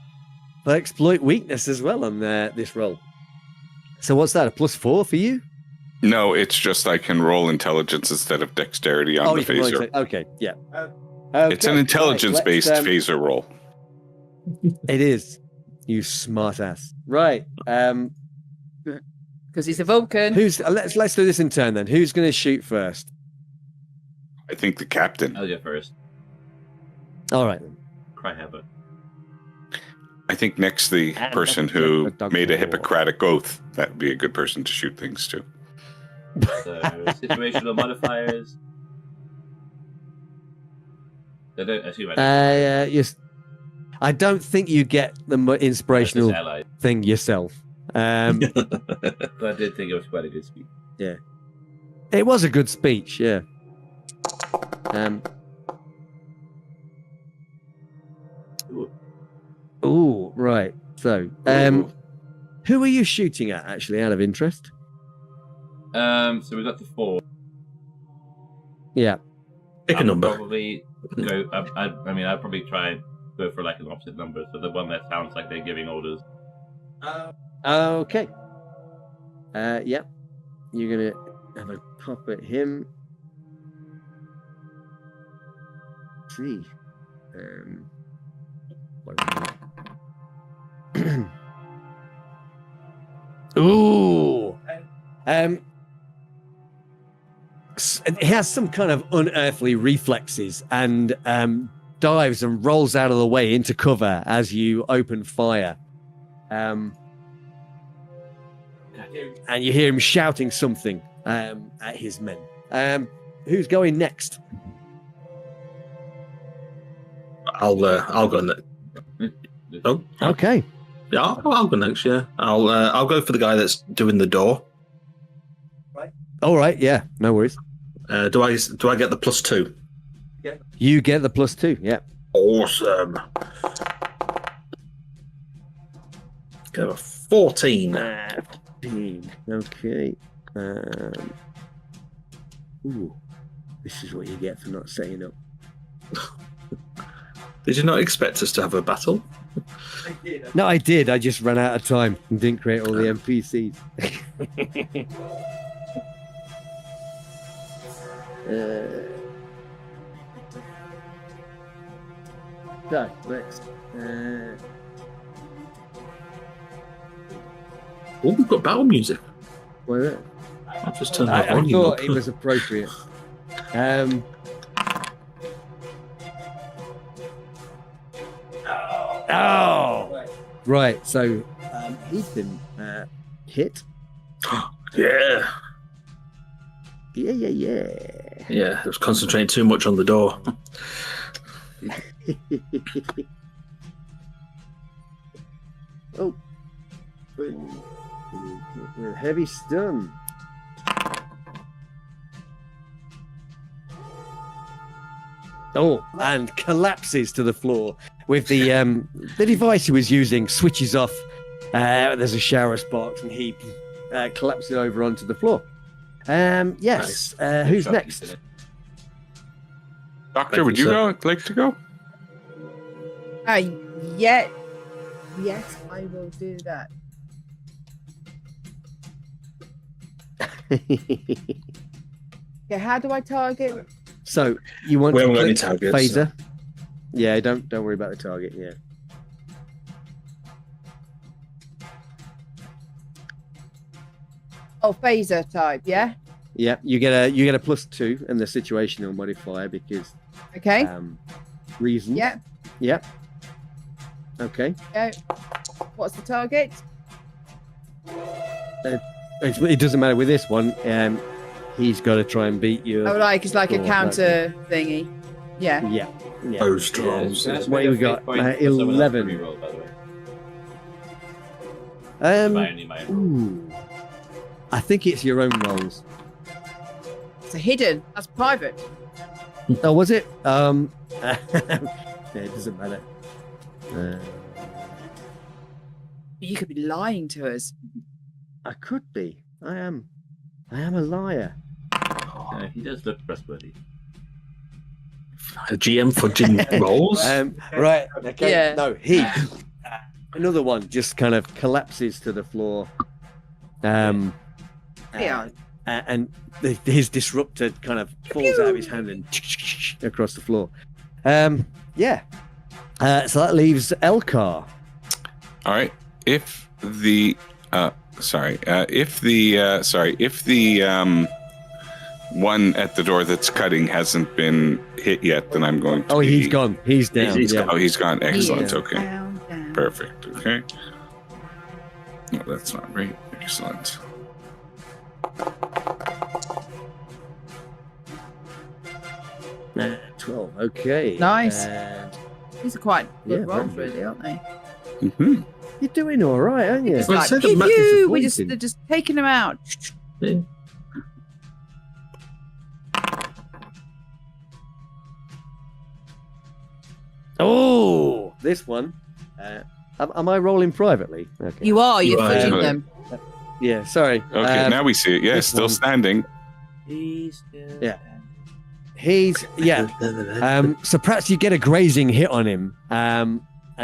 [SPEAKER 1] for exploit weakness as well on this roll. So what's that? A +4 for you?
[SPEAKER 4] it. No, it's just I can roll intelligence instead of dexterity on the
[SPEAKER 1] you can roll
[SPEAKER 4] phaser.
[SPEAKER 1] it. Okay, yeah.
[SPEAKER 4] It's an
[SPEAKER 1] Okay,
[SPEAKER 4] intelligence-based
[SPEAKER 1] right, let's,
[SPEAKER 4] phaser roll.
[SPEAKER 1] It is. You smartass. Right.
[SPEAKER 6] Because he's a Vulcan.
[SPEAKER 1] Let's do this in turn then. Who's going to shoot first?
[SPEAKER 4] I think the captain.
[SPEAKER 2] I'll go first.
[SPEAKER 1] All right then.
[SPEAKER 2] Cry havoc.
[SPEAKER 4] I think next the
[SPEAKER 1] And
[SPEAKER 4] person
[SPEAKER 1] that's
[SPEAKER 4] who
[SPEAKER 1] a dog
[SPEAKER 4] made a
[SPEAKER 1] war.
[SPEAKER 4] Hippocratic oath, that would be a good person to shoot things to.
[SPEAKER 2] So situational modifiers. I don't assume
[SPEAKER 1] Yes. I don't think you get the inspirational
[SPEAKER 2] allies.
[SPEAKER 1] thing yourself.
[SPEAKER 2] But I did think it was quite a good speech.
[SPEAKER 1] It was a good speech, yeah. Ooh, right. So, who are you shooting at, actually, out of interest?
[SPEAKER 2] So we got the 4.
[SPEAKER 1] Yeah.
[SPEAKER 5] Pick a number.
[SPEAKER 2] Probably go. I mean, I'd probably try and go for like an opposite number, so the one that sounds like they're giving orders.
[SPEAKER 1] Okay. Yep. You're gonna have a pop at him. Let's see. Ooh. He has some kind of unearthly reflexes and dives and rolls out of the way into cover as you open fire. And you hear him shouting something at his men. Who's going next?
[SPEAKER 5] I'll go next. Oh,
[SPEAKER 1] Okay.
[SPEAKER 5] yeah, I'll go next. Yeah, I'll go for the guy that's doing the door.
[SPEAKER 1] All right. Yeah. No worries.
[SPEAKER 5] Do I get the +2?
[SPEAKER 1] You get the +2. Yeah.
[SPEAKER 5] Awesome. Go a 14.
[SPEAKER 1] 15. Okay. Ooh. This is what you get for not setting up.
[SPEAKER 5] Did you not expect us to have a battle?
[SPEAKER 1] No, I did. I just ran out of time and didn't create all the NPCs. So, let's...
[SPEAKER 5] Oh, we've got battle music.
[SPEAKER 1] Well,
[SPEAKER 5] I've just turned my
[SPEAKER 1] I
[SPEAKER 5] volume
[SPEAKER 1] thought
[SPEAKER 5] up.
[SPEAKER 1] it was appropriate. Oh! Right, so he's been hit.
[SPEAKER 5] Yeah.
[SPEAKER 1] Yeah.
[SPEAKER 5] Yeah, I was concentrating too much on the door.
[SPEAKER 1] Oh. With a heavy stun. Oh, and collapses to the floor with the device he was using switches off. There's a shower sparks and he collapses over onto the floor. Yes. Who's next?
[SPEAKER 4] Doctor,
[SPEAKER 5] Thank
[SPEAKER 4] would
[SPEAKER 5] you,
[SPEAKER 4] you
[SPEAKER 5] sir.
[SPEAKER 4] like to go?
[SPEAKER 6] Yeah. Yes, I will do that. Okay, how do I target?
[SPEAKER 1] So you want
[SPEAKER 5] We
[SPEAKER 1] to
[SPEAKER 5] haven't got any
[SPEAKER 1] click
[SPEAKER 5] targets,
[SPEAKER 1] phaser? Yeah, don't worry about the target. Yeah.
[SPEAKER 6] Oh, phaser type, yeah?
[SPEAKER 1] Yeah, you get a +2 in the situational modifier because
[SPEAKER 6] Okay.
[SPEAKER 1] reasons.
[SPEAKER 6] Yeah.
[SPEAKER 1] Yep. Okay.
[SPEAKER 6] Go. What's the target?
[SPEAKER 1] It doesn't matter with this one. He's got to try and beat you.
[SPEAKER 6] Oh, like it's like a
[SPEAKER 1] Cool,
[SPEAKER 6] counter thingy. Yeah.
[SPEAKER 1] Yeah.
[SPEAKER 5] Those trolls.
[SPEAKER 2] That's
[SPEAKER 1] What
[SPEAKER 2] my
[SPEAKER 1] we got?
[SPEAKER 2] fate point for someone else to
[SPEAKER 1] 11.
[SPEAKER 2] reroll, by the way. My own.
[SPEAKER 1] Ooh. I think it's your own rolls.
[SPEAKER 6] It's a hidden. That's private.
[SPEAKER 1] Oh, was it? Yeah, it doesn't matter.
[SPEAKER 6] You could be lying to us.
[SPEAKER 1] I could be. I am a liar.
[SPEAKER 2] He does look trustworthy.
[SPEAKER 5] A GM fudging rolls.
[SPEAKER 1] Right. Okay.
[SPEAKER 6] Yeah.
[SPEAKER 1] No, he. Another one just kind of collapses to the floor.
[SPEAKER 6] Yeah.
[SPEAKER 1] And his disruptor kind of falls out of his hand and across the floor. Yeah. So that leaves Elkar.
[SPEAKER 4] All right. If the one at the door that's cutting hasn't been hit yet, then I'm going to.
[SPEAKER 1] Oh, he's gone. He's down.
[SPEAKER 5] He's
[SPEAKER 1] yeah.
[SPEAKER 5] gone.
[SPEAKER 4] Oh, he's gone. Excellent.
[SPEAKER 6] Yeah.
[SPEAKER 4] Okay.
[SPEAKER 6] Down.
[SPEAKER 4] Perfect. Okay. No, that's not right. Excellent.
[SPEAKER 1] Uh, 12. Okay.
[SPEAKER 6] Nice.
[SPEAKER 1] And
[SPEAKER 6] These are quite good
[SPEAKER 1] Yeah,
[SPEAKER 6] rolls,
[SPEAKER 1] very good.
[SPEAKER 6] really, aren't they?
[SPEAKER 4] Mm-hmm.
[SPEAKER 1] you're doing all right, aren't you?
[SPEAKER 6] It's
[SPEAKER 5] Well,
[SPEAKER 6] like,
[SPEAKER 5] so the
[SPEAKER 6] pew,
[SPEAKER 5] map
[SPEAKER 6] pew,
[SPEAKER 1] is
[SPEAKER 6] they're
[SPEAKER 1] disappointing.
[SPEAKER 6] just taking them out.
[SPEAKER 5] Yeah.
[SPEAKER 1] Oh, this one. Am I rolling privately? Okay.
[SPEAKER 6] You are. You're
[SPEAKER 5] You are,
[SPEAKER 6] fudging
[SPEAKER 4] yeah.
[SPEAKER 6] them.
[SPEAKER 1] Yeah. Sorry.
[SPEAKER 4] Okay, now we see it. Yes,
[SPEAKER 1] this
[SPEAKER 4] still
[SPEAKER 1] one.
[SPEAKER 4] standing.
[SPEAKER 2] He's still
[SPEAKER 1] Yeah. He's so perhaps you get a grazing hit on him, and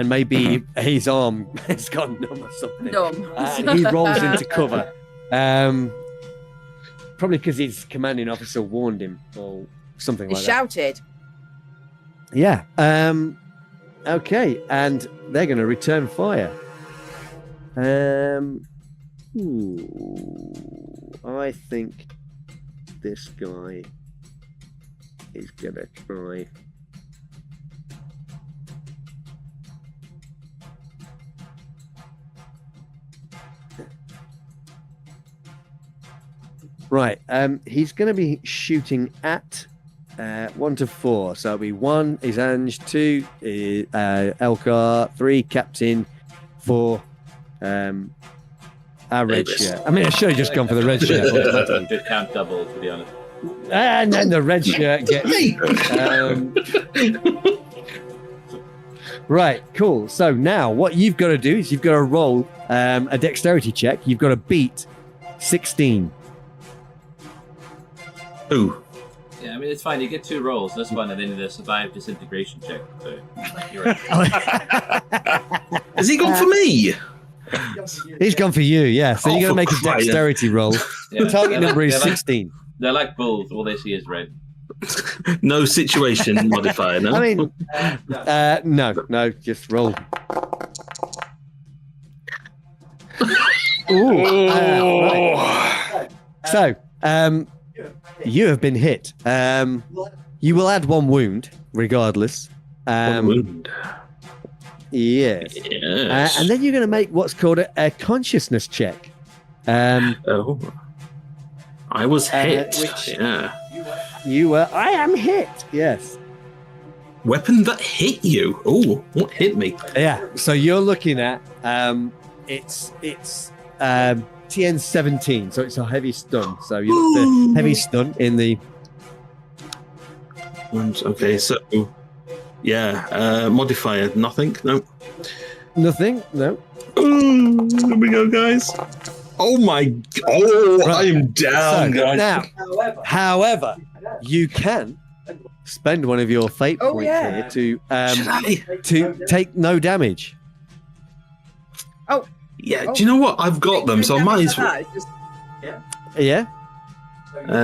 [SPEAKER 1] maybe his arm has gone numb or something.
[SPEAKER 6] Dumb.
[SPEAKER 1] And he rolls into cover. Probably because his commanding officer warned him or something
[SPEAKER 6] He
[SPEAKER 1] like
[SPEAKER 6] shouted.
[SPEAKER 1] that. Yeah. Okay, and they're going to return fire. I think this guy is going to try. Right, he's going to be shooting at 1 to 4. So it'll be 1 is Ange, 2 is Elkar, 3 Captain, 4 our red
[SPEAKER 5] Davis.
[SPEAKER 1] shirt. I mean, I should have just gone for the red shirt automatically.
[SPEAKER 2] Did count double, to be honest.
[SPEAKER 1] And then the red shirt gets. Right, cool. So now what you've got to do is you've got to roll a dexterity check. You've got to beat 16.
[SPEAKER 5] Ooh.
[SPEAKER 2] Yeah, I mean, it's fine. You get 2 rolls. That's fine. And then the survive disintegration check. So, you're right.
[SPEAKER 5] Has he gone for me?
[SPEAKER 1] He's gone for you, yeah. So
[SPEAKER 5] Oh,
[SPEAKER 1] you're going to
[SPEAKER 5] for
[SPEAKER 1] make a
[SPEAKER 5] crying.
[SPEAKER 1] dexterity roll.
[SPEAKER 2] Yeah,
[SPEAKER 1] Target number is
[SPEAKER 2] they're like-
[SPEAKER 1] 16.
[SPEAKER 2] They're like bulls. All they see is red.
[SPEAKER 5] No situation modifier, no?
[SPEAKER 1] I mean, no, just roll. Ooh, right. So, you have been hit. You will add 1 wound, regardless.
[SPEAKER 5] One wound.
[SPEAKER 1] Yes.
[SPEAKER 5] Yes.
[SPEAKER 1] And then you're going to make what's called a consciousness check.
[SPEAKER 5] Oh. I was hit.
[SPEAKER 1] which-
[SPEAKER 5] Yeah.
[SPEAKER 1] You were. I am hit. Yes.
[SPEAKER 5] Weapon that hit you. Oh, what hit me?
[SPEAKER 1] Yeah. So you're looking at it's TN 17. So it's a heavy stun. So you look the heavy stun in the.
[SPEAKER 5] Okay, so yeah, modifier nothing. No.
[SPEAKER 1] Nothing. No.
[SPEAKER 5] Ooh, here we go, guys. Oh my! Oh,
[SPEAKER 1] Right.
[SPEAKER 5] I'm down,
[SPEAKER 1] So,
[SPEAKER 5] guys.
[SPEAKER 1] now, however, you can spend one of your fate
[SPEAKER 6] Oh,
[SPEAKER 1] points
[SPEAKER 6] yeah.
[SPEAKER 1] here to
[SPEAKER 5] Should I?
[SPEAKER 1] to take no damage.
[SPEAKER 5] Yeah. Do you know what? I've got them, so I might as well
[SPEAKER 1] Yeah.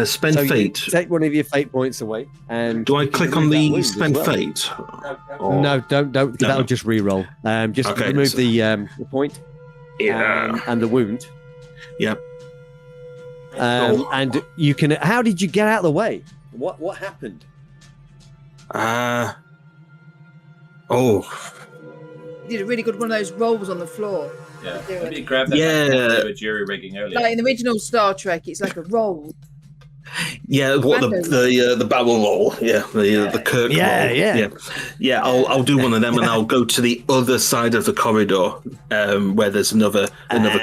[SPEAKER 5] spend
[SPEAKER 1] So you
[SPEAKER 5] fate.
[SPEAKER 1] take one of your fate points away, and
[SPEAKER 5] Do I
[SPEAKER 1] you can
[SPEAKER 5] click on
[SPEAKER 1] remove that
[SPEAKER 5] the
[SPEAKER 1] wound as
[SPEAKER 5] spend
[SPEAKER 1] well.
[SPEAKER 5] fate? Or-
[SPEAKER 1] No, don't.
[SPEAKER 5] No,
[SPEAKER 1] That'll
[SPEAKER 5] no.
[SPEAKER 1] just re-roll. Just
[SPEAKER 5] Okay,
[SPEAKER 1] remove
[SPEAKER 5] so-
[SPEAKER 1] the point
[SPEAKER 5] Yeah.
[SPEAKER 1] and the wound.
[SPEAKER 5] Yep.
[SPEAKER 1] And you can. How did you get out of the way? What happened?
[SPEAKER 5] Oh.
[SPEAKER 6] You did a really good one of those rolls on the floor.
[SPEAKER 2] Yeah.
[SPEAKER 6] Do it.
[SPEAKER 2] Maybe grab that.
[SPEAKER 5] Yeah.
[SPEAKER 2] They were jury rigging earlier.
[SPEAKER 6] Like in the original Star Trek, it's like a roll.
[SPEAKER 5] Yeah. What the barrel roll? Yeah. The Kirk
[SPEAKER 1] Yeah,
[SPEAKER 5] roll.
[SPEAKER 1] yeah.
[SPEAKER 5] Yeah. I'll do one of them, and I'll go to the other side of the corridor, where there's another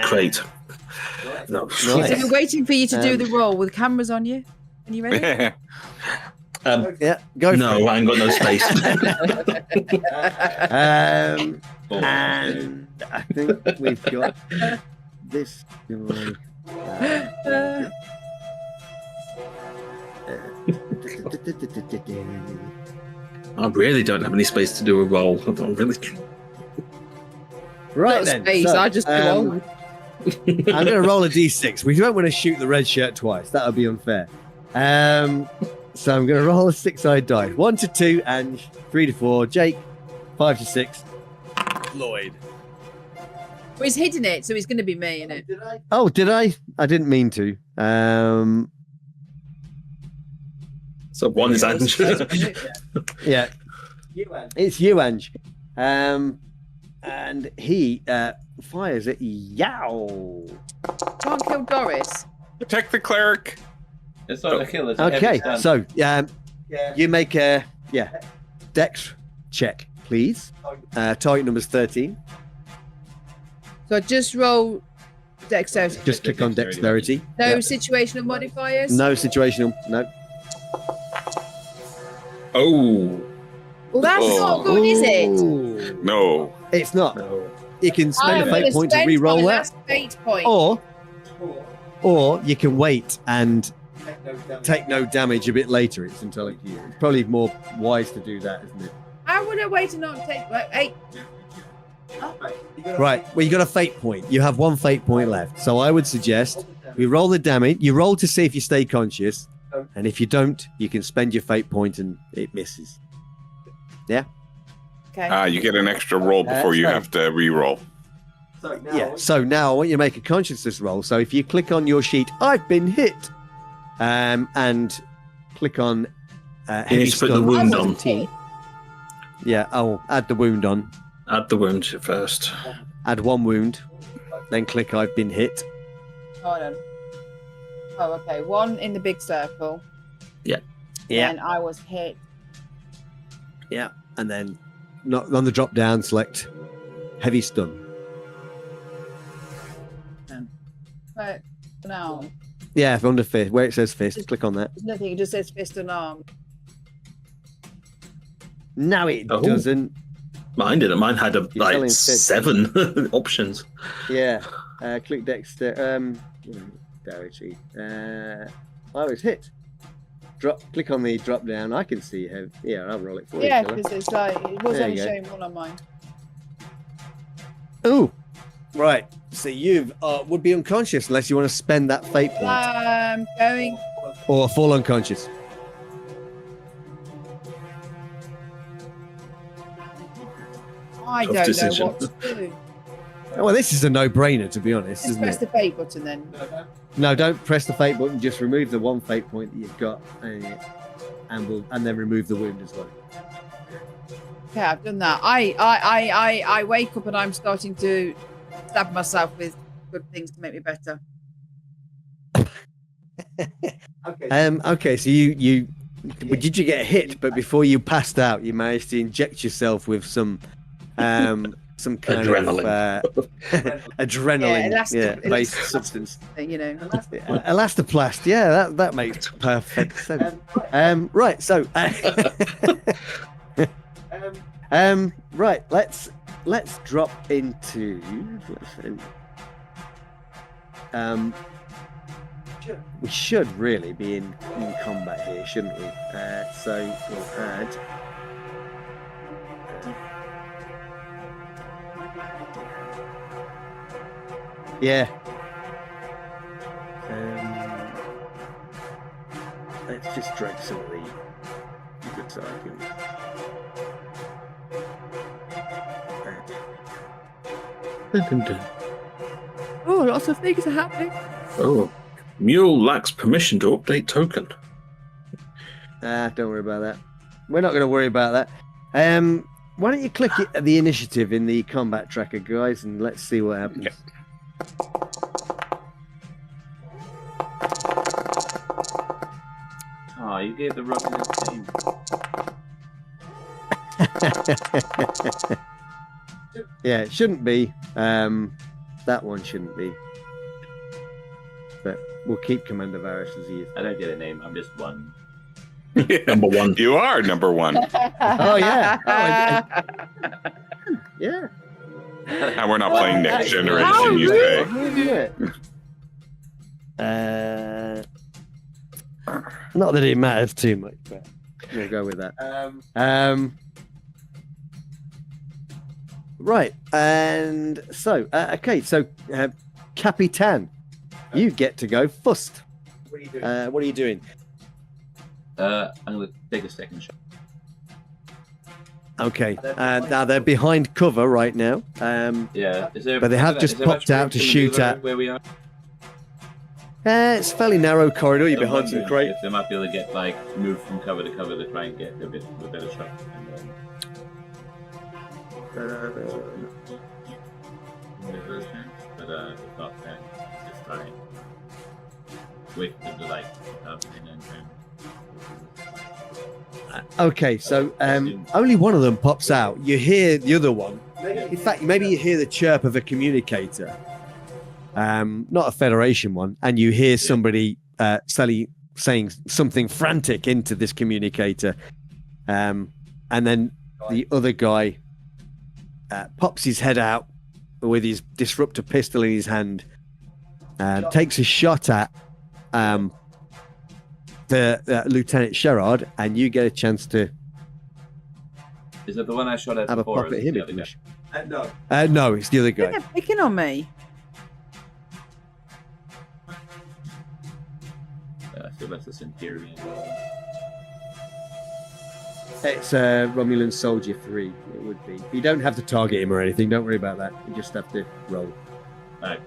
[SPEAKER 5] crate. No.
[SPEAKER 1] Nice.
[SPEAKER 6] So we're waiting for you to do the roll with cameras on you. Are you ready?
[SPEAKER 1] Yeah, go. For
[SPEAKER 5] No,
[SPEAKER 1] it.
[SPEAKER 5] I ain't got no space.
[SPEAKER 1] And I think we've got this guy.
[SPEAKER 5] I really don't have any space to do a roll. I'm really.
[SPEAKER 1] Right
[SPEAKER 6] Not
[SPEAKER 1] then.
[SPEAKER 6] space,
[SPEAKER 1] so,
[SPEAKER 6] I just do all.
[SPEAKER 1] I'm going to roll a d6. We don't want to shoot the red shirt twice. That would be unfair. So I'm going to roll a 6-sided die. 1 to 2, and 3 to 4. Jake, 5 to 6. Lloyd.
[SPEAKER 6] Well, he's hidden it, so he's going to be me, innit?
[SPEAKER 1] Oh, did I? I didn't mean to.
[SPEAKER 5] So one is Ange.
[SPEAKER 1] Yeah. It's you, Ange. And he fires at Yow.
[SPEAKER 6] Can't kill Doris.
[SPEAKER 4] Protect the cleric.
[SPEAKER 2] It's not a kill. It's a
[SPEAKER 1] Okay,
[SPEAKER 2] heavy stun.
[SPEAKER 1] so you make a dex check, please. Target number's 13.
[SPEAKER 6] So I just roll dexterity.
[SPEAKER 1] Just click on dexterity.
[SPEAKER 6] No
[SPEAKER 1] Yeah.
[SPEAKER 6] situational modifiers?
[SPEAKER 1] No situational. No.
[SPEAKER 5] Oh.
[SPEAKER 6] Well, that's not good, is it?
[SPEAKER 1] Ooh.
[SPEAKER 4] No.
[SPEAKER 1] It's not.
[SPEAKER 5] No.
[SPEAKER 1] You can spend a
[SPEAKER 6] I'm
[SPEAKER 1] fate
[SPEAKER 6] gonna
[SPEAKER 1] point to
[SPEAKER 6] spend
[SPEAKER 1] re-roll
[SPEAKER 6] my
[SPEAKER 1] that,
[SPEAKER 6] last fate point.
[SPEAKER 1] or you can wait and take no damage a bit later. It's entirely up to you. It's probably more wise to do that, isn't it?
[SPEAKER 6] How would I wait and not take like 8?
[SPEAKER 1] Right. Well, you got a fate point. You have 1 fate point left. So I would suggest we roll the damage. You roll to see if you stay conscious, and if you don't, you can spend your fate point and it misses.
[SPEAKER 6] Okay.
[SPEAKER 4] You get an extra roll before you
[SPEAKER 1] so-
[SPEAKER 4] have to re-roll.
[SPEAKER 1] Yeah. So now I want you to make a consciousness roll. So if you click on your sheet, I've been hit, and click on
[SPEAKER 5] You
[SPEAKER 1] heavy
[SPEAKER 5] need to put the
[SPEAKER 1] stun
[SPEAKER 5] wound on.
[SPEAKER 1] 17. Yeah, I'll add the wound on.
[SPEAKER 5] Add the wound first.
[SPEAKER 1] Add 1 wound, then click I've been hit.
[SPEAKER 6] Hold on. Oh, okay. 1 in the big circle.
[SPEAKER 1] Yeah.
[SPEAKER 6] And I was hit.
[SPEAKER 1] Yeah, and then not on the drop down, select heavy stun.
[SPEAKER 6] But no,
[SPEAKER 1] Yeah, under fist, where it says fist, click on that.
[SPEAKER 6] there's nothing. It just says fist and arm.
[SPEAKER 1] No, it
[SPEAKER 5] Oh.
[SPEAKER 1] doesn't.
[SPEAKER 5] Mine didn't. Mine had
[SPEAKER 1] telling
[SPEAKER 5] like
[SPEAKER 1] Sid.
[SPEAKER 5] 7 options.
[SPEAKER 1] Yeah, click dexterity. I was hit. Click on the drop down. I can see how. Yeah, I'll roll it for
[SPEAKER 6] Yeah,
[SPEAKER 1] you. shall I?
[SPEAKER 6] because it's like it
[SPEAKER 1] There
[SPEAKER 6] wasn't
[SPEAKER 1] you go.
[SPEAKER 6] showing one on mine.
[SPEAKER 1] Ooh, right. So you would be unconscious unless you want to spend that fate point
[SPEAKER 6] Going.
[SPEAKER 1] or fall unconscious.
[SPEAKER 6] I
[SPEAKER 5] Tough
[SPEAKER 6] don't
[SPEAKER 5] decision.
[SPEAKER 6] know what to do.
[SPEAKER 1] Well, this is a no-brainer, to be honest,
[SPEAKER 6] Just
[SPEAKER 1] isn't
[SPEAKER 6] press
[SPEAKER 1] it?
[SPEAKER 6] the fate button then.
[SPEAKER 1] No, don't press the fate button. Just remove the 1 fate point that you've got, and then remove the wound as well.
[SPEAKER 6] Okay, I've done that. I wake up and I'm starting to stab myself with good things to make me better.
[SPEAKER 1] Okay. So you did you get hit? But before you passed out, you managed to inject yourself with some kind
[SPEAKER 5] Adrenaline.
[SPEAKER 1] of adrenaline,
[SPEAKER 6] elastic-
[SPEAKER 1] based substance.
[SPEAKER 6] You know.
[SPEAKER 1] Elastoplast. Yeah, that makes perfect sense. Right. So. Right. Let's drop into. We should really be in combat here, shouldn't we? So we'll add. Yeah. Let's just drag some of the good arguments.
[SPEAKER 6] Oh, lots of things are happening.
[SPEAKER 5] Oh, Mule lacks permission to update token.
[SPEAKER 1] Don't worry about that. We're not going to worry about that. Why don't you click it at the initiative in the combat tracker, guys, and let's see what happens.
[SPEAKER 2] Oh, you gave the rubber name.
[SPEAKER 1] Yeah, it shouldn't be. That one shouldn't be. But we'll keep Commander Varys as he is.
[SPEAKER 2] I don't get a name. I'm just one.
[SPEAKER 5] Number 1.
[SPEAKER 4] You are number 1.
[SPEAKER 1] Oh, yeah. Yeah.
[SPEAKER 4] And we're not playing next
[SPEAKER 6] How
[SPEAKER 4] generation, you say.
[SPEAKER 1] Yeah. Not that it matters too much, but we'll go with that. Right, and so okay, so Capitan, you get to go first. What are you doing?
[SPEAKER 2] I'm gonna take a second shot.
[SPEAKER 1] Okay, now they're behind cover right now.
[SPEAKER 2] Yeah, is there,
[SPEAKER 1] But they have just popped out to shoot at.
[SPEAKER 2] where we are.
[SPEAKER 1] It's a fairly narrow corridor. You're
[SPEAKER 2] I'm
[SPEAKER 1] behind some
[SPEAKER 2] wondering
[SPEAKER 1] crate.
[SPEAKER 2] if they might be able to get move from cover to cover to try and get a bit of a better shot. But if not, then just try and wait for them to and then.
[SPEAKER 1] Okay, so only one of them pops out. You hear the other one. In fact, maybe you hear the chirp of a communicator, not a Federation one, and you hear somebody saying something frantic into this communicator, and then the other guy pops his head out with his disruptor pistol in his hand, takes a shot at the Lieutenant Sherrard, and you get a chance to
[SPEAKER 2] Is that the one I shot at
[SPEAKER 1] have a
[SPEAKER 2] before?
[SPEAKER 1] pop at
[SPEAKER 2] or is
[SPEAKER 1] him.
[SPEAKER 2] it
[SPEAKER 1] If
[SPEAKER 2] the
[SPEAKER 1] you
[SPEAKER 2] other
[SPEAKER 1] wish.
[SPEAKER 2] guy?
[SPEAKER 1] No, it's the other guy.
[SPEAKER 6] They're picking on me.
[SPEAKER 2] So that's the Centurion.
[SPEAKER 1] It's Romulan Soldier 3. It would be. You don't have to target him or anything. Don't worry about that. You just have to roll.
[SPEAKER 2] Alright.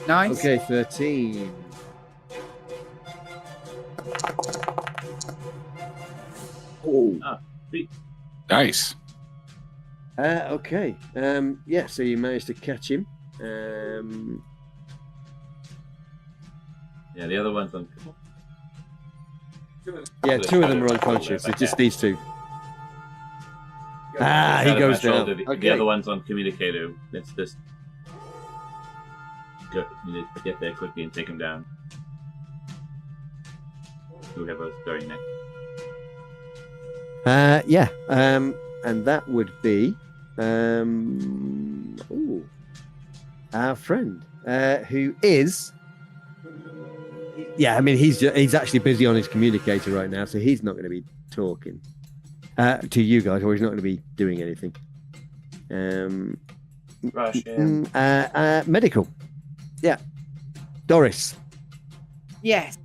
[SPEAKER 6] Nice.
[SPEAKER 1] Okay, 13. Oh.
[SPEAKER 4] Nice.
[SPEAKER 1] Okay. Yeah, so you managed to catch him.
[SPEAKER 2] Yeah, the other one's on.
[SPEAKER 1] Yeah, two of them are unconscious. It's just these two. He
[SPEAKER 2] Out of
[SPEAKER 1] goes
[SPEAKER 2] my
[SPEAKER 1] down.
[SPEAKER 2] shoulder. The
[SPEAKER 1] Okay.
[SPEAKER 2] other one's on communicator. Let's just get there quickly and take him down. Whoever's going next.
[SPEAKER 1] Yeah. And that would be our friend, who is. Yeah, I mean he's actually busy on his communicator right now, so he's not going to be talking to you guys, or he's not going to be doing anything.
[SPEAKER 2] Rush in.
[SPEAKER 1] Medical. Yeah. Doris.
[SPEAKER 6] Yes.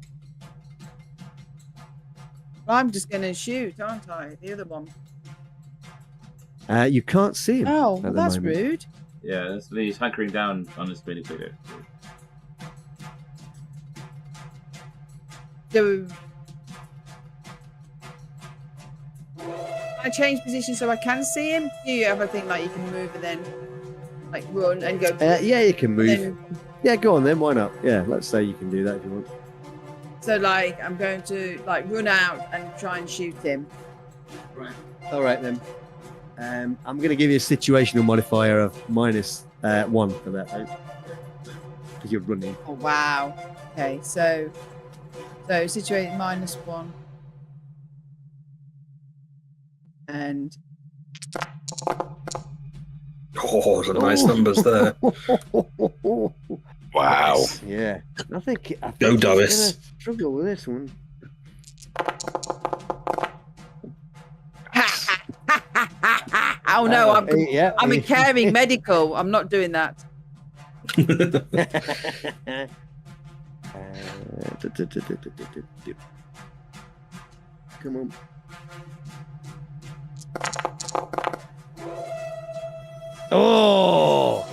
[SPEAKER 6] Well, I'm just going to shoot, aren't I? The other one.
[SPEAKER 1] You can't see him.
[SPEAKER 6] Oh,
[SPEAKER 1] at
[SPEAKER 6] well,
[SPEAKER 1] the
[SPEAKER 6] that's
[SPEAKER 1] moment.
[SPEAKER 6] rude.
[SPEAKER 2] Yeah, he's hunkering down on his communicator.
[SPEAKER 6] Do I change position so I can see him? Do you have a thing like you can move and then run and go?
[SPEAKER 1] Yeah, you can move.
[SPEAKER 6] Then,
[SPEAKER 1] Yeah, go on then. Why not? Yeah, let's say you can do that if you want.
[SPEAKER 6] so I'm going to run out and try and shoot him.
[SPEAKER 1] Right. All right then. I'm going to give you a situational modifier of -1 for that, because you're running.
[SPEAKER 6] Oh wow. Okay, so situated -1. And
[SPEAKER 5] Oh, some nice numbers there.
[SPEAKER 4] Wow.
[SPEAKER 1] Yeah. I think
[SPEAKER 5] Go,
[SPEAKER 1] he's
[SPEAKER 5] Doris.
[SPEAKER 1] gonna struggle with this one.
[SPEAKER 6] oh no,
[SPEAKER 1] Yeah.
[SPEAKER 6] I'm a caring medical. I'm not doing that.
[SPEAKER 1] Come on. Oh!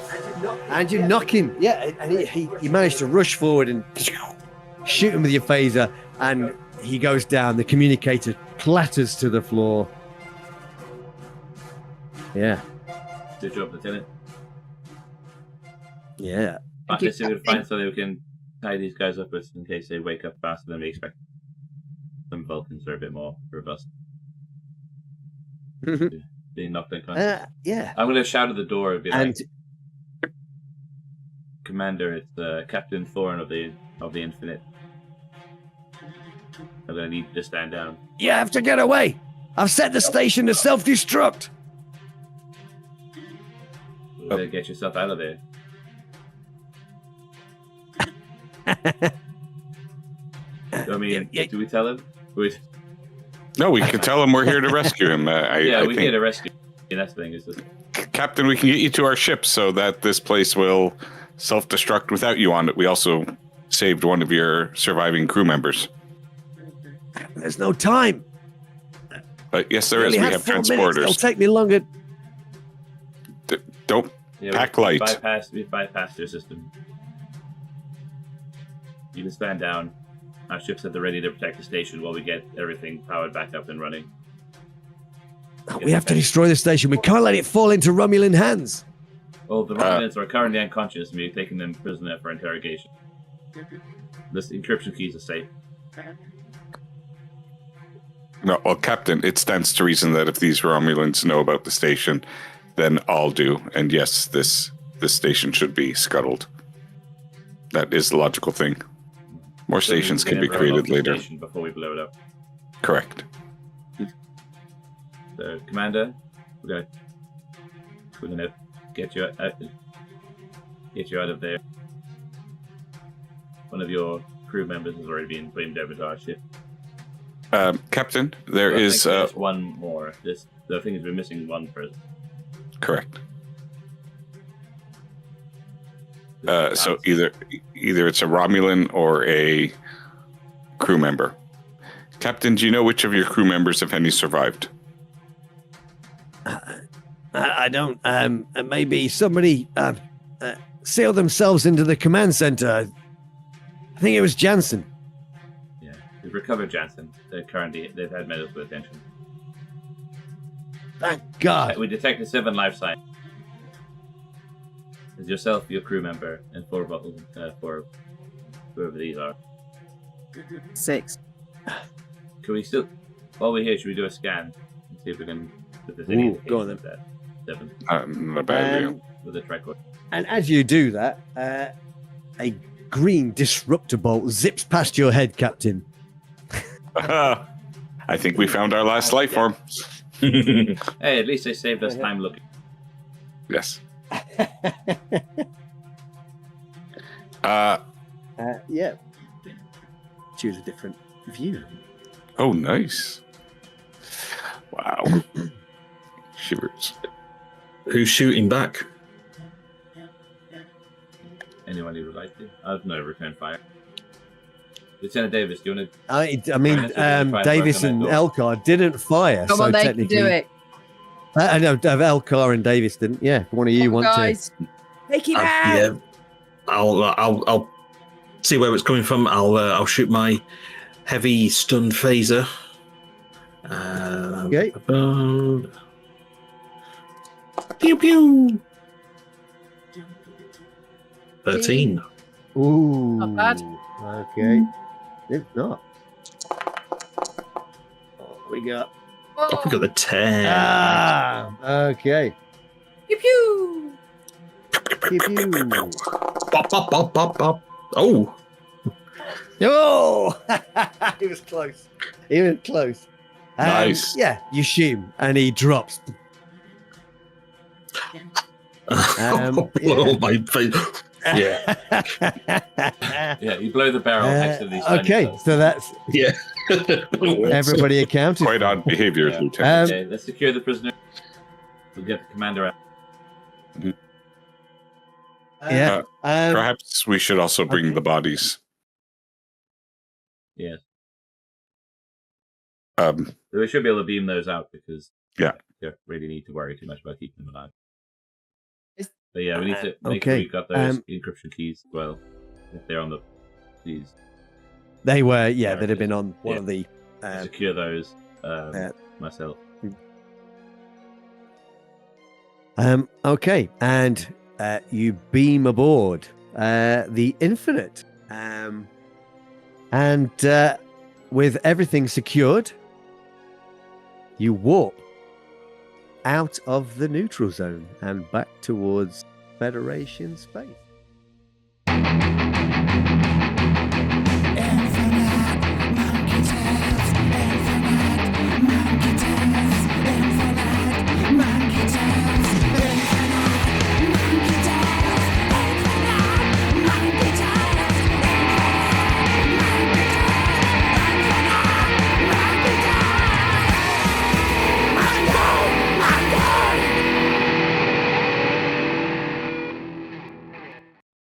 [SPEAKER 1] And you knock him. Yeah, and he managed to rush forward and shoot him with your phaser, and he goes down. The communicator clatters to the floor. Yeah.
[SPEAKER 2] Good job, Lieutenant.
[SPEAKER 1] Yeah.
[SPEAKER 2] But let's see if we can find something we can tie these guys up with in case they wake up faster than we expect. Some Vulcans are a bit more robust. Being knocked unconscious.
[SPEAKER 1] Yeah.
[SPEAKER 2] I'm going to shout at the door and be
[SPEAKER 1] And
[SPEAKER 2] like, Commander, it's Captain Thorne of the Infinite. I'm going to need you to stand down.
[SPEAKER 1] you have to get away. I've set the station to self-destruct.
[SPEAKER 2] You better get yourself out of there. I mean, do we tell him?
[SPEAKER 4] No, we can tell him we're here to rescue him.
[SPEAKER 2] We're
[SPEAKER 4] think,
[SPEAKER 2] here to rescue. That's the thing. Is just...
[SPEAKER 4] Captain, we can get you to our ship so that this place will self-destruct without you on it. We also saved one of your surviving crew members.
[SPEAKER 1] There's no time.
[SPEAKER 4] But yes, there is. We have
[SPEAKER 1] 4 minutes.
[SPEAKER 4] transporters.
[SPEAKER 1] It'll take me longer.
[SPEAKER 4] Don't pack light.
[SPEAKER 2] We bypassed your system. You can stand down. Our ship's at the ready to protect the station while we get everything powered back up and running.
[SPEAKER 1] We have to destroy the station. We can't let it fall into Romulan hands.
[SPEAKER 2] Well, the Romulans are currently unconscious, and we've taken them prisoner for interrogation. This encryption keys are safe.
[SPEAKER 4] No, well, Captain, it stands to reason that if these Romulans know about the station, then all do. And yes, this station should be scuttled. That is the logical thing. More stations can be created later.
[SPEAKER 2] Before we blow it up.
[SPEAKER 4] Correct.
[SPEAKER 2] So, Commander, we're gonna get you out of there. One of your crew members has already been blamed over to our ship.
[SPEAKER 4] Captain, there's
[SPEAKER 2] one more. The thing is, we're missing one person.
[SPEAKER 4] Correct. So either it's a Romulan or a crew member. Captain, do you know which of your crew members, if any, survived?
[SPEAKER 1] I don't. Maybe somebody sealed themselves into the command center. I think it was Jansen.
[SPEAKER 2] Yeah, we've recovered Jansen. They've had medical attention.
[SPEAKER 1] Thank God.
[SPEAKER 2] We detected 7 life signs. It's yourself, your crew member, and 4 whoever these are.
[SPEAKER 6] 6.
[SPEAKER 2] Can we still, while we're here, should we do a scan and see if we can? If there's any
[SPEAKER 1] go on then.
[SPEAKER 2] that 7
[SPEAKER 4] Not a bad idea.
[SPEAKER 2] with a tricord.
[SPEAKER 1] And as you do that, a green disruptor bolt zips past your head, Captain.
[SPEAKER 4] I think we found our last life form.
[SPEAKER 2] Hey, at least they saved us time looking.
[SPEAKER 4] Yes.
[SPEAKER 1] Yeah. Choose a different view.
[SPEAKER 4] Oh, nice. Wow. Shivers.
[SPEAKER 5] Who's shooting back?
[SPEAKER 2] Anyone who would like to? I've no return fire. Lieutenant Davis, do you want to?
[SPEAKER 1] I mean, Davis and Elcar didn't fire,
[SPEAKER 6] Come
[SPEAKER 1] so
[SPEAKER 6] on, they can
[SPEAKER 1] technically,
[SPEAKER 6] do it.
[SPEAKER 1] I know Elcar and Davis didn't. Yeah, if one of you want
[SPEAKER 6] Guys, take it out.
[SPEAKER 5] Yeah, I'll see where it's coming from. I'll shoot my heavy stun phaser.
[SPEAKER 1] Okay.
[SPEAKER 5] Pew pew. 13.
[SPEAKER 1] to. Ooh,
[SPEAKER 6] Not bad.
[SPEAKER 1] Okay, if not, what we got?
[SPEAKER 5] Oh, we got the 10.
[SPEAKER 1] Okay.
[SPEAKER 6] Pew pew.
[SPEAKER 1] Pew, pew.
[SPEAKER 5] Bop, bop, bop, bop, bop. Oh,
[SPEAKER 1] Oh, he was close. He was close.
[SPEAKER 4] Nice.
[SPEAKER 1] Yeah, you shoot him, and he drops.
[SPEAKER 5] oh my face. Yeah.
[SPEAKER 2] Yeah, you blow the barrel next to these.
[SPEAKER 1] Okay, so that's
[SPEAKER 5] Yeah.
[SPEAKER 1] everybody accounted.
[SPEAKER 4] Quite odd behavior,
[SPEAKER 2] Yeah.
[SPEAKER 4] Lieutenant.
[SPEAKER 2] Okay, let's secure the prisoner. We'll get the commander out.
[SPEAKER 1] Yeah.
[SPEAKER 4] Perhaps we should also bring the bodies.
[SPEAKER 2] Yes.
[SPEAKER 4] Um,
[SPEAKER 2] So we should be able to beam those out because
[SPEAKER 4] Yeah.
[SPEAKER 2] we don't really need to worry too much about keeping them alive.
[SPEAKER 6] Is-
[SPEAKER 2] But yeah, we need to make
[SPEAKER 1] okay,
[SPEAKER 2] sure we've got those encryption keys as well. If they're on the keys,
[SPEAKER 1] They were, yeah, they'd have been on one of the.
[SPEAKER 2] secure those
[SPEAKER 1] yeah.
[SPEAKER 2] myself.
[SPEAKER 1] Okay, and you beam aboard the Infinite, and with everything secured, you warp out of the neutral zone and back towards Federation space.